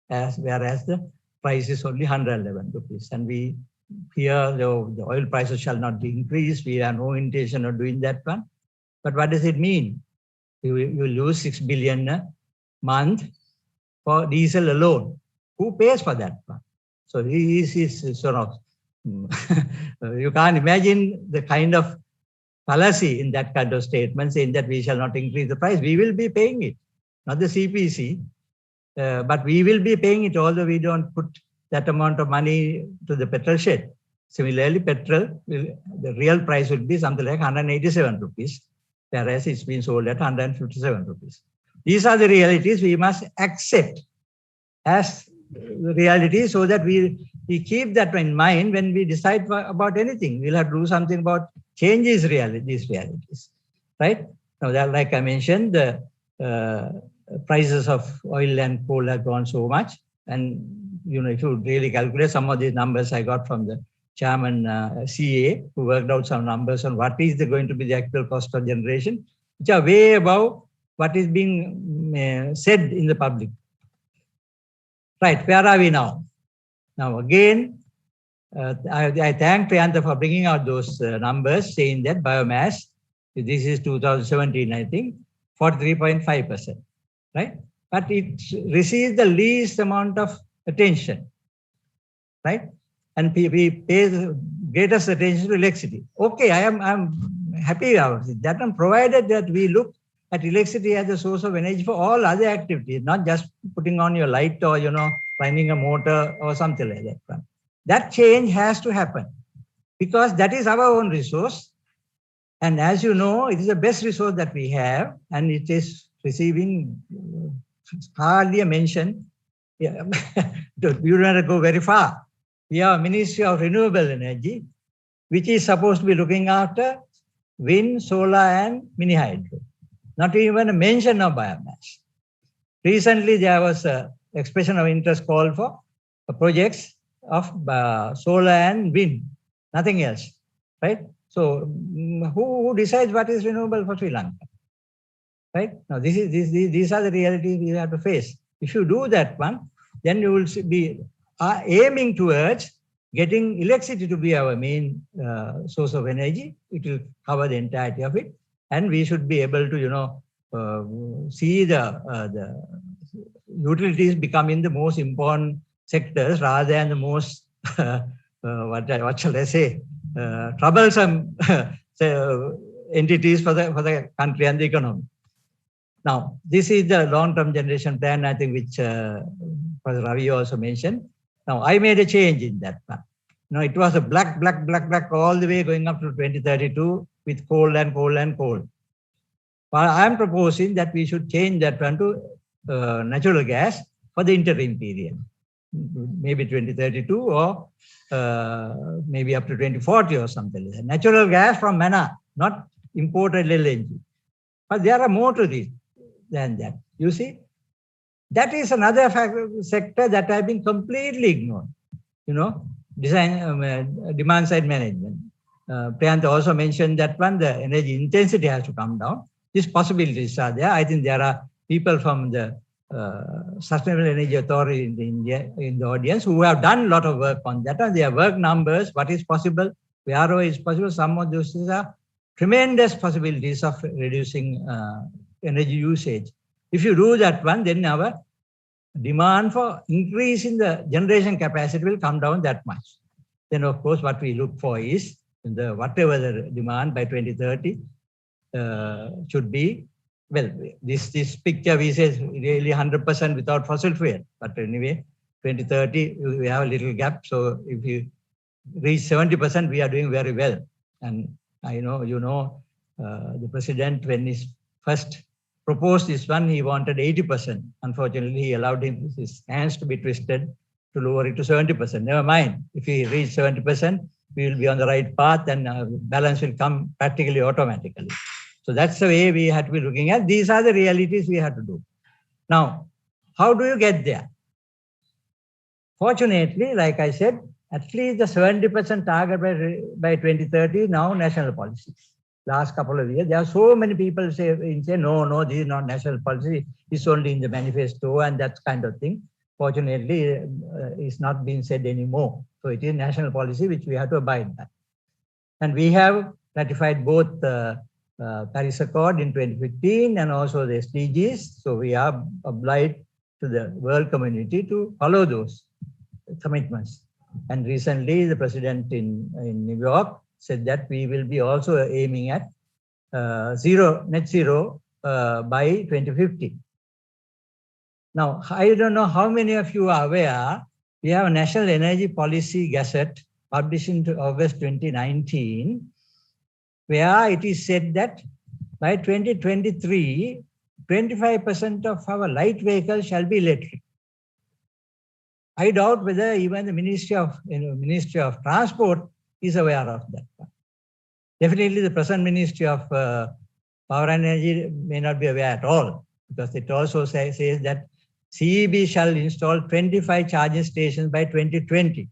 whereas the price is only 111 rupees. And we fear the oil prices shall not increase. We have no intention of doing that one. But what does it mean? You lose 6 billion a month for diesel alone. Who pays for that one? So this is sort of, you can't imagine the kind of fallacy in that kind of statement saying that we shall not increase the price. We will be paying it, not the CPC, but we will be paying it, although we don't put that amount of money to the petrol shed. Similarly, petrol, the real price will be something like 187 rupees, whereas it's been sold at 157 rupees. These are the realities we must accept as reality, so that we keep that in mind when we decide about anything. We'll have to do something about changes these realities, right? Now, that, like I mentioned, the prices of oil and coal have gone so much. And, you know, if you really calculate some of these numbers I got from the chairman CA, who worked out some numbers on what is going to be the actual cost of generation, which are way above what is being said in the public. Right, where are we now? Now, again, I thank Priyanth for bringing out those numbers, saying that biomass, this is 2017, I think, 43.5%, right? But it receives the least amount of attention, right? And we pay the greatest attention to electricity. Okay, I'm happy about it. That one, provided that we look at electricity as a source of energy for all other activities, not just putting on your light or, you know, running a motor or something like that. That change has to happen because that is our own resource. And as you know, it is the best resource that we have, and it is receiving hardly a mention. Yeah. You don't have to go very far. We have a Ministry of Renewable Energy, which is supposed to be looking after wind, solar, and mini hydro. Not even a mention of biomass. Recently, there was an expression of interest called for projects of solar and wind, nothing else, right? So, who decides what is renewable for Sri Lanka, right? Now, these are the realities we have to face. If you do that one, then you will be aiming towards getting electricity to be our main source of energy. It will cover the entirety of it. And we should be able to, you know, see the utilities becoming the most important sectors rather than the most, what shall I say, troublesome entities for the country and the economy. Now, this is the long-term generation plan, I think, which Professor Ravi also mentioned. Now, I made a change in that plan. Now, it was a black all the way going up to 2032 with coal and coal and coal. But I'm proposing that we should change that one to natural gas for the interim period, maybe 2032 or maybe up to 2040 or something like that. Natural gas from Mana, not imported LNG. But there are more to this than that. You see, that is another sector that has been completely ignored. You know, demand side management. Priyanth also mentioned that one, the energy intensity has to come down. These possibilities are there. I think there are people from the Sustainable Energy Authority in India in the audience who have done a lot of work on that, and their work numbers, what is possible, where is possible. Some of those are tremendous possibilities of reducing energy usage. If you do that one, then our demand for increase in the generation capacity will come down that much. Then, of course, what we look for is whatever the demand by 2030 should be. Well, this picture we say really 100% without fossil fuel. But anyway, 2030 we have a little gap. So if you reach 70%, we are doing very well. And I know the president, when he first proposed this one, he wanted 80%. Unfortunately, he allowed his hands to be twisted to lower it to 70%. Never mind. If we reach 70%, we will be on the right path and balance will come practically automatically. So that's the way we have to be looking at. These are the realities we have to do. Now, how do you get there? Fortunately, like I said, at least the 70% target by 2030 now national policy. Last couple of years, there are so many people say no, this is not national policy. It's only in the manifesto and that kind of thing. Fortunately, it's not being said anymore. So it is national policy which we have to abide by. And we have ratified both the Paris Accord in 2015 and also the SDGs. So we are obliged to the world community to follow those commitments. And recently, the president in New York said that we will be also aiming at net zero by 2050. Now, I don't know how many of you are aware, we have a National Energy Policy Gazette published in August 2019, where it is said that by 2023, 25% of our light vehicles shall be electric. I doubt whether even the Ministry of Transport is aware of that. Definitely the present Ministry of Power and Energy may not be aware at all, because it also says that CEB shall install 25 charging stations by 2020.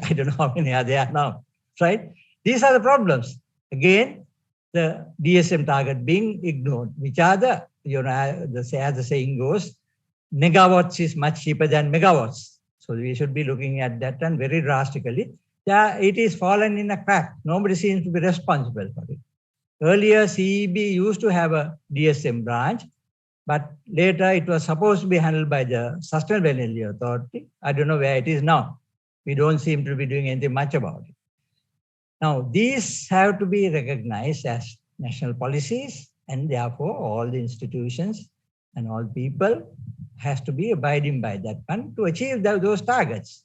I don't know how many are there now, right? These are the problems. Again, the DSM target being ignored, which are the, as the saying goes, megawatts is much cheaper than megawatts. So we should be looking at that and very drastically. It is fallen in a crack. Nobody seems to be responsible for it. Earlier, CEB used to have a DSM branch, but later it was supposed to be handled by the Sustainable Energy Authority. I don't know where it is now. We don't seem to be doing anything much about it. Now, these have to be recognized as national policies, and therefore all the institutions and all people has to be abiding by that one to achieve those targets.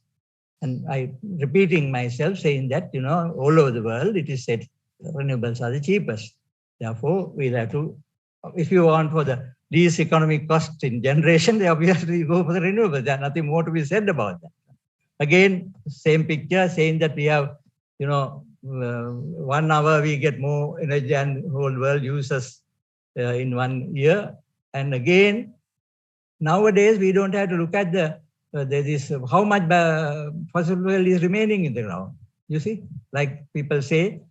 And I repeating myself saying that, all over the world, it is said renewables are the cheapest. Therefore, we'll have to, if you want for the least economic cost in generation, they obviously go for the renewables. There's nothing more to be said about that. Again, same picture saying that we have, 1 hour we get more energy than the whole world uses in 1 year. And again, nowadays we don't have to look at how much fossil fuel is remaining in the ground. You see, like people say,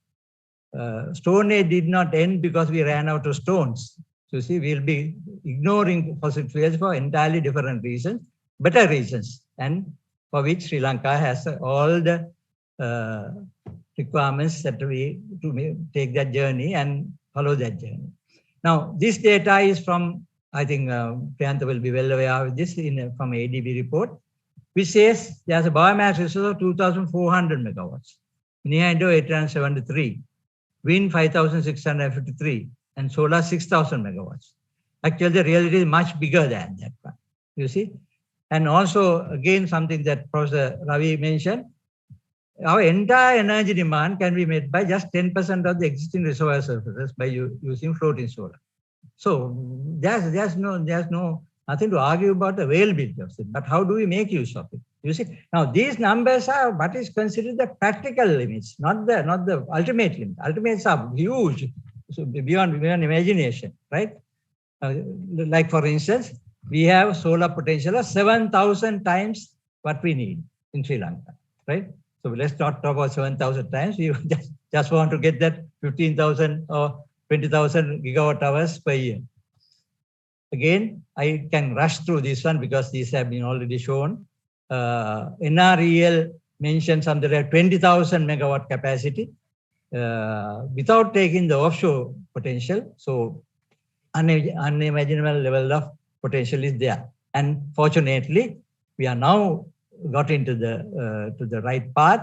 Stone Age did not end because we ran out of stones. You see, we'll be ignoring fossil fuels for entirely different reasons, better reasons, and for which Sri Lanka has all the requirements that we to take that journey and follow that journey. Now, this data is from, I think Priyanth will be well aware of this from ADB report, which says there's a biomass resource of 2,400 megawatts, Hydro 873, wind 5,653, and solar 6,000 megawatts. Actually, the reality is much bigger than that one, you see. And also, again, something that Professor Ravi mentioned, our entire energy demand can be met by just 10% of the existing reservoir surfaces by using floating solar. So there's no Nothing to argue about the availability of it, but how do we make use of it? You see, now these numbers are what is considered the practical limits, not the ultimate limit. Ultimates are huge, so beyond imagination, right? Like for instance, we have solar potential of 7,000 times what we need in Sri Lanka, right? So let's not talk about 7,000 times. We just want to get that 15,000 or 20,000 gigawatt hours per year. Again, I can rush through this one because these have been already shown. NREL mentioned something like 20,000 megawatt capacity without taking the offshore potential. So unimaginable level of potential is there. And fortunately, we are now got into the right path.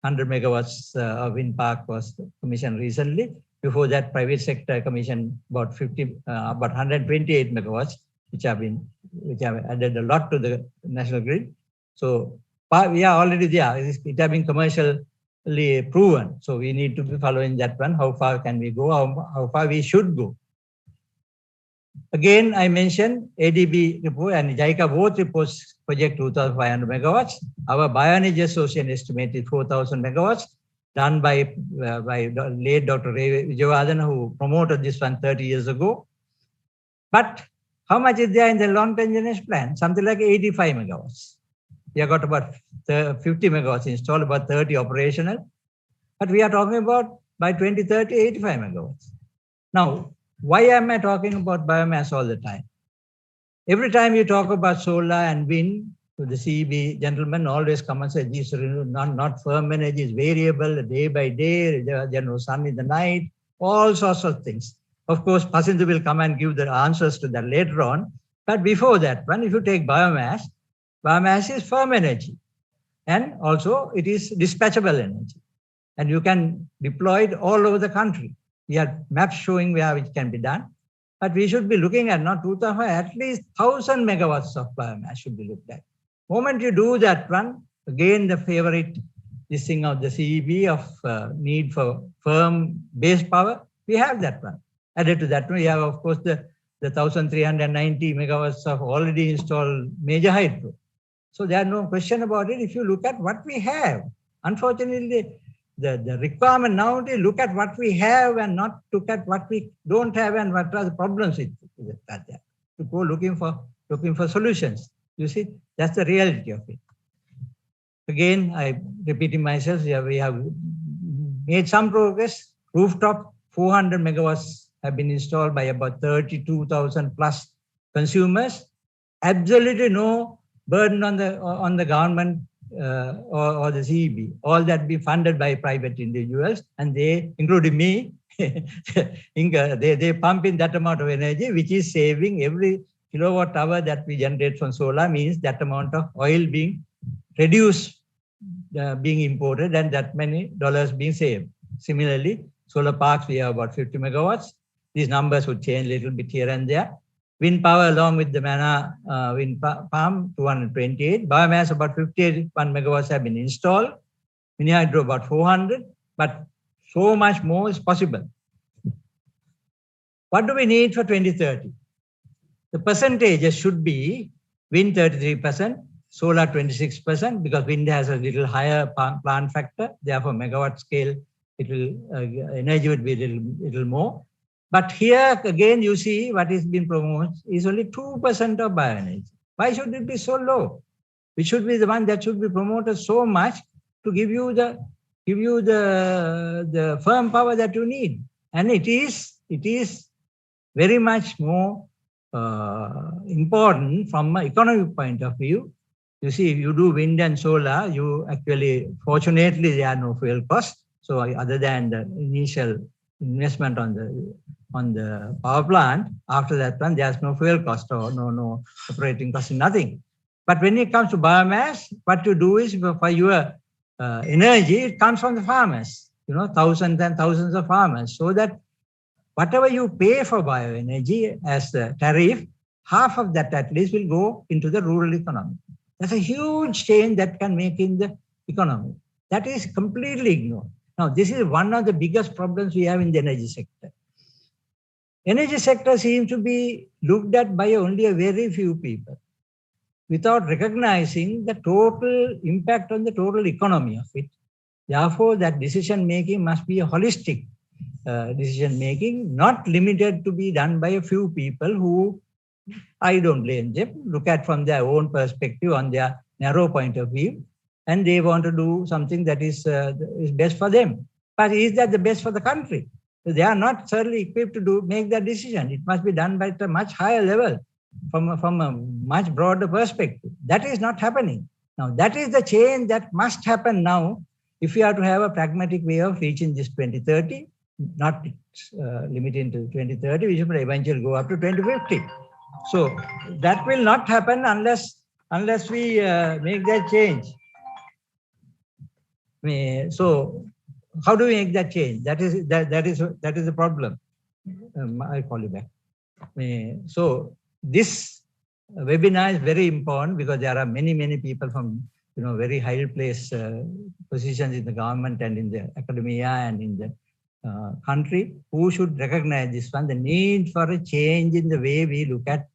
100 megawatts of wind park was commissioned recently. Before that, private sector commissioned about 128 megawatts, which have added a lot to the national grid. So we are already there. It has been commercially proven. So we need to be following that one. How far can we go? How far we should go? Again, I mentioned ADB report and JICA both reports project 2,500 megawatts. Our Bioenergy Association estimate is 4,000 megawatts, done by late Dr. Ray Vijayawardena, who promoted this one 30 years ago. But how much is there in the long-term generation plan? Something like 85 megawatts. We have got about 50 megawatts installed, about 30 operational. But we are talking about by 2030, 85 megawatts. Now, why am I talking about biomass all the time? Every time you talk about solar and wind, the CEB gentlemen always come and say, this is not firm energy, is variable day by day, there is no sun in the night, all sorts of things. Of course, Pasindu will come and give the answers to that later on. But before that one, if you take biomass, biomass is firm energy. And also it is dispatchable energy. And you can deploy it all over the country. We have maps showing where it can be done. But we should be looking at not 2,000, at least 1,000 megawatts of biomass should be looked at. Moment you do that one, again the favorite, this thing of the CEB of need for firm base power, we have that one. Added to that one, we have of course the 1,390 megawatts of already installed major hydro. So there is no question about it if you look at what we have. Unfortunately, the requirement now is look at what we have and not look at what we don't have and what are the problems with that. To go looking for solutions. You see, that's the reality of it. Again, I'm repeating myself, we have made some progress. Rooftop, 400 megawatts have been installed by about 32,000 plus consumers. Absolutely no burden on the government or the CEB. All that be funded by private individuals, and they, including me, they pump in that amount of energy, which is saving every kilowatt hour that we generate from solar, means that amount of oil being reduced, being imported, and that many dollars being saved. Similarly, solar parks, we have about 50 megawatts. These numbers would change a little bit here and there. Wind power along with the Mana wind farm, 228. Biomass, about 51 megawatts have been installed. Mini hydro, about 400. But so much more is possible. What do we need for 2030? The percentages should be wind 33%, solar 26%, because wind has a little higher plant factor. Therefore, megawatt scale, energy would be a little more. But here again, you see what is being promoted is only 2% of bioenergy. Why should it be so low? It should be the one that should be promoted so much to give you the firm power that you need. And it is very much more important from an economic point of view. You see, if you do wind and solar, you actually, fortunately, there are no fuel costs. So other than the initial investment on the power plant, after that one, there's no fuel cost or no operating cost, nothing. But when it comes to biomass, what you do is for your energy, it comes from the farmers, thousands and thousands of farmers, so that whatever you pay for bioenergy as the tariff, half of that at least will go into the rural economy. That's a huge change that can make in the economy. That is completely ignored. Now, this is one of the biggest problems we have in the energy sector. energy sector seems to be looked at by only a very few people without recognizing the total impact on the total economy of it. Therefore, that decision making must be a holistic decision making, not limited to be done by a few people who, I don't blame them, look at from their own perspective on their narrow point of view, and they want to do something that is best for them. But is that the best for the country? So they are not certainly equipped to make that decision. It must be done by a much higher level, from a much broader perspective. That is not happening. Now, that is the change that must happen now if we are to have a pragmatic way of reaching this 2030, not limiting to 2030, we should eventually go up to 2050. So that will not happen unless we make that change. So how do we make that change? That is the problem. I'll call you back. So this webinar is very important because there are many people from very high place positions in the government and in the academia and in the country who should recognize this one, the need for a change in the way we look at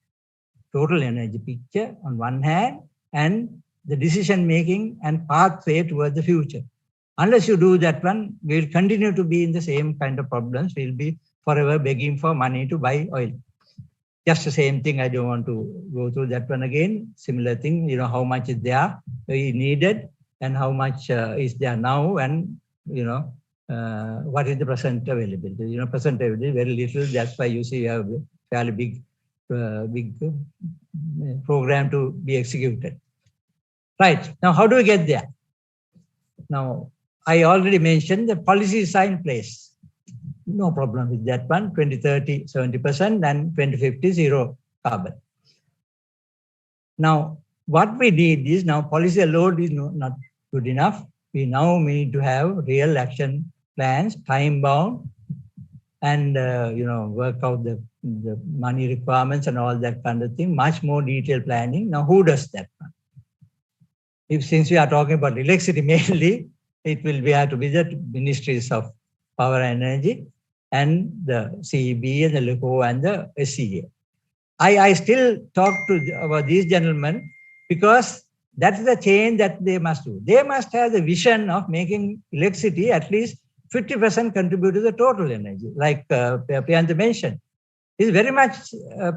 total energy picture on one hand and the decision making and pathway towards the future. Unless you do that one, we'll continue to be in the same kind of problems. We'll be forever begging for money to buy oil. Just the same thing. I don't want to go through that one again. Similar thing, how much is there needed and how much is there now, and what is the present availability. Present availability very little. That's why you see you have a fairly big program to be executed. Right, now how do we get there? Now, I already mentioned the policies are in place. No problem with that one. 2030, 70%, and 2050, zero carbon. Now, what we need is now policy alone is not good enough. We now need to have real action plans, time bound, and work out the money requirements and all that kind of thing. Much more detailed planning. Now, who does that one? Since we are talking about electricity mainly, it will have to be the ministries of power and energy and the CEB and the LICO and the SCA. I still talk about these gentlemen because that's the change that they must do. They must have the vision of making electricity at least 50% contribute to the total energy, like Priyanka mentioned. It's very much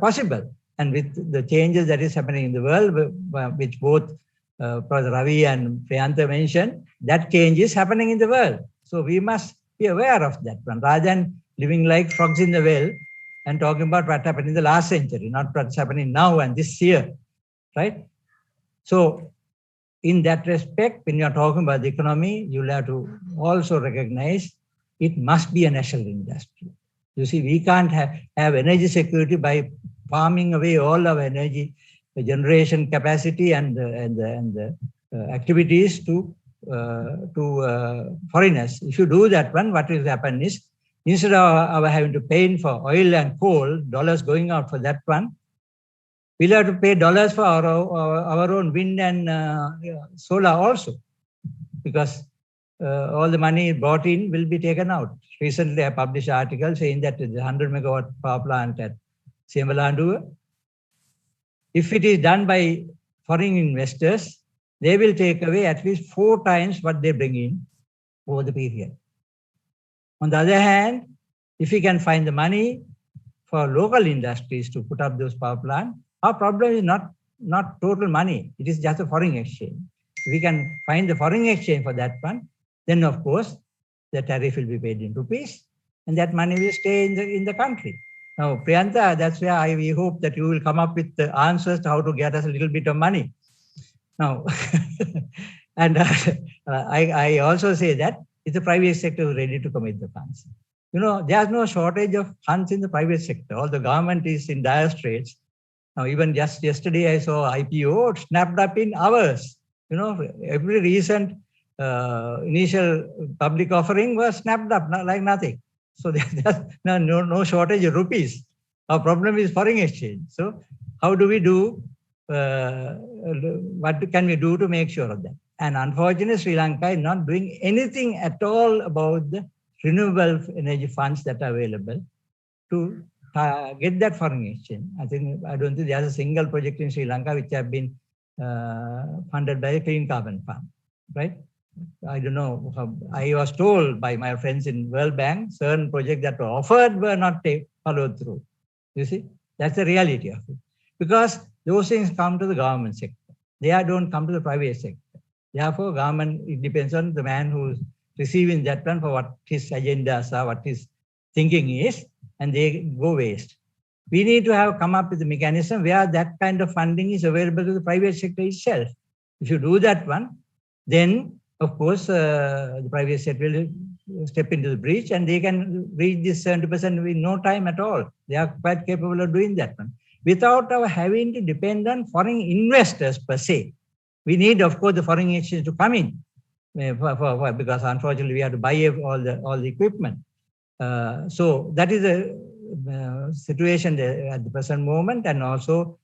possible. And with the changes that is happening in the world, which both Professor Ravi and Priyanka mentioned, that change is happening in the world. So we must be aware of that one, rather than living like frogs in the well and talking about what happened in the last century, not what's happening now and this year, right? So in that respect, when you're talking about the economy, you'll have to also recognize it must be a national industry. You see, we can't have energy security by farming away all our energy, the generation capacity and the activities to foreigners. If you do that one, what will happen is, instead of having to pay for oil and coal, dollars going out for that one, we'll have to pay dollars for our own wind and solar also, because all the money brought in will be taken out. Recently, I published an article saying that the 100 megawatt power plant at Siemalandu, if it is done by foreign investors, they will take away at least 4 times what they bring in over the period. On the other hand, if we can find the money for local industries to put up those power plants, our problem is not total money. It is just a foreign exchange. If we can find the foreign exchange for that one, then of course, the tariff will be paid in rupees and that money will stay in the country. Now, Priyanka, that's where we hope that you will come up with the answers to how to get us a little bit of money. Now, and I also say that if the private sector is ready to commit the funds. There's no shortage of funds in the private sector. All the government is in dire straits. Now, even just yesterday, I saw IPO snapped up in hours. Every recent initial public offering was snapped up like nothing. So there's no shortage of rupees. Our problem is foreign exchange. So how do we do? What can we do to make sure of that? And unfortunately, Sri Lanka is not doing anything at all about the renewable energy funds that are available to get that foreign exchange. I don't think there's a single project in Sri Lanka which have been funded by a clean carbon fund, right? I don't know. I was told by my friends in World Bank, certain projects that were offered were not followed through. You see, that's the reality of it. Because those things come to the government sector. They don't come to the private sector. Therefore, government, it depends on the man who's receiving that one for what his agendas are, what his thinking is, and they go waste. We need to come up with a mechanism where that kind of funding is available to the private sector itself. If you do that one, then of course the private sector will step into the breach and they can reach this 70% in no time at all. They are quite capable of doing that one without our having to depend on foreign investors per se. We need, of course, the foreign exchange to come in because unfortunately we have to buy all the equipment. So that is a situation at the present moment, and also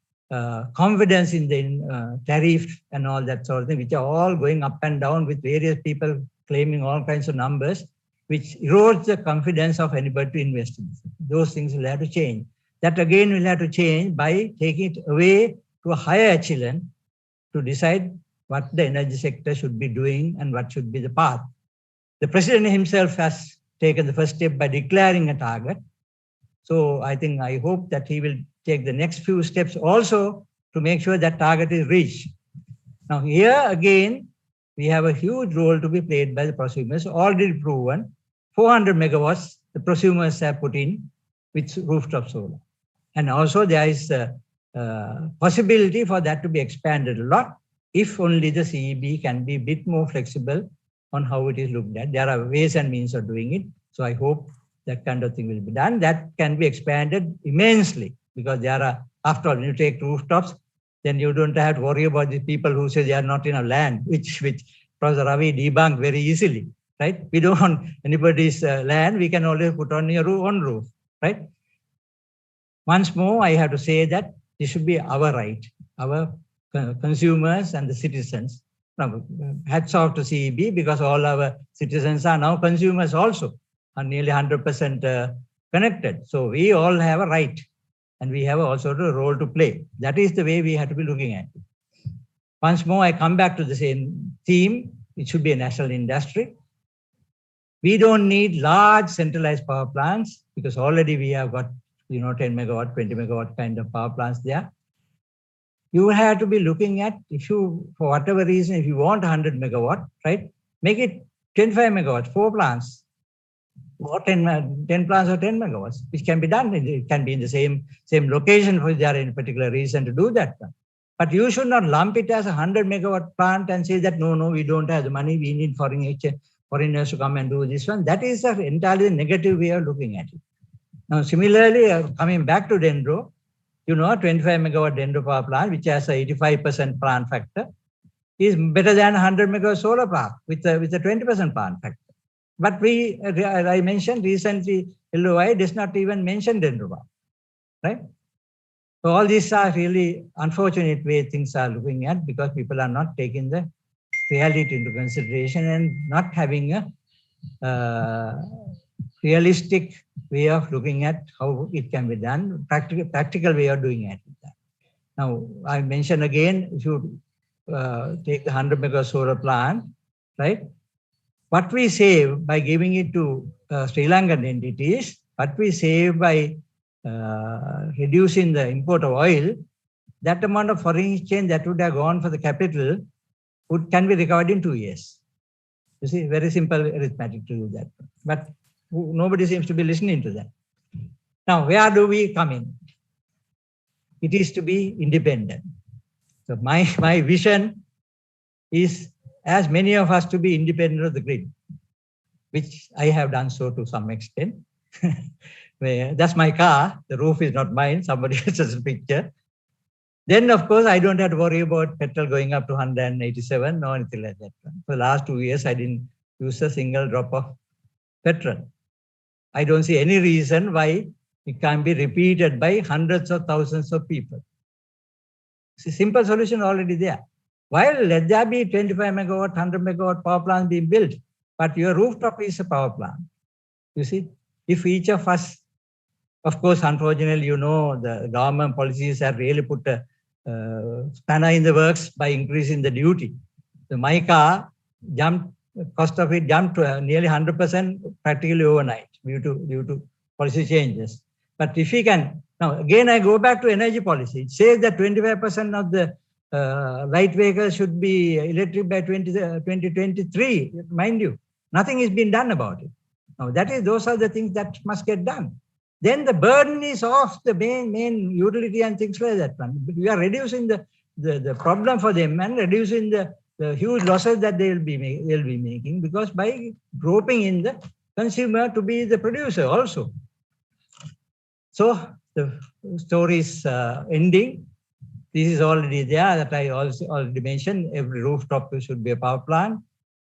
confidence in the tariff and all that sort of thing, which are all going up and down with various people claiming all kinds of numbers, which erodes the confidence of anybody to invest in this. Those things will have to change. That again will have to change by taking it away to a higher echelon to decide what the energy sector should be doing and what should be the path. The president himself has taken the first step by declaring a target. So I hope that he will take the next few steps also to make sure that target is reached. Now here again, we have a huge role to be played by the prosumers, already proven. 400 megawatts the prosumers have put in with rooftop solar. And also there is a possibility for that to be expanded a lot if only the CEB can be a bit more flexible on how it is looked at. There are ways and means of doing it. So I hope that kind of thing will be done. That can be expanded immensely because there are, after all, when you take rooftops, then you don't have to worry about the people who say they are not enough land, which Professor Ravi debunked very easily, right? We don't want anybody's land. We can always put on your own roof, right? Once more, I have to say that this should be our right, our consumers and the citizens. Now, hats off to CEB because all our citizens are now consumers also, are nearly 100% connected. So we all have a right and we have also a role to play. That is the way we have to be looking at it. Once more, I come back to the same theme. It should be a national industry. We don't need large centralized power plants because already we have got 10 megawatt, 20 megawatt kind of power plants there. You have to be looking at, if you, for whatever reason, if you want 100 megawatt, right, make it 25 megawatts, 4 plants, or 10 plants or 10 megawatts, which can be done. It can be in the same location if there is a particular reason to do that. But you should not lump it as a 100 megawatt plant and say that, no, we don't have the money, we need foreigners to come and do this one. That is an entirely negative way of looking at it. Now, similarly, coming back to Dendro, 25 megawatt Dendro power plant, which has a 85% plant factor, is better than 100 megawatt solar park with a 20% plant factor. But I mentioned recently, LOI does not even mention Dendro power, right? So all these are really unfortunate way things are looking at because people are not taking the reality into consideration and not having a realistic way of looking at how it can be done, practical way of doing it. Now, I mentioned again, if you take the 100 megawatt solar plant, right? What we save by giving it to Sri Lankan entities, what we save by reducing the import of oil, that amount of foreign exchange that would have gone for the capital can be recovered in 2 years. You see, very simple arithmetic to do that. But nobody seems to be listening to that. Now, where do we come in? It is to be independent. So my vision is as many of us to be independent of the grid, which I have done so to some extent. That's my car. The roof is not mine. Somebody else's picture. Then, of course, I don't have to worry about petrol going up to 187 or anything like that. For the last 2 years, I didn't use a single drop of petrol. I don't see any reason why it can't be repeated by hundreds of thousands of people. It's a simple solution already there. While let there be 25 megawatt, 100 megawatt power plants being built, but your rooftop is a power plant. You see, if each of us Of course, unfortunately, the government policies have really put a spanner in the works by increasing the duty. So my car cost of it jumped to nearly 100% practically overnight due to policy changes. But if we can, now again, I go back to energy policy. It says that 25% of the light vehicles should be electric by 2023, mind you. Nothing is being done about it. Now those are the things that must get done. Then the burden is off the main utility and things like that. We are reducing the problem for them and reducing the huge losses that they'll be making, because by roping in the consumer to be the producer also. So the story is ending. This is already there that I also already mentioned. Every rooftop should be a power plant.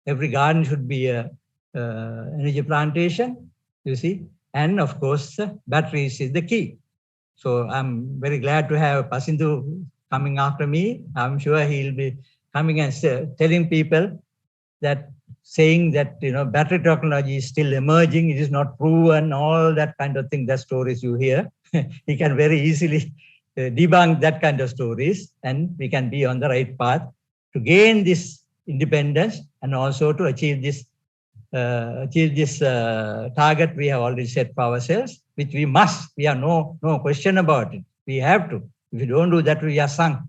Every garden should be a energy plantation, you see. And of course, batteries is the key. So I'm very glad to have Pasindu coming after me. I'm sure he'll be coming and telling people that, saying that, battery technology is still emerging, it is not proven, all that kind of thing, that stories you hear. He can very easily debunk that kind of stories, and we can be on the right path to gain this independence and also to achieve this target we have already set for ourselves, which we must. We have no question about it. We have to. If we don't do that, we are sunk.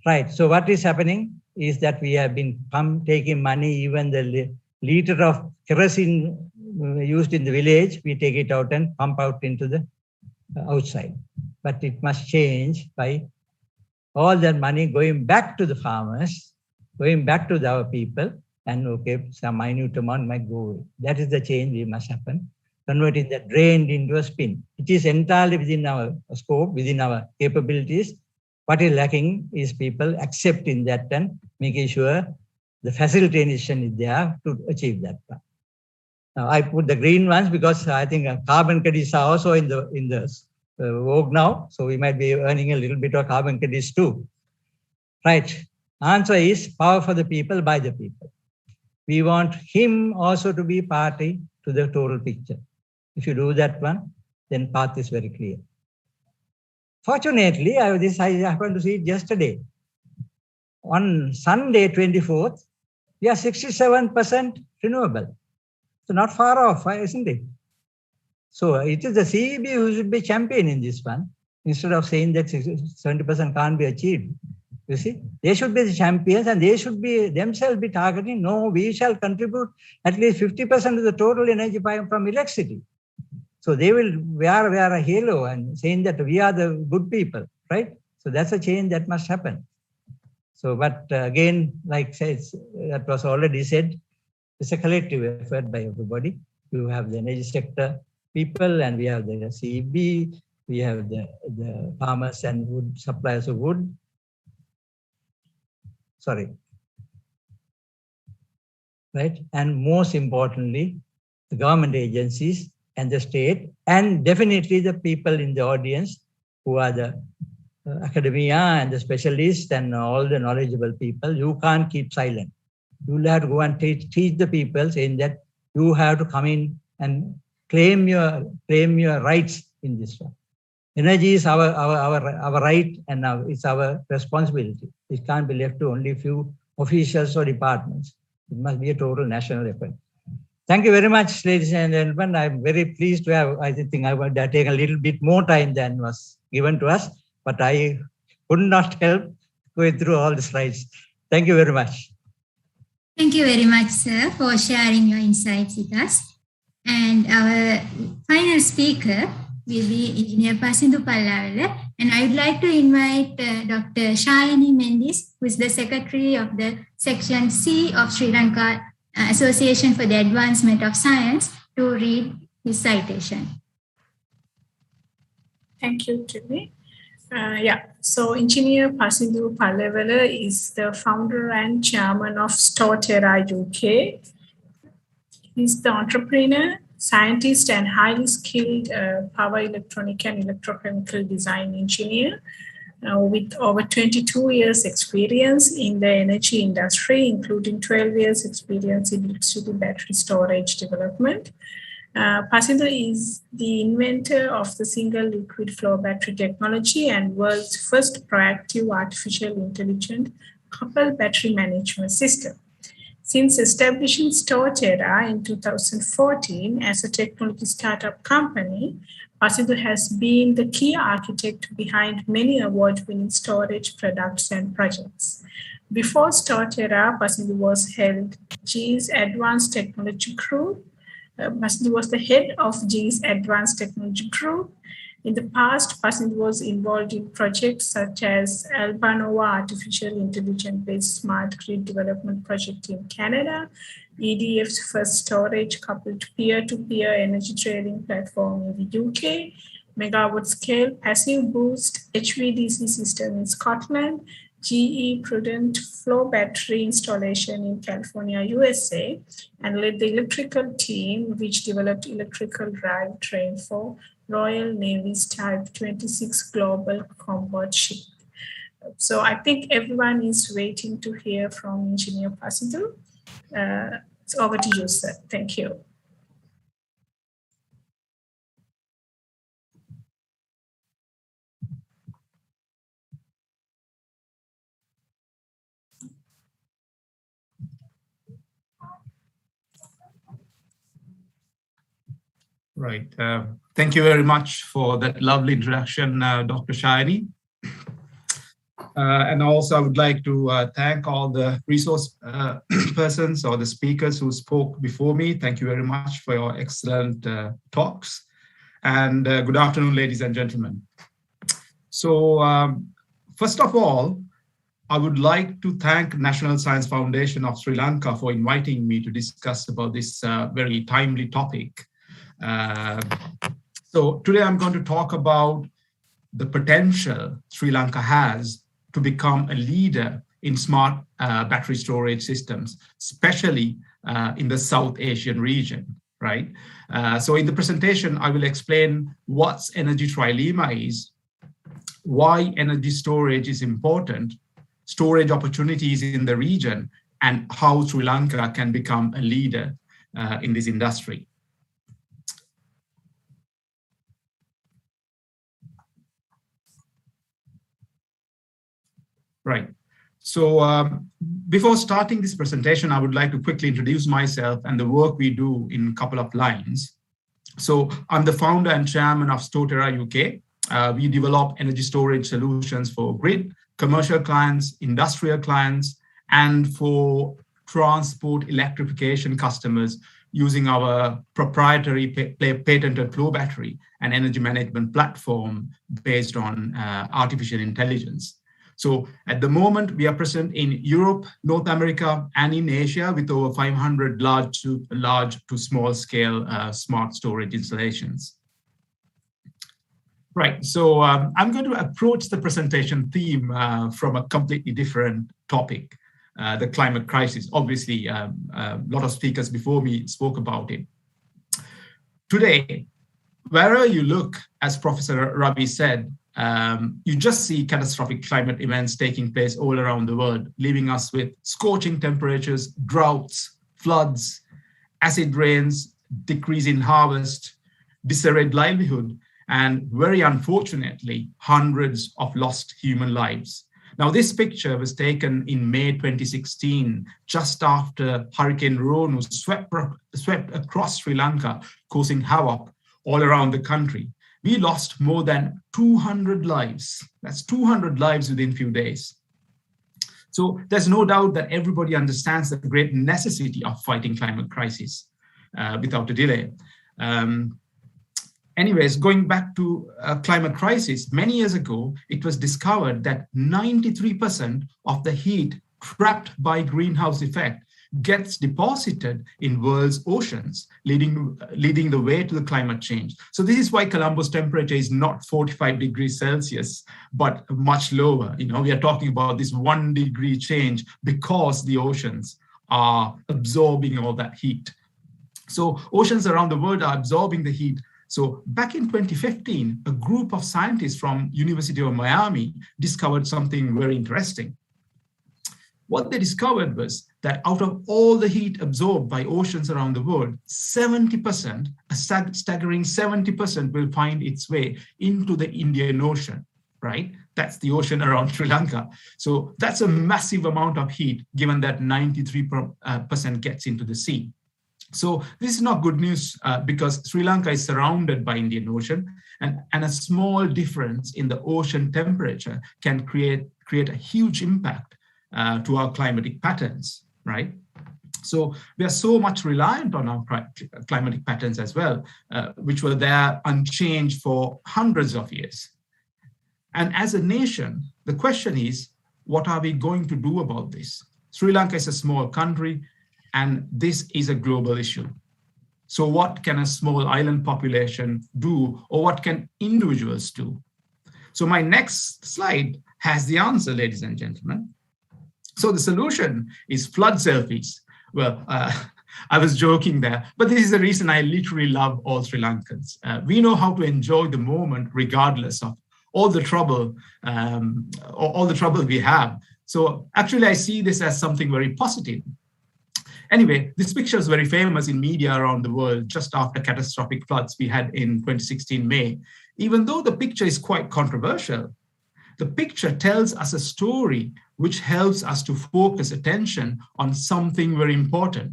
Right. So what is happening is that we have been taking money, even the liter of kerosene used in the village, we take it out and pump out into the outside. But it must change by all that money going back to the farmers, going back to our people, and okay, some minute amount might go away. That is the change we must happen, converting the drained into a spin. It is entirely within our scope, within our capabilities. What is lacking is people accepting that and making sure the facilitation is there to achieve that. Now I put the green ones because I think carbon credits are also in the vogue now, so we might be earning a little bit of carbon credits too. Right. Answer is power for the people, by the people. We want him also to be party to the total picture. If you do that one, then path is very clear. Fortunately, I happened to see it yesterday. On Sunday, 24th, we are 67% renewable. So not far off, isn't it? So it is the CEB who should be champion in this one, instead of saying that 70% can't be achieved. You see, they should be the champions, and they should be themselves be targeting, no, we shall contribute at least 50% of the total energy from electricity. So they will wear a halo and saying that we are the good people, right? So that's a change that must happen. So, but again, like says, that was already said, it's a collective effort by everybody. You have the energy sector people, and we have the CEB, we have the farmers and wood suppliers of wood. Sorry. Right? And most importantly, the government agencies and the state, and definitely the people in the audience who are the academia and the specialists and all the knowledgeable people. You can't keep silent. You will have to go and teach the people, saying that you have to come in and claim your rights in this one. Energy is our right, and it's our responsibility. It can't be left to only a few officials or departments. It must be a total national effort. Thank you very much, ladies and gentlemen. I'm very pleased to have, I think I would have taken a little bit more time than was given to us, but I could not help going through all the slides. Thank you very much. Thank you very much, sir, for sharing your insights with us. And our final speaker will be Engineer Pasindu Pallavela. And I would like to invite Dr. Shalini Mendis, who is the Secretary of the Section C of Sri Lanka Association for the Advancement of Science, to read his citation. Thank you, Jimmy. So Engineer Pasindu Pallavela is the founder and chairman of Storterra UK. He's the entrepreneur, scientist, and highly skilled power electronic and electrochemical design engineer with over 22 years experience in the energy industry, including 12 years experience in electricity battery storage development. Pasindo is the inventor of the single liquid flow battery technology and world's first proactive artificial intelligent coupled battery management system. Since establishing Storterra in 2014 as a technology startup company, Pasindo has been the key architect behind many award-winning storage products and projects. Before Storterra, Pasindo was held GE's Advanced Technology Group. Pasindo was the head of GE's Advanced Technology Group. In the past, Pasindo was involved in projects such as Albanova Artificial Intelligence-based Smart Grid Development Project in Canada, EDF's first storage coupled peer-to-peer energy trading platform in the UK, megawatt scale passive boost HVDC system in Scotland, GE Prudent flow battery installation in California, USA, and led the electrical team which developed electrical drive train for Royal Navy's Type 26 Global Combat Ship. So I think everyone is waiting to hear from Engineer Pasindo. So over to you, sir. Thank you. Right. Thank you very much for that lovely introduction, Dr. Shiny. And also I would like to thank all the resource persons or the speakers who spoke before me. Thank you very much for your excellent talks. And good afternoon, ladies and gentlemen. So first of all, I would like to thank National Science Foundation of Sri Lanka for inviting me to discuss about this very timely topic. So today I'm going to talk about the potential Sri Lanka has to become a leader in smart battery storage systems, especially in the South Asian region, right? So in the presentation, I will explain what energy trilemma is, why energy storage is important, storage opportunities in the region, and how Sri Lanka can become a leader in this industry. Right. So before starting this presentation, I would like to quickly introduce myself and the work we do in a couple of lines. So I'm the founder and chairman of Storterra UK. We develop energy storage solutions for grid, commercial clients, industrial clients, and for transport electrification customers using our proprietary patented flow battery and energy management platform based on artificial intelligence. So at the moment, we are present in Europe, North America, and in Asia with over 500 large to small scale smart storage installations. Right, so I'm going to approach the presentation theme from a completely different topic, the climate crisis. Obviously, a lot of speakers before me spoke about it. Today, wherever you look, as Professor Ravi said, you just see catastrophic climate events taking place all around the world, leaving us with scorching temperatures, droughts, floods, acid rains, decrease in harvest, disarrayed livelihood, and very unfortunately, hundreds of lost human lives. Now, this picture was taken in May 2016, just after Hurricane Ronu swept across Sri Lanka, causing havoc all around the country. We lost more than 200 lives. That's 200 lives within a few days. So there's no doubt that everybody understands the great necessity of fighting climate crisis without a delay. Anyways, going back to climate crisis, many years ago, it was discovered that 93% of the heat trapped by greenhouse effect gets deposited in world's oceans, leading the way to the climate change. So this is why Colombo's temperature is not 45 degrees Celsius, but much lower. You know, we are talking about this 1 degree change because the oceans are absorbing all that heat. So oceans around the world are absorbing the heat. So back in 2015, a group of scientists from University of Miami discovered something very interesting. what they discovered was that out of all the heat absorbed by oceans around the world, 70%, a staggering 70% will find its way into the Indian Ocean, right? That's the ocean around Sri Lanka. So that's a massive amount of heat, given that 93% gets into the sea. So this is not good news because Sri Lanka is surrounded by Indian Ocean, and a small difference in the ocean temperature can create a huge impact to our climatic patterns, right? So we are so much reliant on our climatic patterns as well, which were there unchanged for hundreds of years. And as a nation, the question is, what are we going to do about this? Sri Lanka is a small country, and this is a global issue. So what can a small island population do, or what can individuals do? So my next slide has the answer, ladies and gentlemen. So the solution is flood selfies. Well, I was joking there, but this is the reason I literally love all Sri Lankans. We know how to enjoy the moment regardless of all the trouble, we have. So actually, I see this as something very positive. Anyway, this picture is very famous in media around the world just after catastrophic floods we had in 2016 May. Even though the picture is quite controversial, the picture tells us a story which helps us to focus attention on something very important.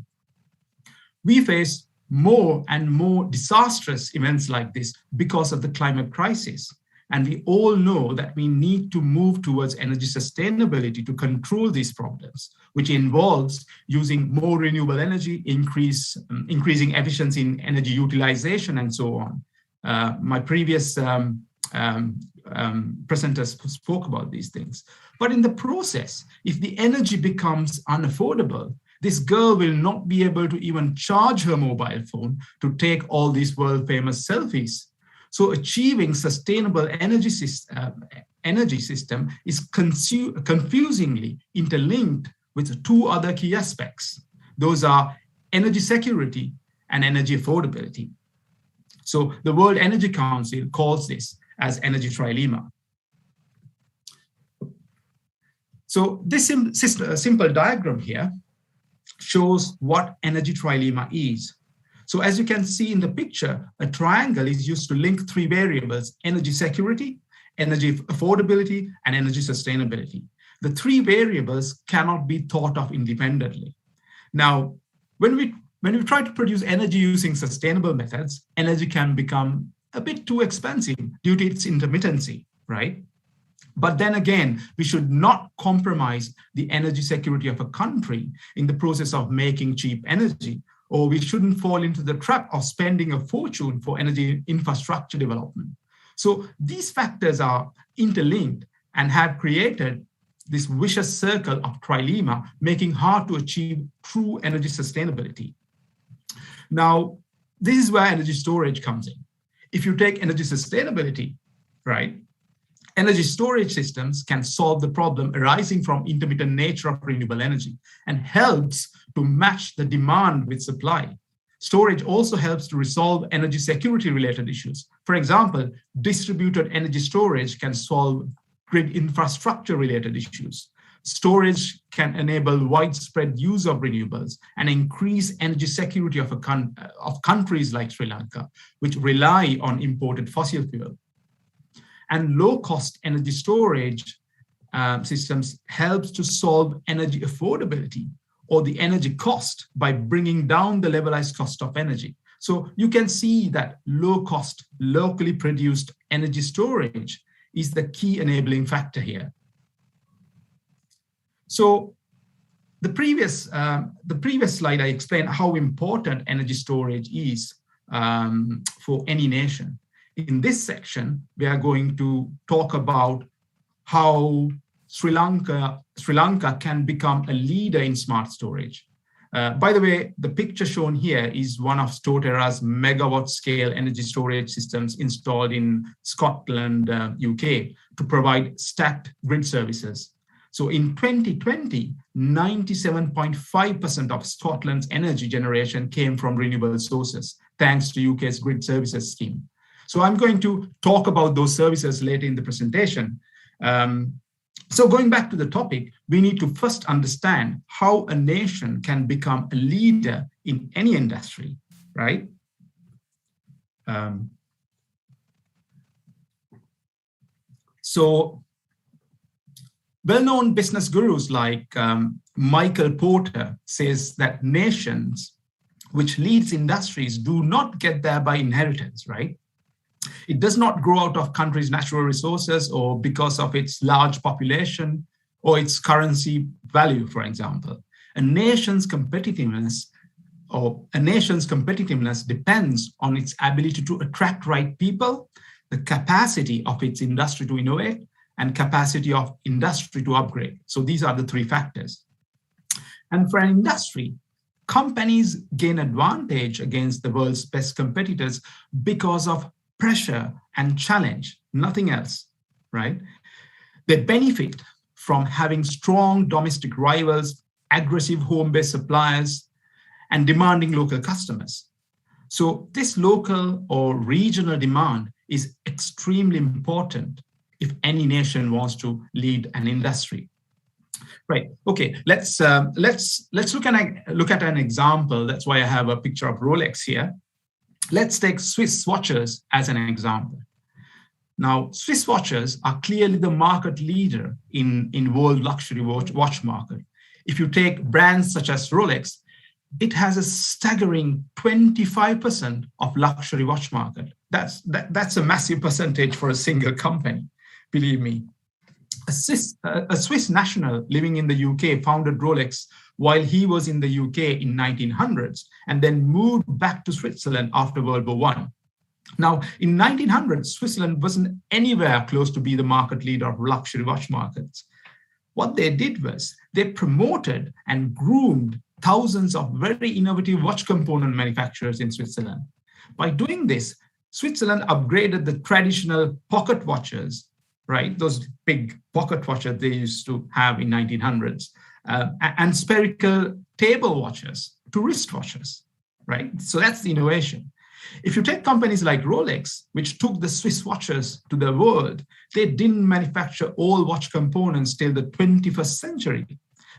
We face more and more disastrous events like this because of the climate crisis. And we all know that we need to move towards energy sustainability to control these problems, which involves using more renewable energy, increasing efficiency in energy utilization, and so on. My previous presenters spoke about these things. But in the process, if the energy becomes unaffordable, this girl will not be able to even charge her mobile phone to take all these world-famous selfies. So achieving sustainable energy system is confusingly interlinked with two other key aspects. Those are energy security and energy affordability. So the World Energy Council calls this as energy trilemma. So this simple diagram here shows what energy trilemma is. So as you can see in the picture, a triangle is used to link three variables: energy security, energy affordability, and energy sustainability. The three variables cannot be thought of independently. Now, when we try to produce energy using sustainable methods, energy can become a bit too expensive due to its intermittency, right? But then again, we should not compromise the energy security of a country in the process of making cheap energy, or we shouldn't fall into the trap of spending a fortune for energy infrastructure development. So these factors are interlinked and have created this vicious circle of trilemma, making hard to achieve true energy sustainability. Now, this is where energy storage comes in. If you take energy sustainability, right, energy storage systems can solve the problem arising from intermittent nature of renewable energy and helps to match the demand with supply. Storage also helps to resolve energy security related issues. For example, distributed energy storage can solve grid infrastructure related issues. Storage can enable widespread use of renewables and increase energy security of countries like Sri Lanka, which rely on imported fossil fuel. And low-cost energy storage systems helps to solve energy affordability or the energy cost by bringing down the levelized cost of energy. So you can see that low-cost, locally produced energy storage is the key enabling factor here. So the previous slide, I explained how important energy storage is for any nation. In this section, we are going to talk about how Sri Lanka can become a leader in smart storage. By the way, the picture shown here is one of Storterra's megawatt scale energy storage systems installed in Scotland, UK, to provide stacked grid services. So in 2020, 97.5% of Scotland's energy generation came from renewable sources, thanks to UK's grid services scheme. So I'm going to talk about those services later in the presentation. So going back to the topic, we need to first understand how a nation can become a leader in any industry, right? So well-known business gurus like Michael Porter says that nations which leads industries do not get there by inheritance, right? It does not grow out of country's natural resources or because of its large population or its currency value, for example. A nation's competitiveness depends on its ability to attract right people, the capacity of its industry to innovate, and capacity of industry to upgrade. So these are the three factors. And for an industry, companies gain advantage against the world's best competitors because of pressure and challenge, nothing else, right? They benefit from having strong domestic rivals, aggressive home-based suppliers, and demanding local customers. So this local or regional demand is extremely important if any nation wants to lead an industry. Right. Okay. Let's look at an example. That's why I have a picture of Rolex here. Let's take Swiss watches as an example. Now, Swiss watches are clearly the market leader in world luxury watch market. If you take brands such as Rolex, it has a staggering 25% of luxury watch market. That's a massive percentage for a single company, believe me. A Swiss national living in the UK founded Rolex while he was in the UK in 1900s and then moved back to Switzerland after World War I. Now, in 1900s, Switzerland wasn't anywhere close to be the market leader of luxury watch markets. What they did was they promoted and groomed thousands of very innovative watch component manufacturers in Switzerland. By doing this, Switzerland upgraded the traditional pocket watches, right? Those big pocket watches they used to have in 1900s, and spherical table watches to wristwatches, right? So that's the innovation. If you take companies like Rolex, which took the Swiss watches to the world, they didn't manufacture all watch components till the 21st century.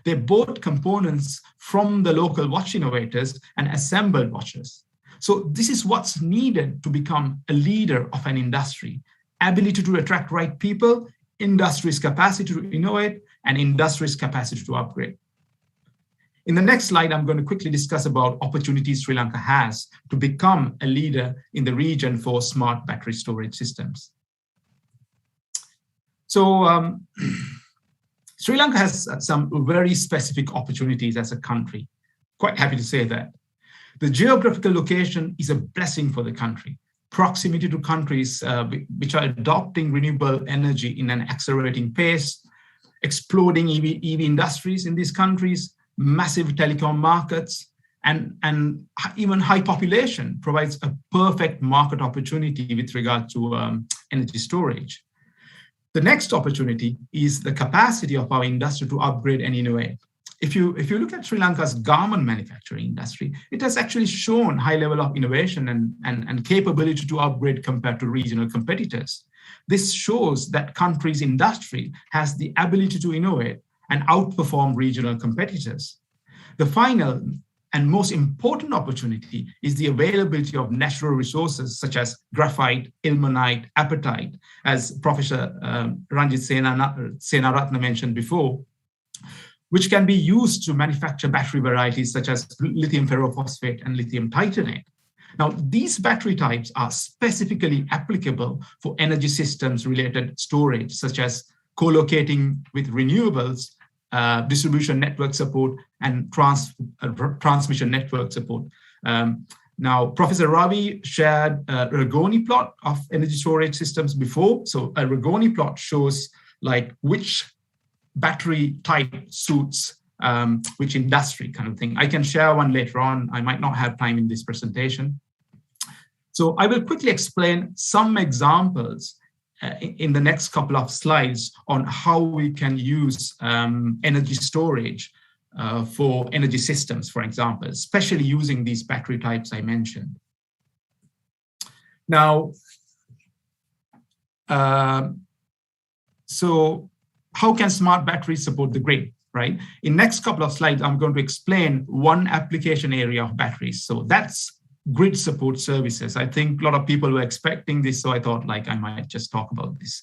They bought components from the local watch innovators and assembled watches. So this is what's needed to become a leader of an industry: ability to attract right people, industry's capacity to innovate, and industry's capacity to upgrade. In the next slide, I'm going to quickly discuss about opportunities Sri Lanka has to become a leader in the region for smart battery storage systems. So Sri Lanka has some very specific opportunities as a country. Quite happy to say that. The geographical location is a blessing for the country. Proximity to countries which are adopting renewable energy in an accelerating pace, exploding EV industries in these countries, massive telecom markets, and even high population provides a perfect market opportunity with regard to energy storage. The next opportunity is the capacity of our industry to upgrade and innovate. If you look at Sri Lanka's garment manufacturing industry, it has actually shown high level of innovation and capability to upgrade compared to regional competitors. This shows that country's industry has the ability to innovate and outperform regional competitors. The final and most important opportunity is the availability of natural resources such as graphite, ilmenite, apatite, as Professor Ranjit Senaratne mentioned before, which can be used to manufacture battery varieties such as lithium ferrophosphate and lithium titanate. Now, these battery types are specifically applicable for energy systems related storage, such as co-locating with renewables, distribution network support, and transmission network support. Now, Professor Ravi shared a Ragoni plot of energy storage systems before. So a Ragoni plot shows like which battery type suits which industry kind of thing. I can share one later on. I might not have time in this presentation. So I will quickly explain some examples in the next couple of slides on how we can use energy storage for energy systems, for example, especially using these battery types I mentioned. Now, so how can smart batteries support the grid, right? In next couple of slides, I'm going to explain one application area of batteries. So that's grid support services. I think a lot of people were expecting this, so I thought like I might just talk about this.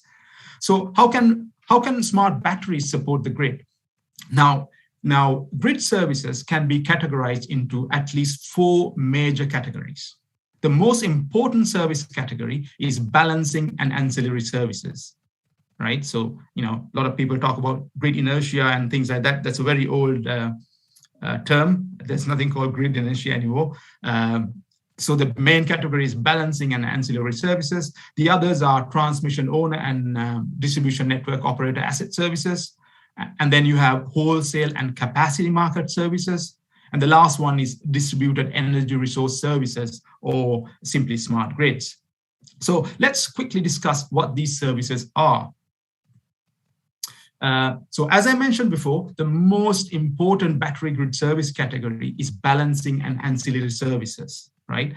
So how can smart batteries support the grid? Now, grid services can be categorized into at least 4 major categories. The most important service category is balancing and ancillary services, right? So, a lot of people talk about grid inertia and things like that. That's a very old term. There's nothing called grid inertia anymore. So the main category is balancing and ancillary services. The others are transmission owner and distribution network operator asset services. And then you have wholesale and capacity market services. And the last one is distributed energy resource services, or simply smart grids. So let's quickly discuss what these services are. So as I mentioned before, the most important battery grid service category is balancing and ancillary services, right?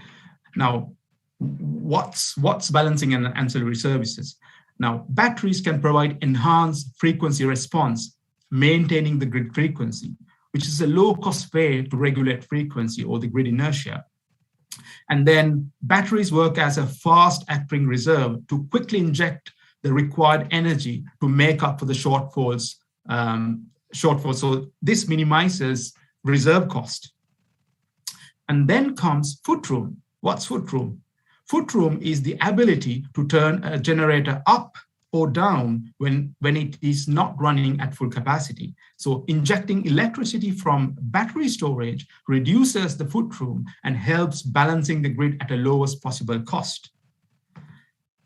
Now, what's balancing and ancillary services? Now, batteries can provide enhanced frequency response, maintaining the grid frequency, which is a low-cost way to regulate frequency or the grid inertia. And then batteries work as a fast-acting reserve to quickly inject the required energy to make up for the shortfalls. So this minimizes reserve cost. And then comes footroom. What's footroom? Footroom is the ability to turn a generator up or down when it is not running at full capacity. So injecting electricity from battery storage reduces the footroom and helps balancing the grid at a lowest possible cost.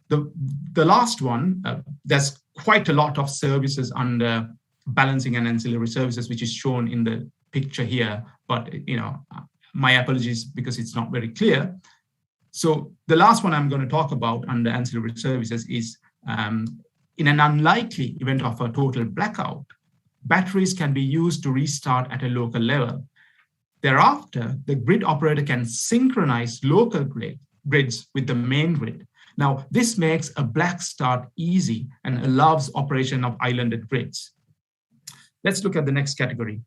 The last one, there's quite a lot of services under balancing and ancillary services, which is shown in the picture here, but my apologies because it's not very clear. So the last one I'm going to talk about under ancillary services is in an unlikely event of a total blackout, batteries can be used to restart at a local level. Thereafter, the grid operator can synchronize local grids with the main grid. Now, this makes a black start easy and allows operation of islanded grids. Let's look at the next category.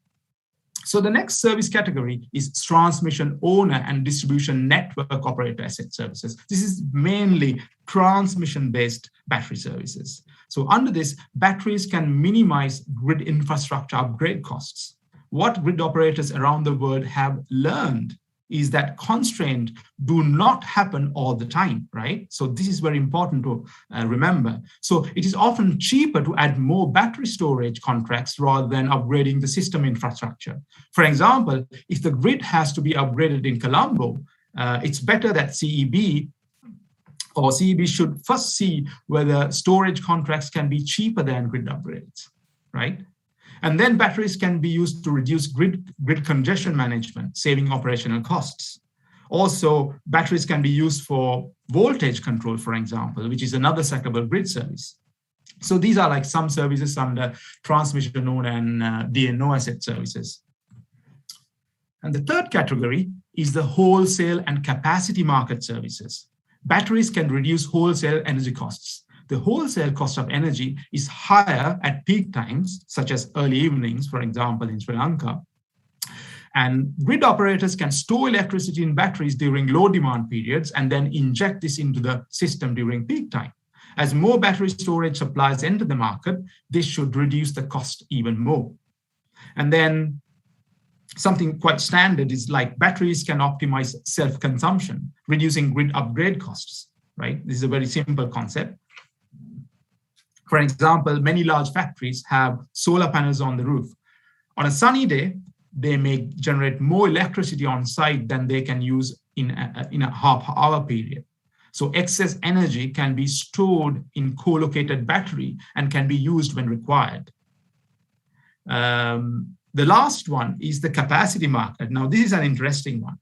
So the next service category is transmission owner and distribution network operator asset services. This is mainly transmission-based battery services. So under this, batteries can minimize grid infrastructure upgrade costs. What grid operators around the world have learned is that constraints do not happen all the time, right? So this is very important to remember. So it is often cheaper to add more battery storage contracts rather than upgrading the system infrastructure. For example, if the grid has to be upgraded in Colombo, it's better that CEB should first see whether storage contracts can be cheaper than grid upgrades, right? And then batteries can be used to reduce grid congestion management, saving operational costs. Also, batteries can be used for voltage control, for example, which is another sectorable grid service. So these are like some services under transmission owner and DNO asset services. And the third category is the wholesale and capacity market services. Batteries can reduce wholesale energy costs. The wholesale cost of energy is higher at peak times, such as early evenings, for example, in Sri Lanka. And grid operators can store electricity in batteries during low demand periods and then inject this into the system during peak time. As more battery storage supplies enter the market, this should reduce the cost even more. And then something quite standard is like batteries can optimize self-consumption, reducing grid upgrade costs, right? This is a very simple concept. For example, many large factories have solar panels on the roof. On a sunny day, they may generate more electricity on site than they can use in a half-hour period. So excess energy can be stored in co-located battery and can be used when required. The last one is the capacity market. Now, this is an interesting one.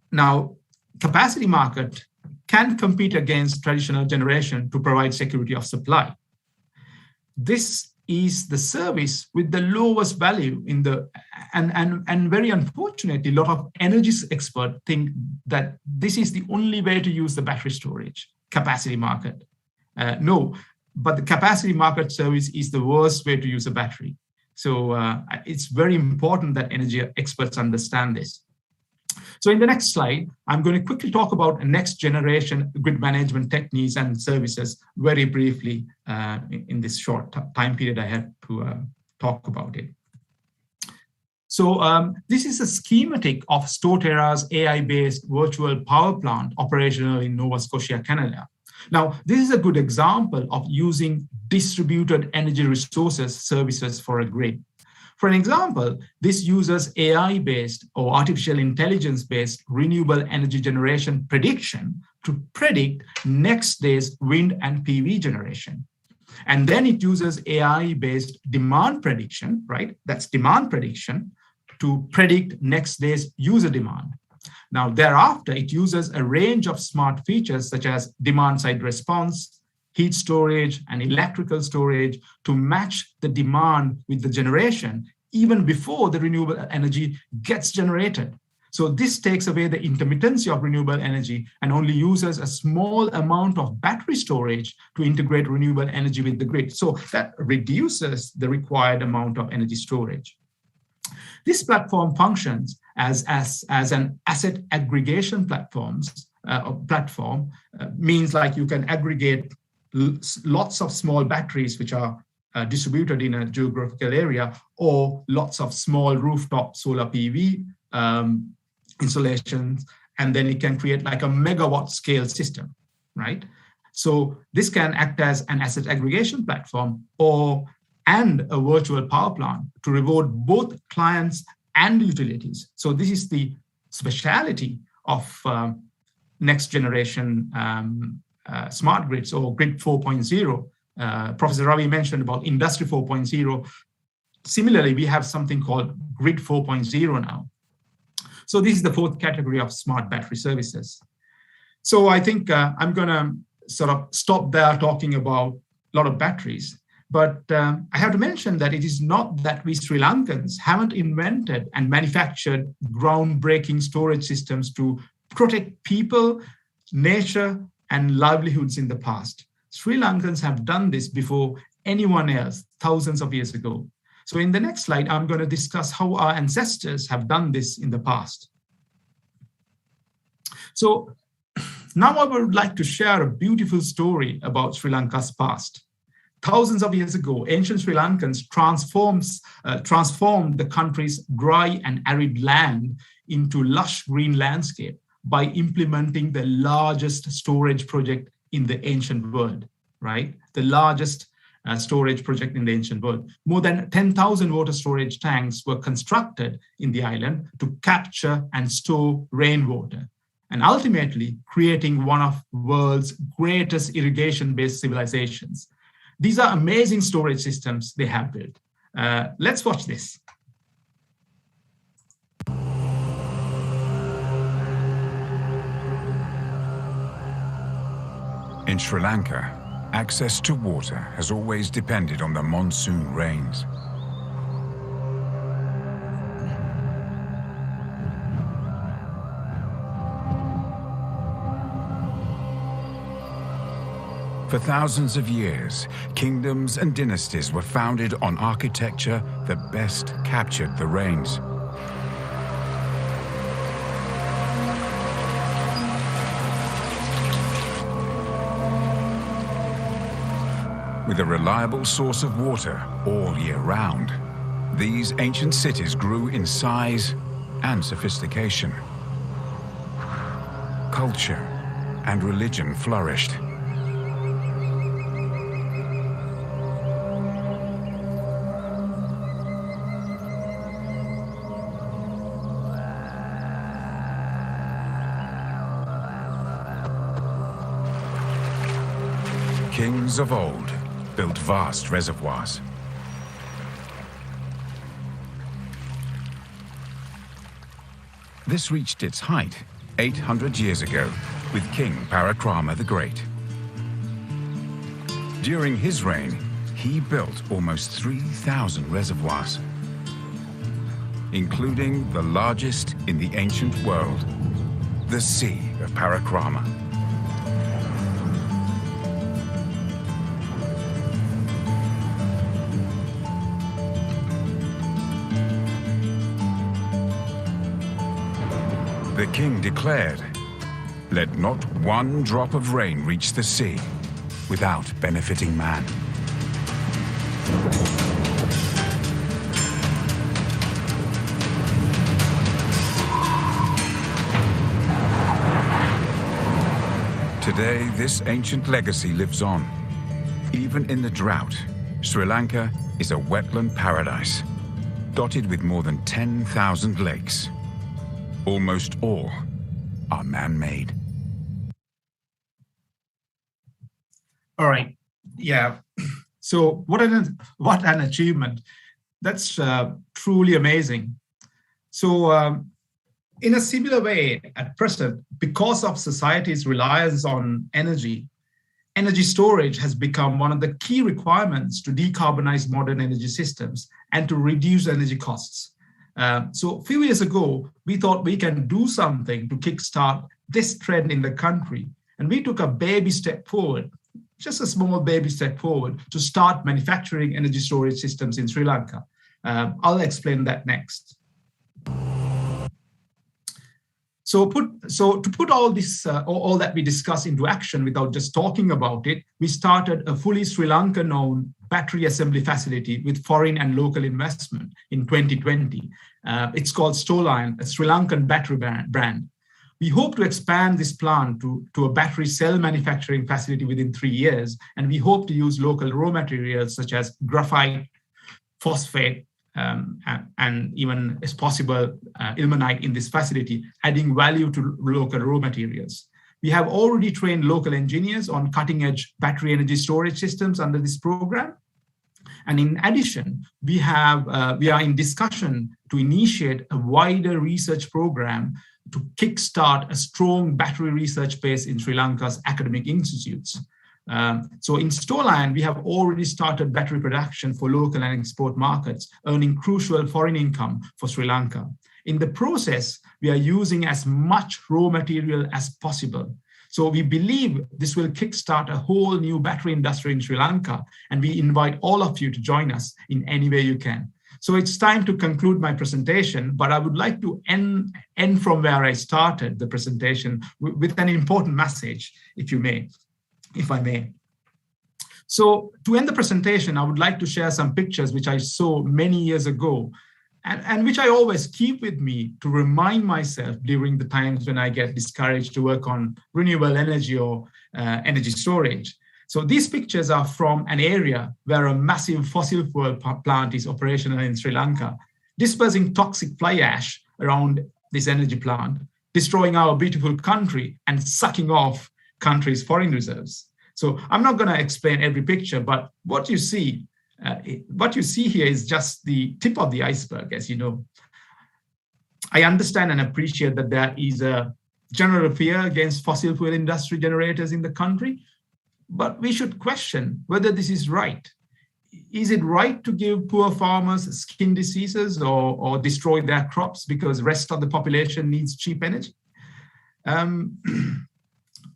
Now, capacity market can compete against traditional generation to provide security of supply. This is the service with the lowest value in the, and very unfortunately, a lot of energy experts think that this is the only way to use the battery storage capacity market. No, but the capacity market service is the worst way to use a battery. So it's very important that energy experts understand this. So in the next slide, I'm going to quickly talk about next generation grid management techniques and services very briefly in this short time period I have to talk about it. So this is a schematic of Storterra's AI-based virtual power plant operational in Nova Scotia, Canada. Now, this is a good example of using distributed energy resources services for a grid. For an example, this uses AI-based or artificial intelligence-based renewable energy generation prediction to predict next day's wind and PV generation. And then it uses AI-based demand prediction, right? That's demand prediction to predict next day's user demand. Now, thereafter, it uses a range of smart features such as demand-side response, heat storage, and electrical storage to match the demand with the generation even before the renewable energy gets generated. So this takes away the intermittency of renewable energy and only uses a small amount of battery storage to integrate renewable energy with the grid. So that reduces the required amount of energy storage. This platform functions as an asset aggregation platform, means like you can aggregate lots of small batteries which are distributed in a geographical area, or lots of small rooftop solar PV installations, and then it can create like a megawatt scale system, right? So this can act as an asset aggregation platform and a virtual power plant to reward both clients and utilities. So this is the speciality of next generation smart grids or Grid 4.0. Professor Ravi mentioned about Industry 4.0. Similarly, we have something called Grid 4.0 now. So this is the fourth category of smart battery services. So I think I'm going to sort of stop there talking about a lot of batteries. But I have to mention that it is not that we Sri Lankans haven't invented and manufactured groundbreaking storage systems to protect people, nature, and livelihoods in the past. Sri Lankans have done this before anyone else thousands of years ago. So in the next slide, I'm going to discuss how our ancestors have done this in the past. So now I would like to share a beautiful story about Sri Lanka's past. Thousands of years ago, ancient Sri Lankans transformed the country's dry and arid land into lush green landscape by implementing the largest storage project in the ancient world, right? The largest storage project in the ancient world. More than 10,000 water storage tanks were constructed in the island to capture and store rainwater, and ultimately creating one of the world's greatest irrigation-based civilizations. These are amazing storage systems they have built. Let's watch this. In Sri Lanka, access to water has always depended on the monsoon rains. For thousands of years, kingdoms and dynasties were founded on architecture that best captured the rains. With a reliable source of water all year round, these ancient cities grew in size and sophistication. Culture and religion flourished. Kings of old built vast reservoirs. This reached its height 800 years ago with King Parakrama the Great. During his reign, he built almost 3,000 reservoirs, including the largest in the ancient world, the Sea of Parakrama. The king declared, "Let not one drop of rain reach the sea without benefiting man." Today, this ancient legacy lives on. Even in the drought, Sri Lanka is a wetland paradise, dotted with more than 10,000 lakes. Almost all are man-made. All right. Yeah. So what an achievement. That's truly amazing. So in a similar way, at present, because of society's reliance on energy storage has become one of the key requirements to decarbonize modern energy systems and to reduce energy costs. So a few years ago, we thought we can do something to kickstart this trend in the country. And we took a baby step forward, just a small baby step forward, to start manufacturing energy storage systems in Sri Lanka. I'll explain that next. So to put all this, all that we discuss into action without just talking about it, we started a fully Sri Lanka-known battery assembly facility with foreign and local investment in 2020. It's called Stoline, a Sri Lankan battery brand. We hope to expand this plant to a battery cell manufacturing facility within 3 years, and we hope to use local raw materials such as graphite, phosphate, and even, as possible, ilmenite in this facility, adding value to local raw materials. We have already trained local engineers on cutting-edge battery energy storage systems under this program. And in addition, we are in discussion to initiate a wider research program to kickstart a strong battery research base in Sri Lanka's academic institutes. So in Stoline, we have already started battery production for local and export markets, earning crucial foreign income for Sri Lanka. In the process, we are using as much raw material as possible. So we believe this will kickstart a whole new battery industry in Sri Lanka, and we invite all of you to join us in any way you can. So it's time to conclude my presentation, but I would like to end from where I started the presentation with an important message, if I may. So to end the presentation, I would like to share some pictures which I saw many years ago and which I always keep with me to remind myself during the times when I get discouraged to work on renewable energy or energy storage. So these pictures are from an area where a massive fossil fuel plant is operational in Sri Lanka, dispersing toxic fly ash around this energy plant, destroying our beautiful country and sucking off country's foreign reserves. So I'm not going to explain every picture, but what you see here is just the tip of the iceberg, as you know. I understand and appreciate that there is a general fear against fossil fuel industry generators in the country, but we should question whether this is right. Is it right to give poor farmers skin diseases or destroy their crops because the rest of the population needs cheap energy?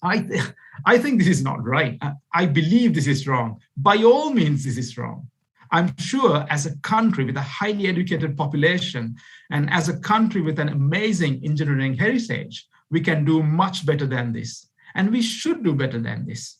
I think this is not right. I believe this is wrong. By all means, this is wrong. I'm sure as a country with a highly educated population and as a country with an amazing engineering heritage, we can do much better than this. And we should do better than this.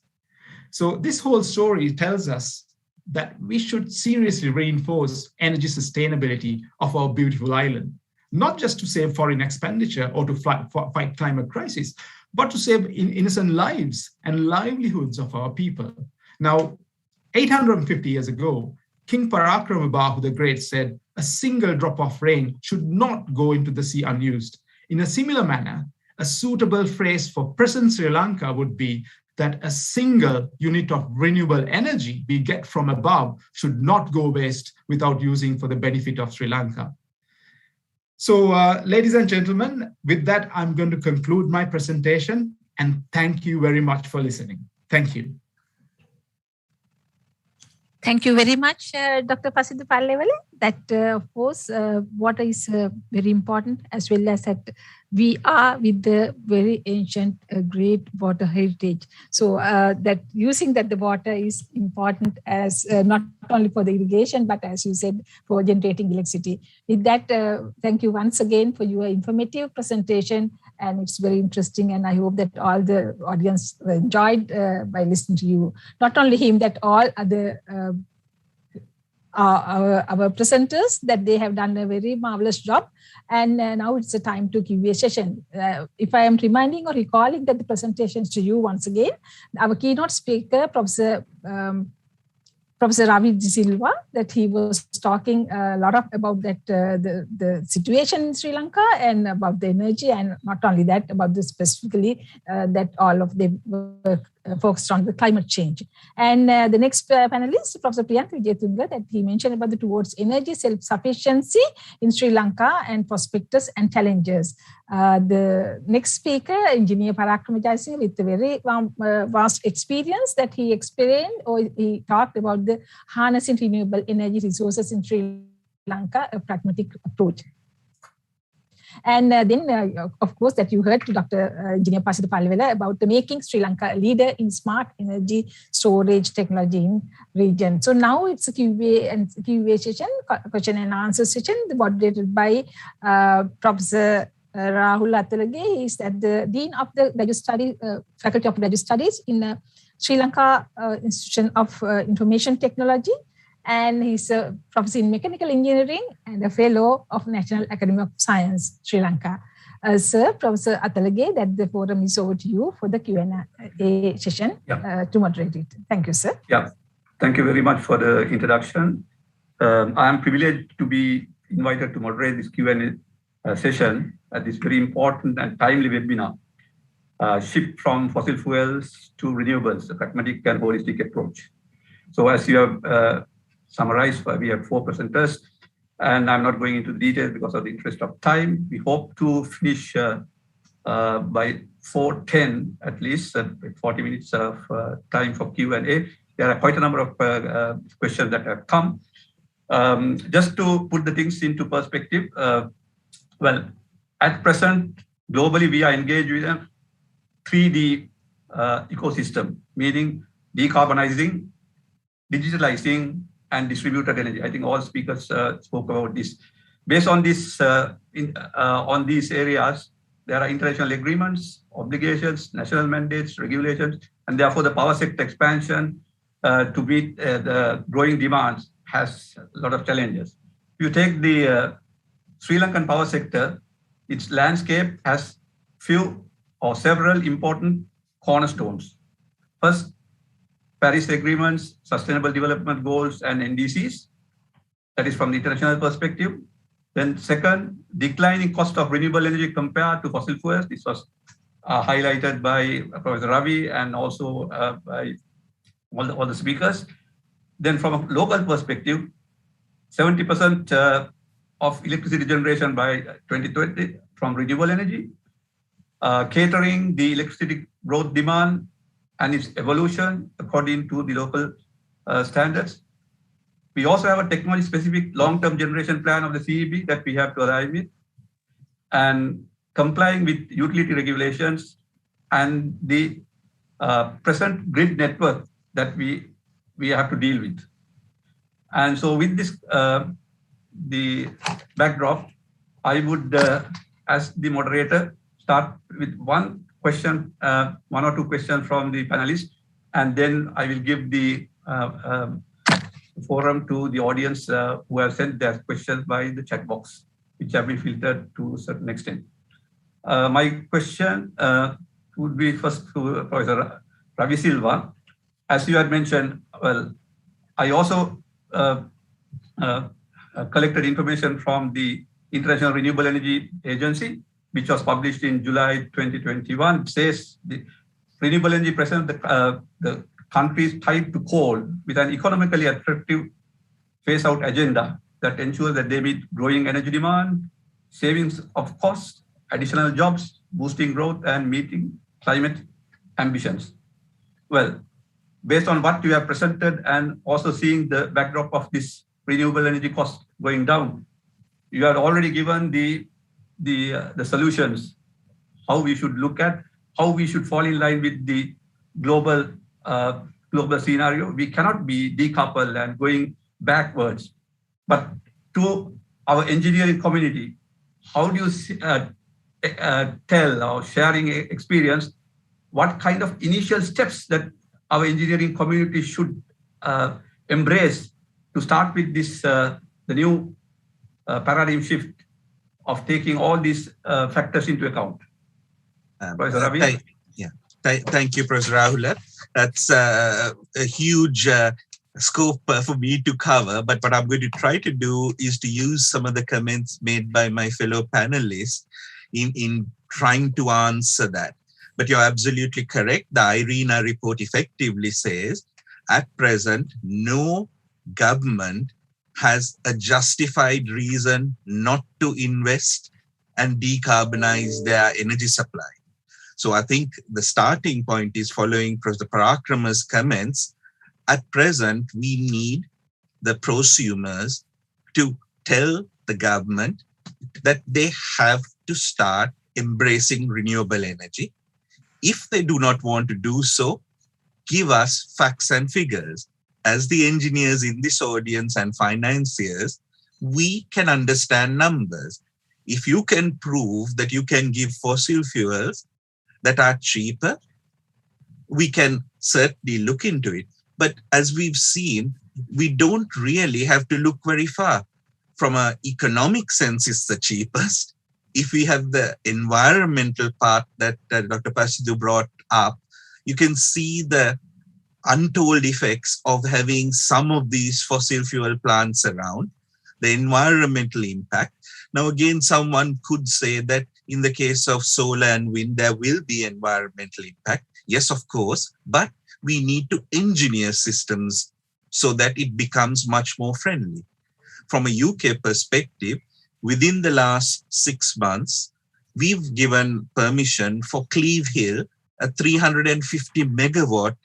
So this whole story tells us that we should seriously reinforce energy sustainability of our beautiful island, not just to save foreign expenditure or to fight climate crisis, but to save innocent lives and livelihoods of our people. Now, 850 years ago, King Parakramabahu the Great said, a single drop of rain should not go into the sea unused. In a similar manner, a suitable phrase for present Sri Lanka would be that a single unit of renewable energy we get from above should not go waste without using for the benefit of Sri Lanka. So, ladies and gentlemen, with that, I'm going to conclude my presentation and thank you very much for listening. Thank you. Thank you very much, Dr. Pasidhu Pallewale. That, of course, water is very important, as well as that we are with the very ancient, great water heritage. So that using that the water is important as not only for the irrigation, but as you said, for generating electricity. With that, thank you once again for your informative presentation and it's very interesting. And I hope that all the audience enjoyed by listening to you. Not only him, that all other our presenters, that they have done a very marvelous job. And now it's a time to Q&A session. If I am reminding or recalling that the presentations to you once again, our keynote speaker, Professor Ravi De Silva, that he was talking a lot about that the situation in Sri Lanka and about the energy, and not only that, about the specifically that all of them were focused on the climate change. And the next panelist, Professor Priyanka Wijetunga, that he mentioned about the towards energy self-sufficiency in Sri Lanka and prospects and challenges. The next speaker, Engineer Parakrama Jayasinghe, with a very vast experience that he experienced, or he talked about the harnessing renewable energy resources in Sri Lanka, a pragmatic approach. And then, of course, that you heard to Dr. Engineer Pasita Palwela about the making Sri Lanka a leader in smart energy storage technology in region. So now it's a Q&A session, question and answer session, moderated by Professor Rahul Athalage. He is at the Dean of the Graduate Studies, Faculty of Graduate Studies in Sri Lanka Institution of Information Technology. And he's a professor in mechanical engineering and a fellow of National Academy of Science, Sri Lanka. Sir, Professor Athalage, that the forum is over to you for the Q&A session to moderate it. Thank you, sir. Yeah, thank you very much for the introduction. I am privileged to be invited to moderate this Q&A session at this very important and timely webinar, Shift from Fossil Fuels to Renewables, a Pragmatic and Holistic Approach. So as you have summarized, we have 4 presenters, and I'm not going into the details because of the interest of time. We hope to finish by 4:10 at least, 40 minutes of time for Q&A. There are quite a number of questions that have come. Just to put the things into perspective, well, at present, globally, we are engaged with a 3D ecosystem, meaning decarbonizing, digitalizing, and distributed energy. I think all speakers spoke about this. Based on this, on these areas, there are international agreements, obligations, national mandates, regulations, and therefore the power sector expansion to meet the growing demands has a lot of challenges. If you take the Sri Lankan power sector, its landscape has few or several important cornerstones. First, Paris agreements, sustainable development goals, and NDCs. That is from the international perspective. Then second, declining cost of renewable energy compared to fossil fuels. This was highlighted by Professor Ravi and also by all the speakers. Then from a local perspective, 70% of electricity generation by 2020 from renewable energy, catering the electricity growth demand and its evolution according to the local standards. We also have a technology-specific long-term generation plan of the CEB that we have to arrive with, and complying with utility regulations and the present grid network that we have to deal with. And so with this, the backdrop, I would, as the moderator, start with one question, 1 or 2 questions from the panelists, and then I will give the forum to the audience who have sent their questions by the chat box, which have been filtered to a certain extent. My question would be first to Professor Ravi Silva. As you had mentioned, well, I also collected information from the International Renewable Energy Agency, which was published in July 2021. It says the renewable energy presents the countries tied to coal with an economically attractive phase-out agenda that ensures that they meet growing energy demand, savings of costs, additional jobs, boosting growth, and meeting climate ambitions. Well, based on what you have presented and also seeing the backdrop of this renewable energy cost going down, you have already given the solutions, how we should look at, how we should fall in line with the global scenario. We cannot be decoupled and going backwards. But to our engineering community, how do you tell or sharing experience, what kind of initial steps that our engineering community should embrace to start with this, the new paradigm shift of taking all these factors into account? Professor Ravi? Thank you, Professor Rahul. That's a huge scope for me to cover, but what I'm going to try to do is to use some of the comments made by my fellow panelists in trying to answer that. But you're absolutely correct. The IRENA report effectively says, at present, no government has a justified reason not to invest and decarbonize their energy supply. So I think the starting point is following Professor Parakrama's comments. At present, we need the prosumers to tell the government that they have to start embracing renewable energy. If they do not want to do so, give us facts and figures. As the engineers in this audience and financiers, we can understand numbers. If you can prove that you can give fossil fuels that are cheaper, we can certainly look into it. But as we've seen, we don't really have to look very far. From an economic sense, it's the cheapest. If we have the environmental part that Dr. Pasidhu brought up, you can see the untold effects of having some of these fossil fuel plants around, the environmental impact. Now, again, someone could say that in the case of solar and wind, there will be environmental impact. Yes, of course, but we need to engineer systems so that it becomes much more friendly. From a UK perspective, within the last 6 months, we've given permission for Cleve Hill, a 350 megawatt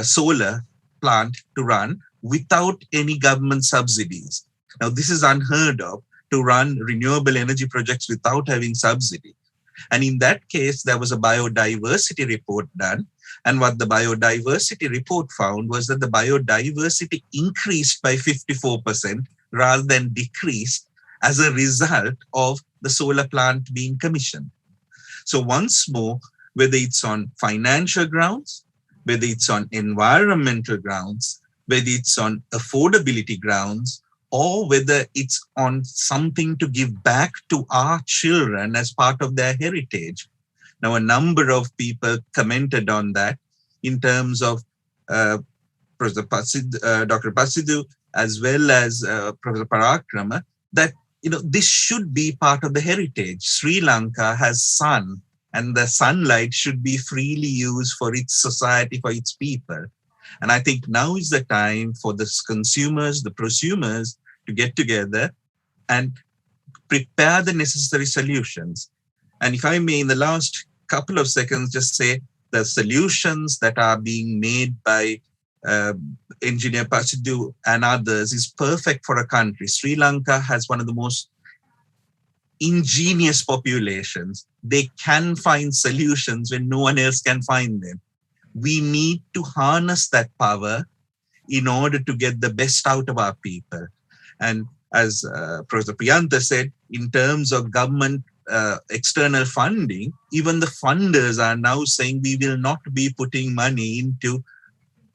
solar plant to run without any government subsidies. Now, this is unheard of, to run renewable energy projects without having subsidy. And in that case, there was a biodiversity report done. And what the biodiversity report found was that the biodiversity increased by 54% rather than decreased as a result of the solar plant being commissioned. So once more, whether it's on financial grounds, whether it's on environmental grounds, whether it's on affordability grounds, or whether it's on something to give back to our children as part of their heritage. Now, a number of people commented on that in terms of Professor Dr. Pasidhu, as well as Professor Parakrama, that this should be part of the heritage. Sri Lanka has sun, and the sunlight should be freely used for its society, for its people. And I think now is the time for the consumers, the prosumers, to get together and prepare the necessary solutions. And if I may, in the last couple of seconds, just say the solutions that are being made by Engineer Pasidhu and others is perfect for a country. Sri Lanka has one of the most ingenious populations. They can find solutions when no one else can find them. We need to harness that power in order to get the best out of our people. And as Professor Priyantha said, in terms of government external funding, even the funders are now saying we will not be putting money into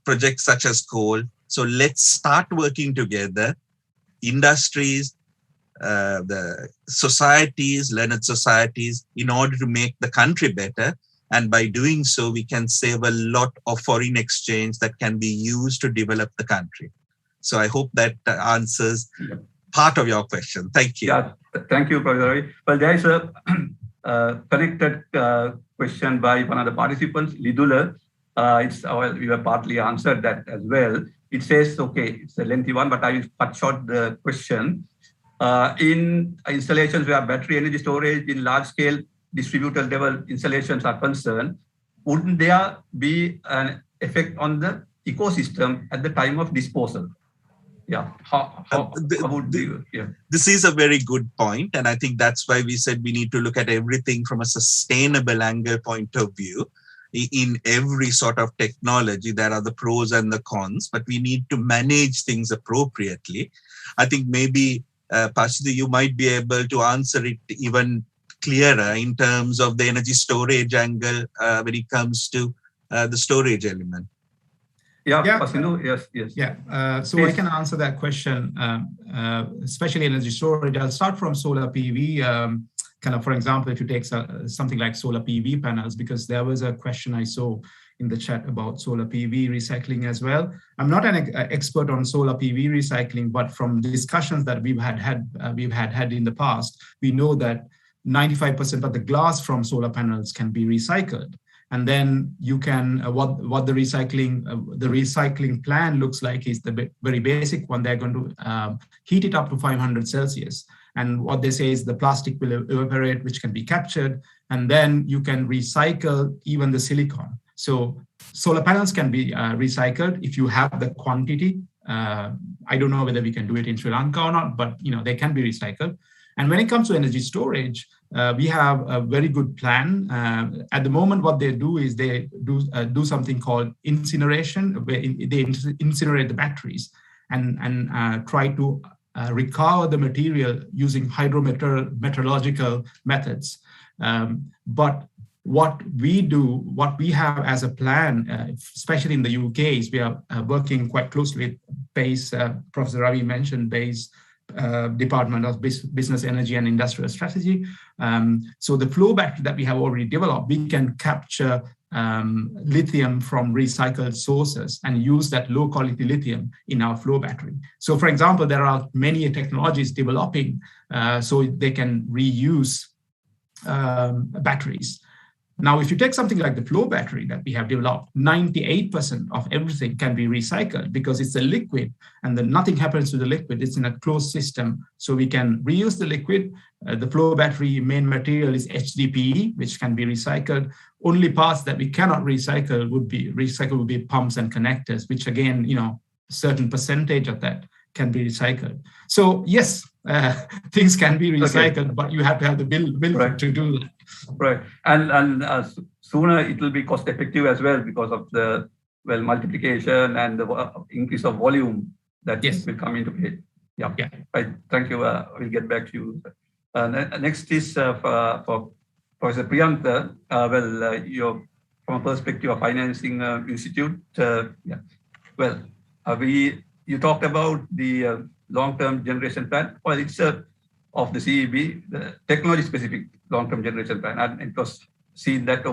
projects such as coal. So let's start working together, industries, the societies, learned societies, in order to make the country better. And by doing so, we can save a lot of foreign exchange that can be used to develop the country. So I hope that answers part of your question. Thank you. Yeah, thank you, Professor Ravi. Well, there is a connected question by one of the participants, Lidula. We have partly answered that as well. It says, okay, it's a lengthy one, but I will cut short the question. In installations where battery energy storage in large-scale distributed level installations are concerned, wouldn't there be an effect on the ecosystem at the time of disposal? Yeah, how would you? Yeah. This is a very good point, and I think that's why we said we need to look at everything from a sustainable angle point of view. In every sort of technology, there are the pros and the cons, but we need to manage things appropriately. I think maybe, Pasidhu, you might be able to answer it even clearer in terms of the energy storage angle when it comes to the storage element. Yeah. Yes. Yeah, so I can answer that question, especially energy storage. I'll start from solar PV. Kind of, for example, if you take something like solar PV panels, because there was a question I saw in the chat about solar PV recycling as well. I'm not an expert on solar PV recycling, but from discussions that we've had in the past, we know that 95% of the glass from solar panels can be recycled. And then you can, what the recycling plan looks like is the very basic one. They're going to heat it up to 500 Celsius. And what they say is the plastic will evaporate, which can be captured. And then you can recycle even the silicon. So solar panels can be recycled if you have the quantity. I don't know whether we can do it in Sri Lanka or not, but they can be recycled. And when it comes to energy storage, we have a very good plan. At the moment, what they do is they do something called incineration, where they incinerate the batteries and try to recover the material using hydrometeorological methods. But what we have as a plan, especially in the UK, is we are working quite closely with BASE, Professor Ravi mentioned BASE, Department of Business, Energy and Industrial Strategy. So the flow battery that we have already developed, we can capture lithium from recycled sources and use that low quality lithium in our flow battery. So for example, there are many technologies developing so they can reuse batteries. Now, if you take something like the flow battery that we have developed, 98% of everything can be recycled because it's a liquid and then nothing happens to the liquid. It's in a closed system. So we can reuse the liquid. The flow battery main material is HDPE, which can be recycled. Only parts that we cannot recycle would be pumps and connectors, which again, certain percentage of that can be recycled. So yes, things can be recycled, but you have to have the will right. to do that. Right, and sooner it will be cost effective as well because of the multiplication and the increase of volume that will come into play. Yeah. Right. Thank you. We'll get back to you. Next is for Professor Priyanka. You're from a perspective of financing institute. You talked about the long-term generation plan. Well, it's of the CEB, the technology-specific long-term generation plan, and it was seen that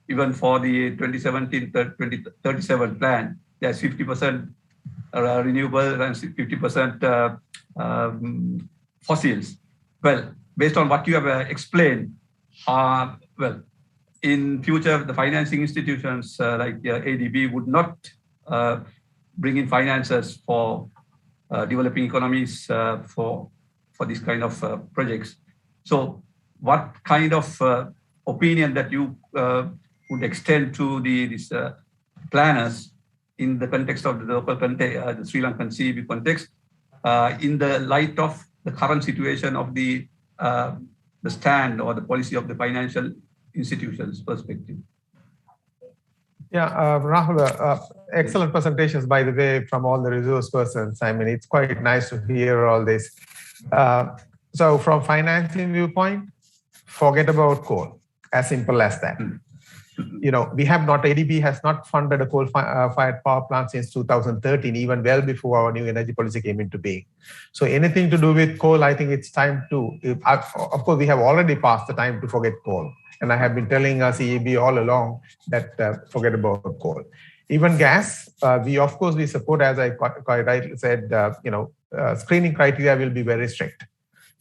even for the 2017-2037 plan, there's 50% renewable and 50% fossils. Well, based on what you have explained, in future the financing institutions like ADB would not bring in finances for developing economies for these kind of projects. So what kind of opinion that you would extend to these planners in the context of the local the Sri Lankan CEB context, in the light of the current situation of the stand or the policy of the financial institutions perspective? Yeah, Rahul, excellent presentations, by the way, from all the resource persons. I mean, it's quite nice to hear all this. So from financing viewpoint, forget about coal, as simple as that. We have not, ADB has not funded a coal-fired power plant since 2013, even well before our new energy policy came into being. So anything to do with coal, I think it's time to, of course, we have already passed the time to forget coal. And I have been telling CEB all along that forget about coal. Even gas, we support, as I quite rightly said, screening criteria will be very strict.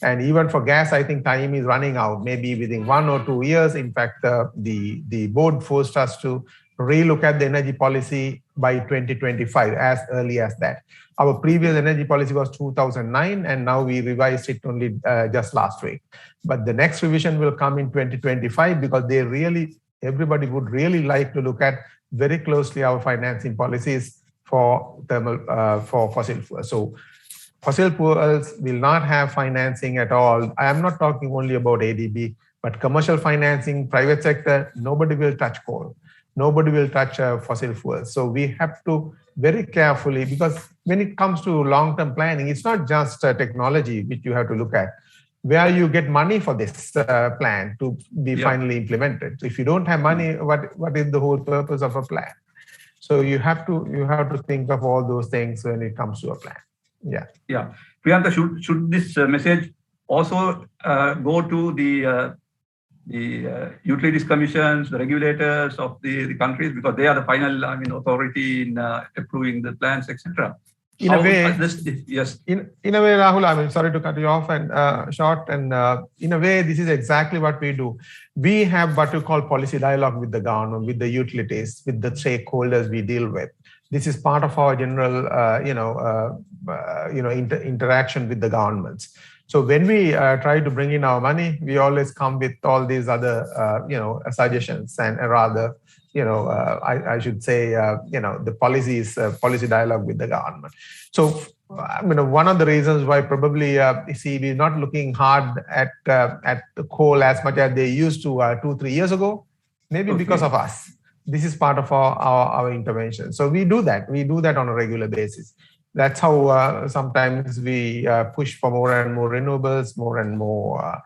And even for gas, I think time is running out, maybe within 1 or 2 years. In fact, the board forced us to relook at the energy policy by 2025, as early as that. Our previous energy policy was 2009, and now we revised it only just last week. But the next revision will come in 2025 because everybody would really like to look at very closely our financing policies for fossil fuels. So fossil fuels will not have financing at all. I am not talking only about ADB, but commercial financing, private sector, nobody will touch coal. Nobody will touch fossil fuels. So we have to very carefully, because when it comes to long-term planning, it's not just technology which you have to look at. where you get money for this plan to be finally implemented. So if you don't have money, what is the whole purpose of a plan? So you have to think of all those things when it comes to a plan. Yeah. Yeah. Priyanka, should this message also go to the utilities commissions, the regulators of the countries, because they are the final authority in approving the plans, etc. In a way, yes. In a way, Rahul, sorry to cut you off and short. And in a way, this is exactly what we do. We have what we call policy dialogue with the government, with the utilities, with the stakeholders we deal with. This is part of our general, interaction with the governments. So when we try to bring in our money, we always come with all these other, suggestions and rather, I should say, the policy dialogue with the government. So, one of the reasons why probably CEB is not looking hard at the coal as much as they used to 2-3 years ago, maybe because of us. This is part of our intervention. So we do that. We do that on a regular basis. That's how sometimes we push for more and more renewables, more and more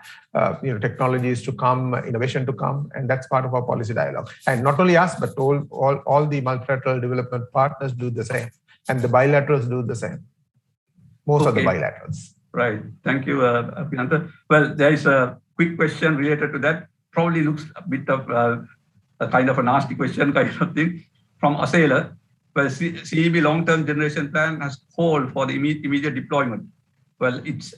technologies to come, innovation to come, and that's part of our policy dialogue. And not only us, but all the multilateral development partners do the same, and the bilaterals do the same. Most of the bilaterals. Right. Thank you, Priyanka. Well, there is a quick question related to that. Probably looks a bit of a kind of a nasty question, kind of thing, from Wholesale. Well, CEB long-term generation plan has called for the immediate deployment. Well, it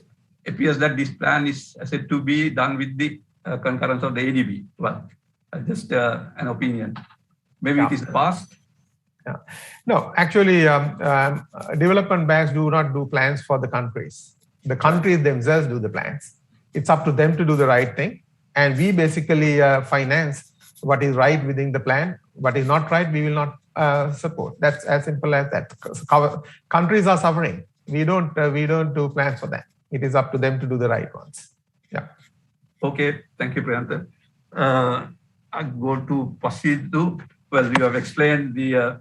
appears that this plan is said to be done with the concurrence of the ADB. Well, just an opinion. Maybe it is past. Yeah. No, actually, development banks do not do plans for the countries. The countries themselves do the plans. It's up to them to do the right thing. And we basically finance what is right within the plan. What is not right, we will not support. That's as simple as that. Countries are suffering. We don't do plans for them. It is up to them to do the right ones. Yeah. Okay. Thank you, Priyanka. I go to Pasidu. Well, you have explained the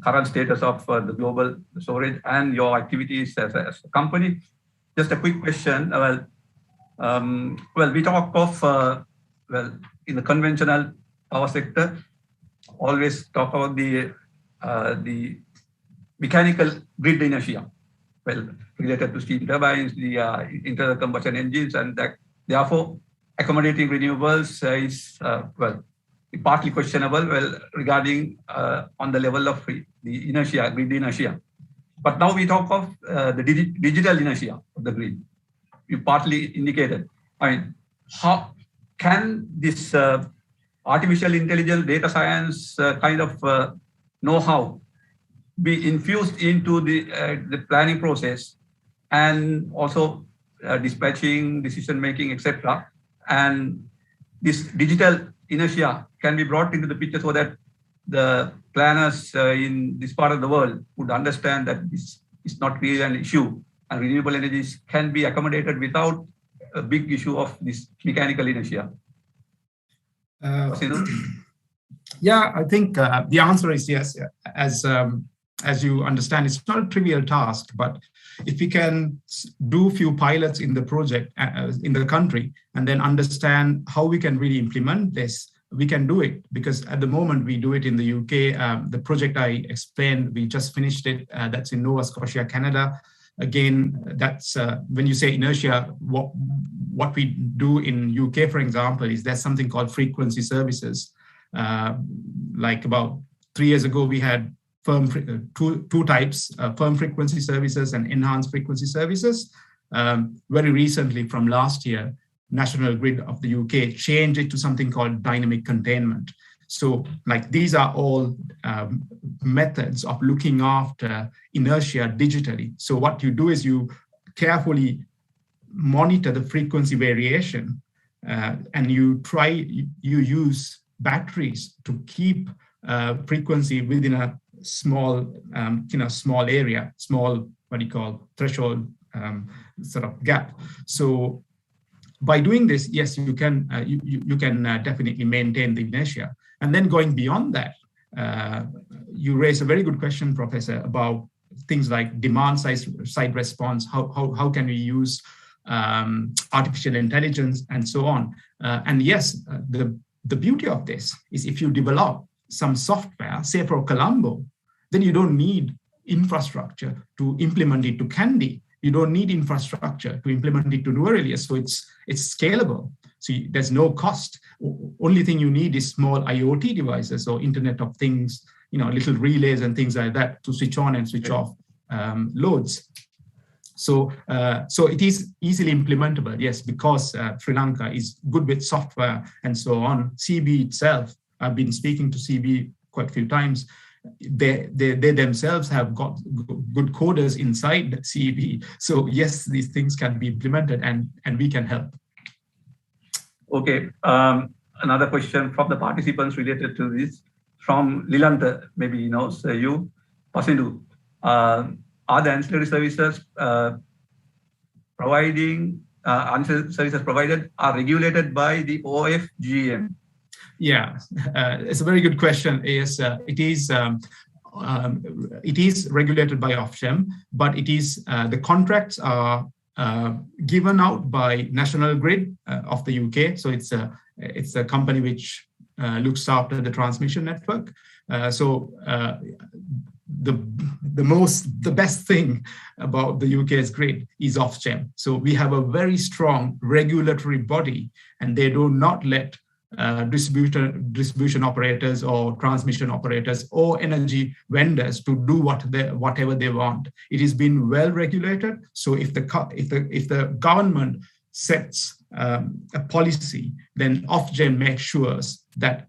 current status of the global storage and your activities as a company. Just a quick question. We talk of in the conventional power sector, always talk about the mechanical grid inertia, related to steam turbines, the internal combustion engines, and that therefore accommodating renewables is partly questionable. Regarding on the level of the inertia, grid inertia. But now we talk of the digital inertia of the grid. You partly indicated. I mean, how can this artificial intelligence, data science kind of know-how be infused into the planning process and also dispatching, decision-making, etc. And this digital inertia can be brought into the picture so that the planners in this part of the world would understand that this is not really an issue and renewable energies can be accommodated without a big issue of this mechanical inertia. Yeah, I think the answer is yes. As you understand, it's not a trivial task, but if we can do a few pilots in the project, in the country, and then understand how we can really implement this, we can do it. Because at the moment we do it in the UK. The project I explained, we just finished it. That's in Nova Scotia, Canada. Again, that's when you say inertia, what we do in UK, for example, is there's something called frequency services. Like about 3 years ago, we had two types, firm frequency services and enhanced frequency services. Very recently, from last year, National Grid of the UK changed it to something called dynamic containment. So like these are all methods of looking after inertia digitally. So what you do is you carefully monitor the frequency variation and you use batteries to keep frequency within a small, small area, small, threshold sort of gap. So by doing this, yes, you can definitely maintain the inertia. And then going beyond that, you raise a very good question, Professor, about things like demand side response, how can we use artificial intelligence and so on. And yes, the beauty of this is if you develop some software, say for Colombo, then you don't need infrastructure to implement it to Kandy. You don't need infrastructure to implement it to New Orleans. So it's scalable. So there's no cost. Only thing you need is small IoT devices or Internet of Things, little relays and things like that to switch on and switch off loads. So it is easily implementable, yes, because Sri Lanka is good with software and so on. CB itself, I've been speaking to CB quite a few times. They themselves have got good coders inside CB. So yes, these things can be implemented and we can help. Okay, another question from the participants related to this. From Lilanta, maybe you, Pasindu, are the ancillary services provided are regulated by the OFGM? Yeah, it's a very good question. Yes, it is regulated by Ofgem, but it is the contracts are given out by National Grid of the UK. So it's a company which looks after the transmission network. The best thing about the UK's grid is Ofgem. So we have a very strong regulatory body, and they do not let distribution operators or transmission operators or energy vendors to do whatever they want. It has been well regulated. So if the government sets a policy, then Ofgem makes sure that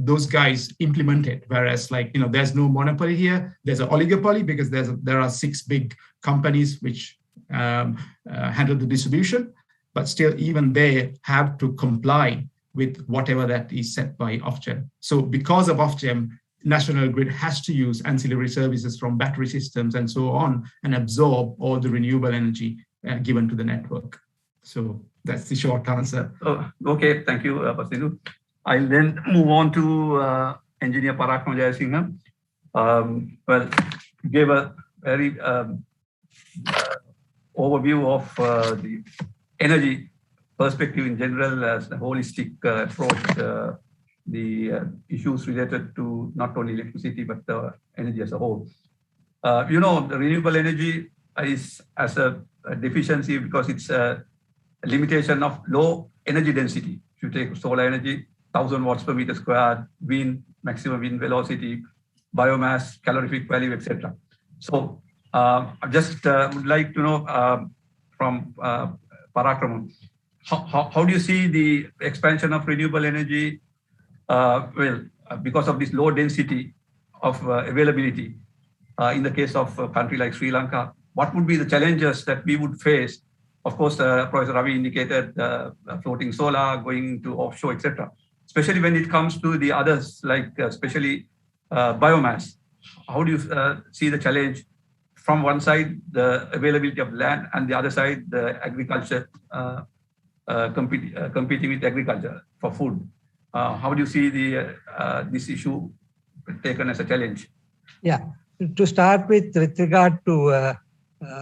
those guys implement it. Whereas, there's no monopoly here. There's an oligopoly because there are 6 big companies which handle the distribution, but still even they have to comply with whatever that is set by Ofgem. So because of Ofgem, National Grid has to use ancillary services from battery systems and so on and absorb all the renewable energy given to the network. So that's the short answer. Oh, okay, thank you, Pasindu. I'll then move on to Engineer Parakram Jayasinghe. Well, you gave a very overview of the energy perspective in general as a holistic approach, the issues related to not only electricity, but energy as a whole. The renewable energy is as a deficiency because it's a limitation of low energy density. If you take solar energy, 1,000 watts per meter squared, wind, maximum wind velocity, biomass, calorific value, etc. So I just would like to know from Parakram, how do you see the expansion of renewable energy? Because of this low density of availability, in the case of a country like Sri Lanka, what would be the challenges that we would face? Of course, Professor Ravi indicated floating solar, going to offshore, etc. Especially when it comes to the others, like especially biomass. How do you see the challenge from one side, the availability of land, and the other side, the agriculture, competing with agriculture for food? How do you see this issue taken as a challenge? Yeah, to start with regard to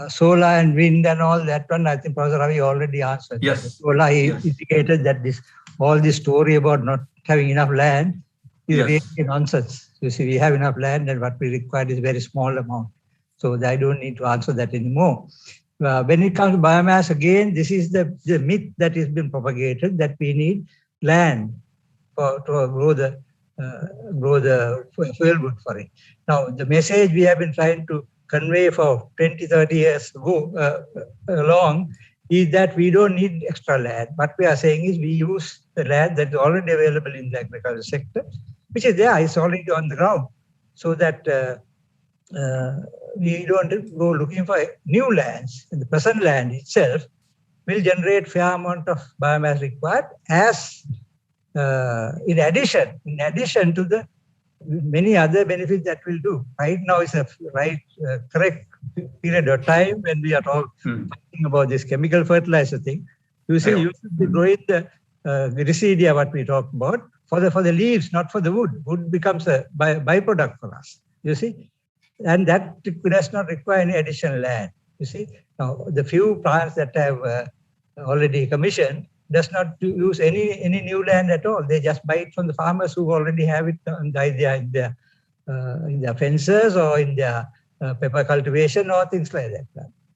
solar and wind and all that one, I think Professor Ravi already answered. Yes. Solar, he indicated that all this story about not having enough land is really nonsense. You see, we have enough land and what we require is a very small amount. So I don't need to answer that anymore. When it comes to biomass, again, this is the myth that has been propagated that we need land to grow the fuel wood for it. Now, the message we have been trying to convey for 20, 30 years along is that we don't need extra land. What we are saying is we use the land that is already available in the agricultural sector, which is there, it's already on the ground, so that we don't go looking for new lands. And the present land itself will generate fair amount of biomass required as in addition to the many other benefits that will do. Right now is a correct period of time when we are talking about this chemical fertilizer thing. You see, you should be growing the glycidia, what we talk about, for the leaves, not for the wood. Wood becomes a byproduct for us. You see, and that does not require any additional land. You see, now the few plants that have already commissioned does not use any new land at all. They just buy it from the farmers who already have it in their fences or in their pepper cultivation or things like that.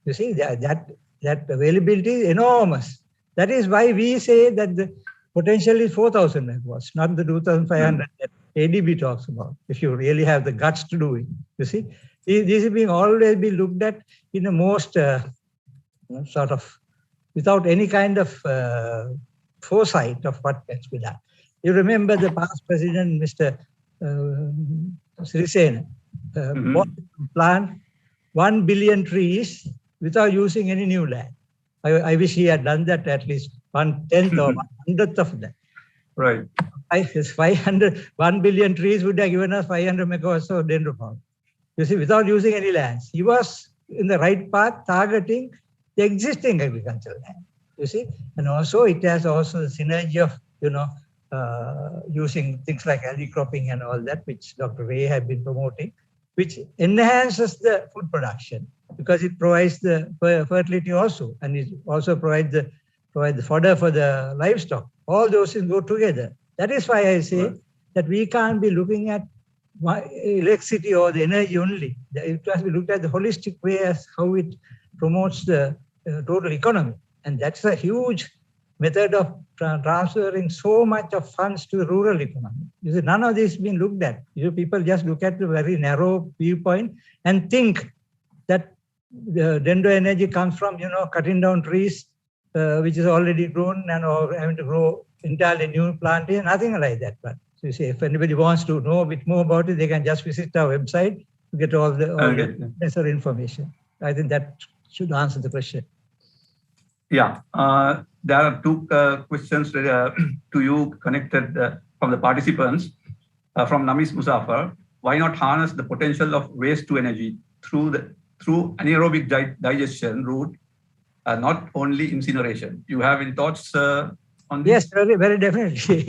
You see, that availability is enormous. That is why we say that the potential is 4,000 megawatts, not the 2,500 that ADB talks about, if you really have the guts to do it. You see, this is being always be looked at in the most sort of without any kind of foresight of what can be done. You remember the past president, Mr. Sri plant 1 billion trees without using any new land. I wish he had done that at least 1/10 or 1/100th of that. Right. 1 billion trees would have given us 500 megawatts of dendropower. You see, without using any lands. He was in the right path, targeting the existing agricultural land. You see, and also it has also the synergy of, using things like algae cropping and all that, which Dr. Ray had been promoting, which enhances the food production because it provides the fertility also, and it also provides the fodder for the livestock. All those things go together. That is why I say that we can't be looking at electricity or the energy only. It has to be looked at the holistic way as how it promotes the total economy. And that's a huge method of transferring so much of funds to the rural economy. You see, none of this has been looked at. People just look at the very narrow viewpoint and think that the dendro energy comes from, cutting down trees, which is already grown and or having to grow entirely new plantation, nothing like that. But so you see, if anybody wants to know a bit more about it, they can just visit our website to get all the necessary information. I think that should answer the question. Yeah, there are two questions to you connected from the participants. From Namis Musafar, why not harness the potential of waste to energy through anaerobic digestion route, not only incineration? You have any thoughts on this? Yes, very, very definitely.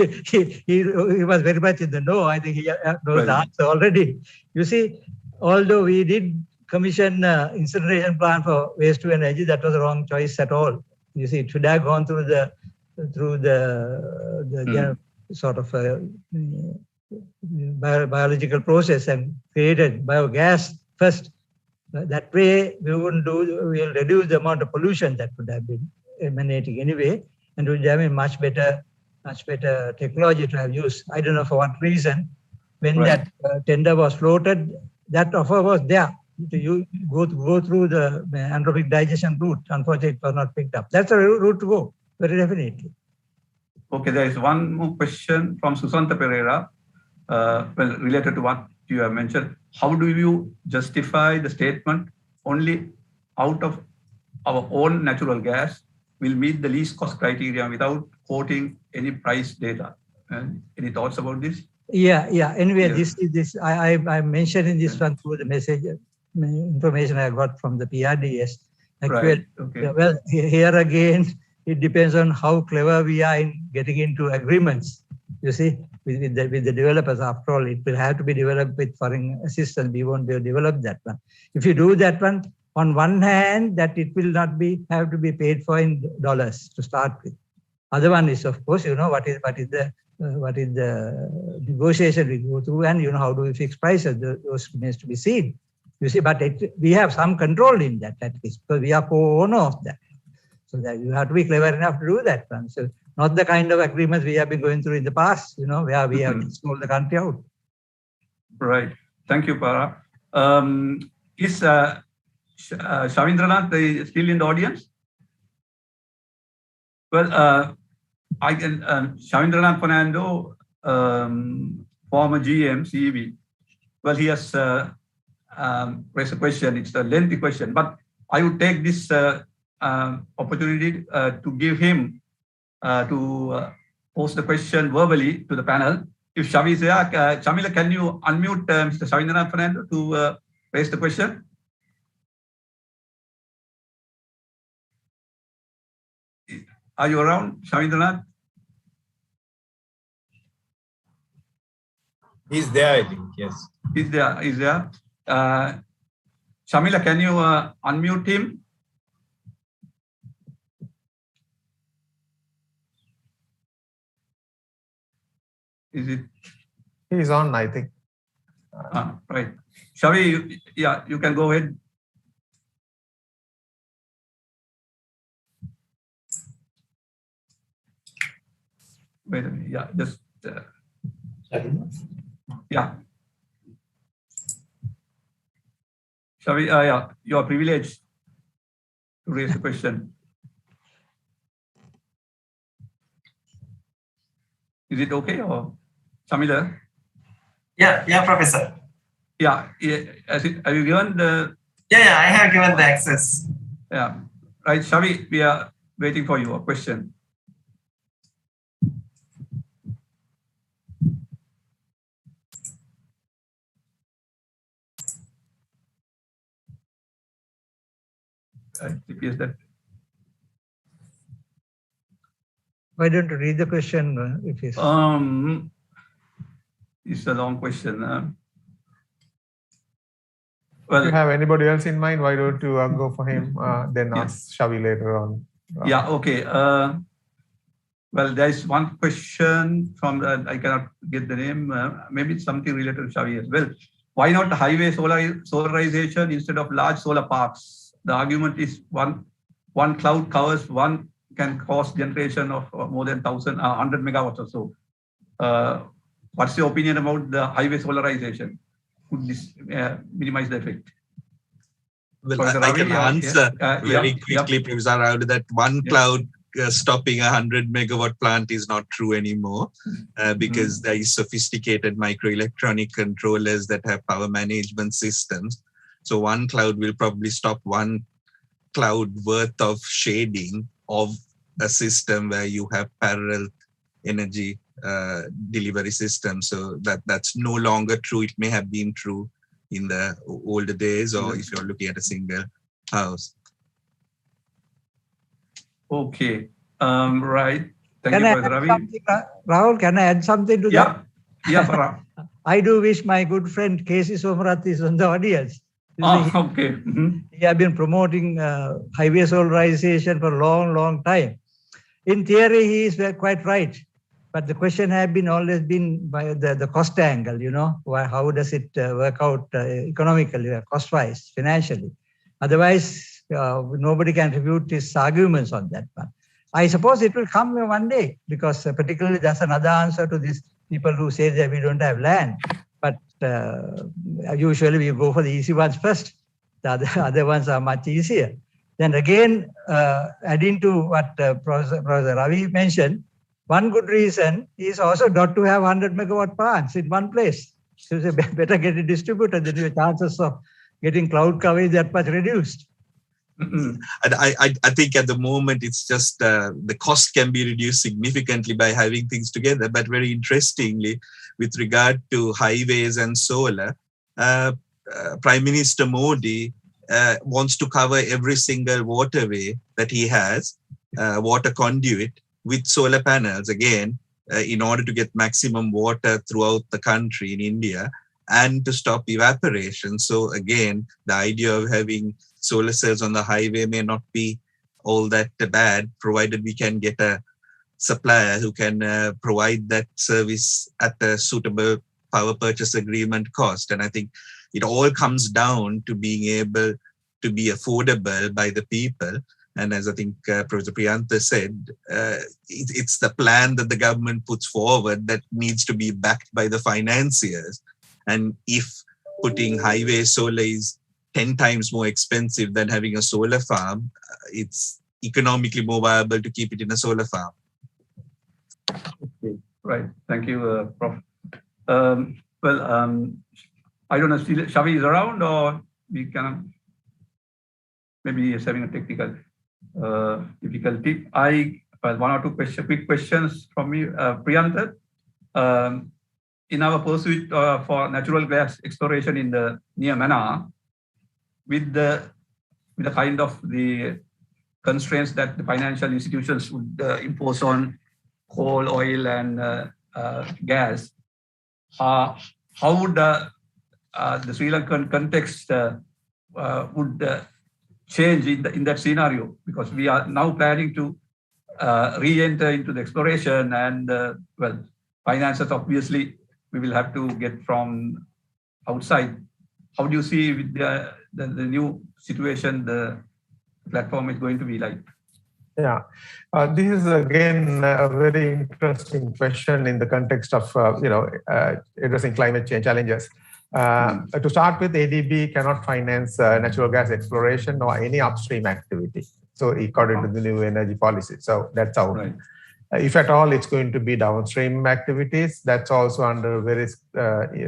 he was very much in the know. I think he knows the answer already. You see, although we did commission incineration plant for waste to energy, that was the wrong choice at all. You see, it should have gone through the sort of biological process and created biogas first. That way, we'll reduce the amount of pollution that would have been emanating anyway, and would have been much better technology to have used. I don't know for what reason. When that tender was floated, that offer was there. You go through the anaerobic digestion route. Unfortunately, it was not picked up. That's a route to go, very definitely. Okay, there is one more question from Susanta Pereira, related to what you have mentioned. How do you justify the statement only out of our own natural gas will meet the least cost criteria without quoting any price data? Any thoughts about this? Yeah. Anyway, this I mentioned in this one through the message. Information I got from the PRDS. Right. Okay. Well, here again, it depends on how clever we are in getting into agreements. You see, with the developers. After all, it will have to be developed with foreign assistance. We won't be able to develop that one. If you do that one, on one hand, that it will not have to be paid for in dollars to start with. Other one is, of course, what is the negotiation we go through, and how do we fix prices? Those remains to be seen. You see, but we have some control in that at least, because we are co-owner of that. So that you have to be clever enough to do that one. So not the kind of agreements we have been going through in the past, where we have sold the country out. Right. Thank you, Para. Is Shavindranath still in the audience? Well, I can, Shavindranath Fernando, former GM, CEB. Well, he has raised a question. It's a lengthy question, but I would take this opportunity to give him to pose the question verbally to the panel. If Shavi is there, Shamila, can you unmute Mr. Shavindranath Fernando to raise the question? Are you around, Shavindranath? He's there, I think, yes. He's there. Shamila, can you unmute him? Is it? He's on, I think. Right. Shavi, yeah, you can go ahead. Wait a minute. Yeah, just. Yeah. Shavi, yeah, you are privileged to raise the question. Is it okay or Shamila? Yeah, Professor. Yeah, have you given the? Yeah, I have given the access. Yeah, right, Shavi, we are waiting for your question. Yes, that. Why don't you read the question? If it's it's a long question. Well, if you have anybody else in mind, why don't you go for him, then ask Shavi later on. Yeah, okay. Well, there is one question from, I cannot get the name, maybe it's something related to Shavi as well. Why not highway solarization instead of large solar parks? The argument is one cloud covers one can cause generation of more than 100 megawatts or so. What's your opinion about the highway solarization? Could this minimize the effect? Well, I can answer very quickly, Professor Rao, that one cloud stopping a 100 megawatt plant is not true anymore because there is sophisticated microelectronic controllers that have power management systems. So one cloud will probably stop one cloud worth of shading of a system where you have parallel energy delivery system. So that's no longer true. It may have been true in the older days, or if you're looking at a single house. Okay, right. Thank you, Professor Ravi. Rahul, can I add something to that? Yeah, Farah. I do wish my good friend K.C. Somarath is on the audience. Okay. He has been promoting highway solarization for a long time. In theory, he is quite right. But the question has always been by the cost angle, how does it work out economically, cost-wise, financially? Otherwise, nobody can refute his arguments on that one. I suppose it will come one day, because particularly that's another answer to these people who say that we don't have land. But usually we go for the easy ones first. The other ones are much easier. Then again, adding to what Professor Ravi mentioned, one good reason is also not to have 100 megawatt plants in one place. So it's better get it distributed, then your chances of getting cloud coverage that much reduced. And I think at the moment it's just the cost can be reduced significantly by having things together. But very interestingly, with regard to highways and solar, Prime Minister Modi wants to cover every single waterway that he has, water conduit, with solar panels, again, in order to get maximum water throughout the country in India and to stop evaporation. So again, the idea of having solar cells on the highway may not be all that bad, provided we can get a supplier who can provide that service at a suitable power purchase agreement cost. And I think it all comes down to being able to be affordable by the people. And as I think Professor Priyantha said, it's the plan that the government puts forward that needs to be backed by the financiers. And if putting highway solar is 10 times more expensive than having a solar farm, it's economically more viable to keep it in a solar farm. Okay, right. Thank you, Prof. I don't know if Shavi is around, or we can, maybe he's having a technical difficulty. One or two quick questions from me. Priyantha, in our pursuit for natural gas exploration in the near Mannar, with the kind of the constraints that the financial institutions would impose on coal, oil, and gas, how would the Sri Lankan context would change in that scenario, because we are now planning to re-enter into the exploration and well, finances obviously we will have to get from outside. How do you see with the new situation the platform is going to be like? Yeah, this is again a very interesting question in the context of addressing climate change challenges. To start with, ADB cannot finance natural gas exploration or any upstream activity. So according to the new energy policy, so that's out. Right. If at all, it's going to be downstream activities. That's also under very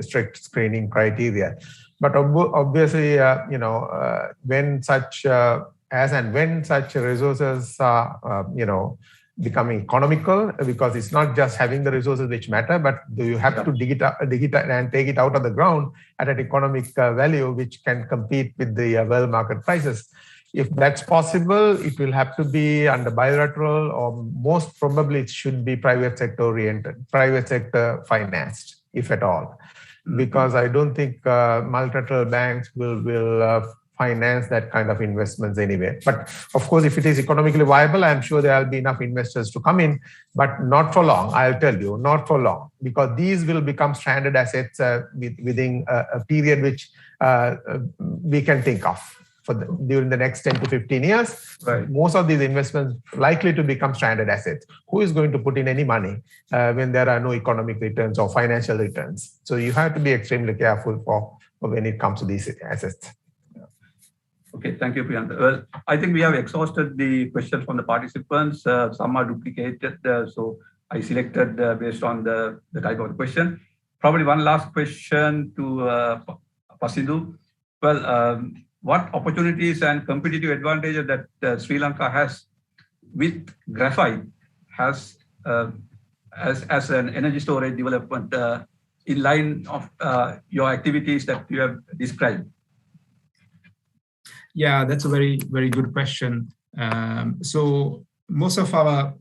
strict screening criteria. But obviously, when such when such resources are, becoming economical, because it's not just having the resources which matter, but you have to dig it and take it out of the ground at an economic value which can compete with the world market prices. If that's possible, it will have to be under bilateral, or most probably it should be private sector oriented, private sector financed, if at all. Because I don't think multilateral banks will finance that kind of investments anyway. But of course, if it is economically viable, I'm sure there will be enough investors to come in, but not for long. I'll tell you, not for long, because these will become stranded assets within a period which we can think of during the next 10 to 15 years. Right. Most of these investments likely to become stranded assets. Who is going to put in any money when there are no economic returns or financial returns? So you have to be extremely careful for when it comes to these assets. Okay, thank you, Priyant. Well, I think we have exhausted the questions from the participants. Some are duplicated, so I selected based on the type of question. Probably one last question to Pasindu. Well, what opportunities and competitive advantages that Sri Lanka has with graphite has as an energy storage development in line of your activities that you have described? Yeah, that's a very, very good question. So most of our,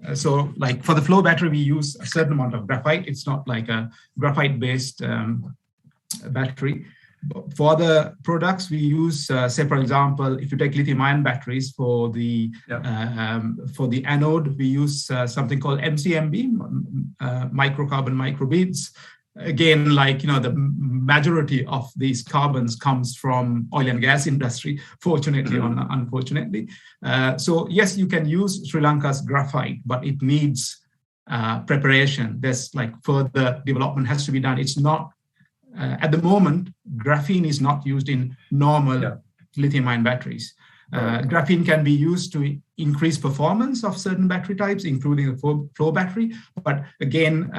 like for the flow battery, we use a certain amount of graphite. It's not like a graphite-based battery. For the products, we use, say, for example, if you take lithium-ion batteries for the anode, we use something called MCMB, microcarbon microbeads. Again, like, the majority of these carbons comes from oil and gas industry, fortunately or unfortunately. So yes, you can use Sri Lanka's graphite, but it needs preparation. There's like further development has to be done. It's not, at the moment, graphene is not used in normal lithium-ion batteries. Graphene can be used to increase performance of certain battery types, including the flow battery. But again,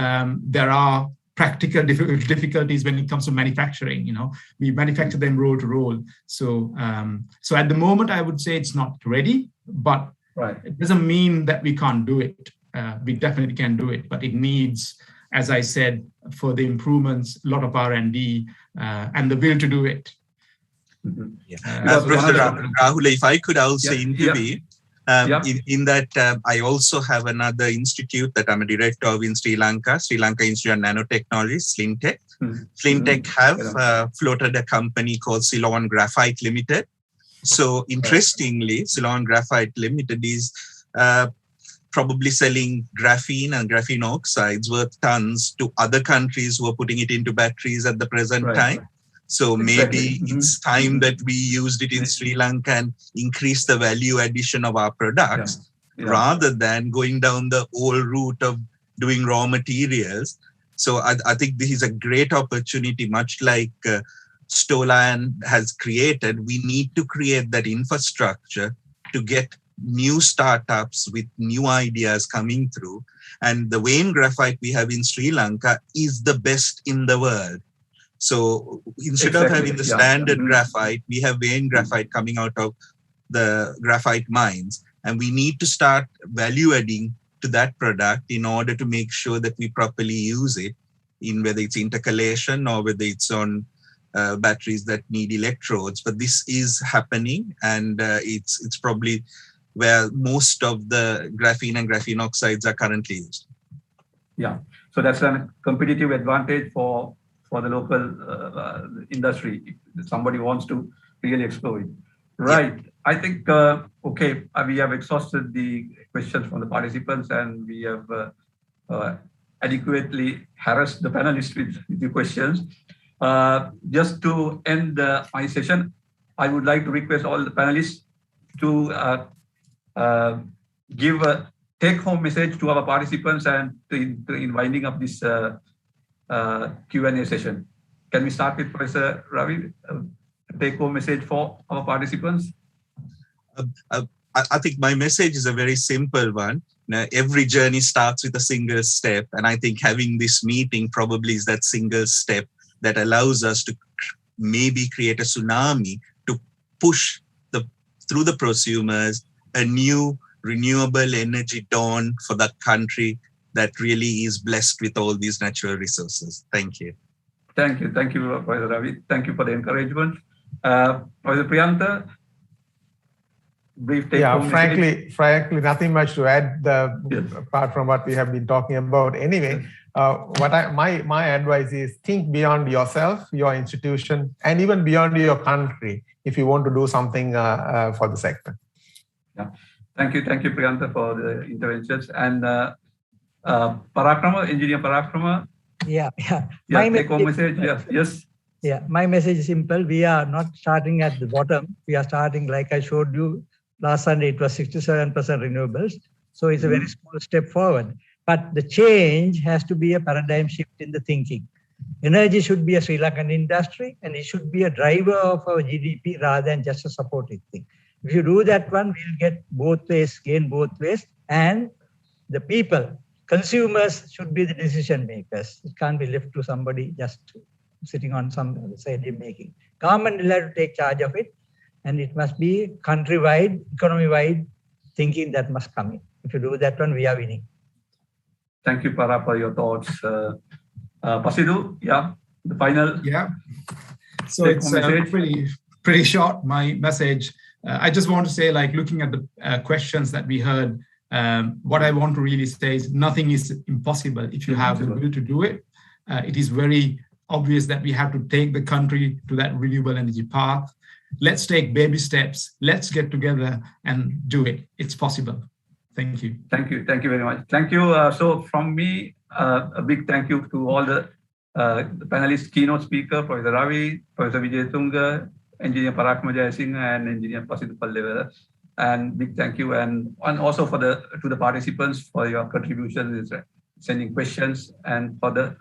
there are practical difficulties when it comes to manufacturing. We manufacture them roll to roll. So at the moment, I would say it's not ready, but it doesn't mean that we can't do it. We definitely can do it, but it needs, as I said, for the improvements, a lot of R&D and the will to do it. Professor Rahul, if I could also intervene, in that I also have another institute that I'm a director of in Sri Lanka, Sri Lanka Institute of Nanotechnology, SLINTech. SLINTech have floated a company called Ceylon Graphite Limited. So interestingly, Ceylon Graphite Limited is probably selling graphene and graphene oxides worth tons to other countries who are putting it into batteries at the present time. So maybe it's time that we used it in Sri Lanka and increase the value addition of our products rather than going down the old route of doing raw materials. So I think this is a great opportunity, much like Stolan has created. We need to create that infrastructure to get new startups with new ideas coming through. And the vein graphite we have in Sri Lanka is the best in the world. So instead of having the standard graphite, we have vein graphite coming out of the graphite mines. And we need to start value adding to that product in order to make sure that we properly use it in whether it's intercalation or whether it's on batteries that need electrodes. But this is happening, and it's probably where most of the graphene and graphene oxides are currently used. Yeah, so that's a competitive advantage for for the local industry if somebody wants to really explore it. Right. Yeah. I think, okay, we have exhausted the questions from the participants and we have adequately harassed the panelists with the questions. Just to end my session, I would like to request all the panelists to give a take-home message to our participants and in winding up this Q&A session. Can we start with Professor Ravi? Take-home message for our participants? I think my message is a very simple one. Now, every journey starts with a single step, and I think having this meeting probably is that single step that allows us to maybe create a tsunami to push through the prosumers a new renewable energy dawn for that country that really is blessed with all these natural resources. Thank you. Thank you, Professor Ravi. Thank you for the encouragement. Professor Priyantha, brief take home. Frankly, nothing much to add apart from what we have been talking about. Anyway, my advice is think beyond yourself, your institution, and even beyond your country if you want to do something for the sector. Yeah, thank you, Priyantha, for the interventions. And Parakrama, Engineer Parakrama. Yeah. My take home message. Yes. Yeah, my message is simple. We are not starting at the bottom. We are starting, like I showed you last Sunday, it was 67% renewables. So it's a very small step forward. But the change has to be a paradigm shift in the thinking. Energy should be a Sri Lankan industry, and it should be a driver of our GDP rather than just a supporting thing. If you do that one, we'll get both ways, gain both ways. And the people, consumers should be the decision makers. It can't be left to somebody just sitting on some decision making. Government will have to take charge of it, and it must be country-wide, economy-wide thinking that must come in. If you do that one, we are winning. Thank you, Para, for your thoughts. Pasidu, the final. Yeah. So it's pretty short, my message. I just want to say, like, looking at the questions that we heard, what I want to really say is nothing is impossible if you have the will to do it. It is very obvious that we have to take the country to that renewable energy path. Let's take baby steps. Let's get together and do it. It's possible. Thank you. Thank you very much. Thank you. So from me, a big thank you to all the panelists, keynote speaker, Professor Ravi, Professor Vijay Tunga, Engineer Parakma Jayasinghe, and Engineer Pasidu Pallevela. And big thank you, and also to the participants for your contributions, sending questions, and for the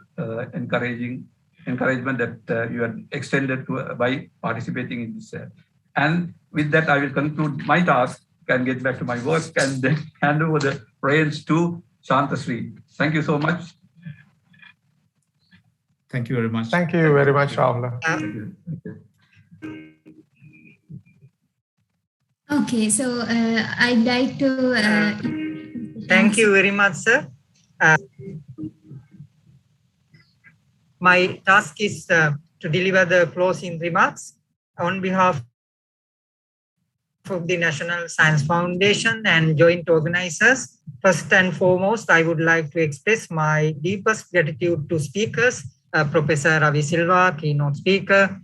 encouragement that you have extended by participating in this. And with that, I will conclude my task and get back to my work and then hand over the reins to Shantasri. Thank you so much. Thank you very much. Thank you very much, Rahul. Okay, so I'd like to... Thank you very much, sir. My task is to deliver the closing remarks on behalf of the National Science Foundation and joint organizers. First and foremost, I would like to express my deepest gratitude to speakers, Professor Ravi Silva, keynote speaker,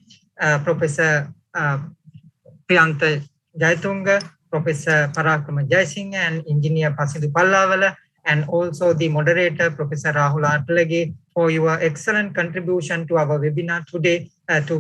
Professor Priyantha Jayatunga, Professor Parakrama Jayasinghe, and Engineer Pasidu Pallawala, and also the moderator, Professor Rahul Atlage, for your excellent contribution to our webinar today to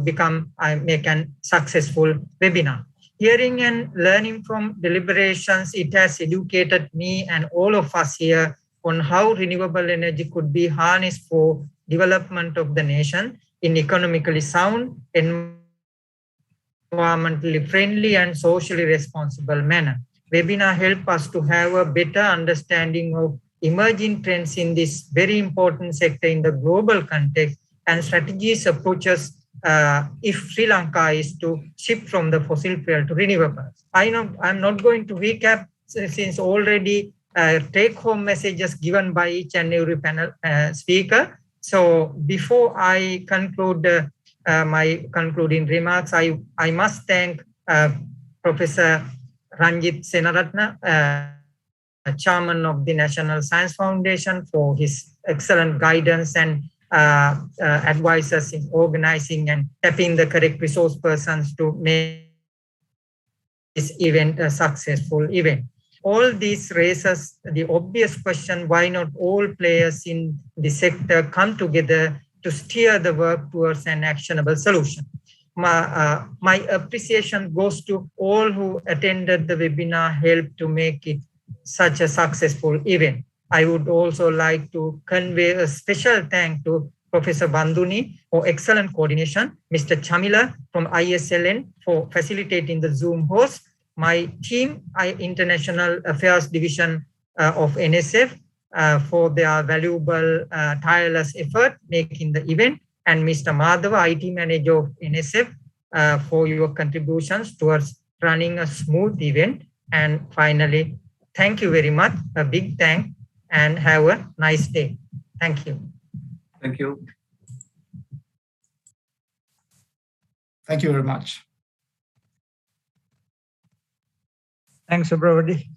make an successful webinar. Hearing and learning from deliberations, it has educated me and all of us here on how renewable energy could be harnessed for development of the nation in economically sound, environmentally friendly, and socially responsible manner. Webinar help us to have a better understanding of emerging trends in this very important sector in the global context and strategies, approaches if Sri Lanka is to shift from the fossil fuel to renewables. I know I'm not going to recap since already take-home messages given by each and every panel speaker. So before I conclude my concluding remarks, I must thank Professor Ranjit Senaratne, Chairman of the National Science Foundation, for his excellent guidance and advise us in organizing and tapping the correct resource persons to make this event a successful event. All this raises the obvious question, why not all players in the sector come together to steer the work towards an actionable solution? My appreciation goes to all who attended the webinar, helped to make it such a successful event. I would also like to convey a special thank to Professor Banduni for excellent coordination, Mr. Chamila from ISLN for facilitating the Zoom host, my team, International Affairs Division of NSF for their valuable, tireless effort making the event, and Mr. Madhava, IT Manager of NSF, for your contributions towards running a smooth event. And finally, thank you very much, a big thank, and have a nice day. Thank you. Thank you. Thank you very much. Thanks, everybody.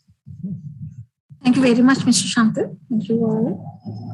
Thank you very much, Mr. Shankar. Thank you all.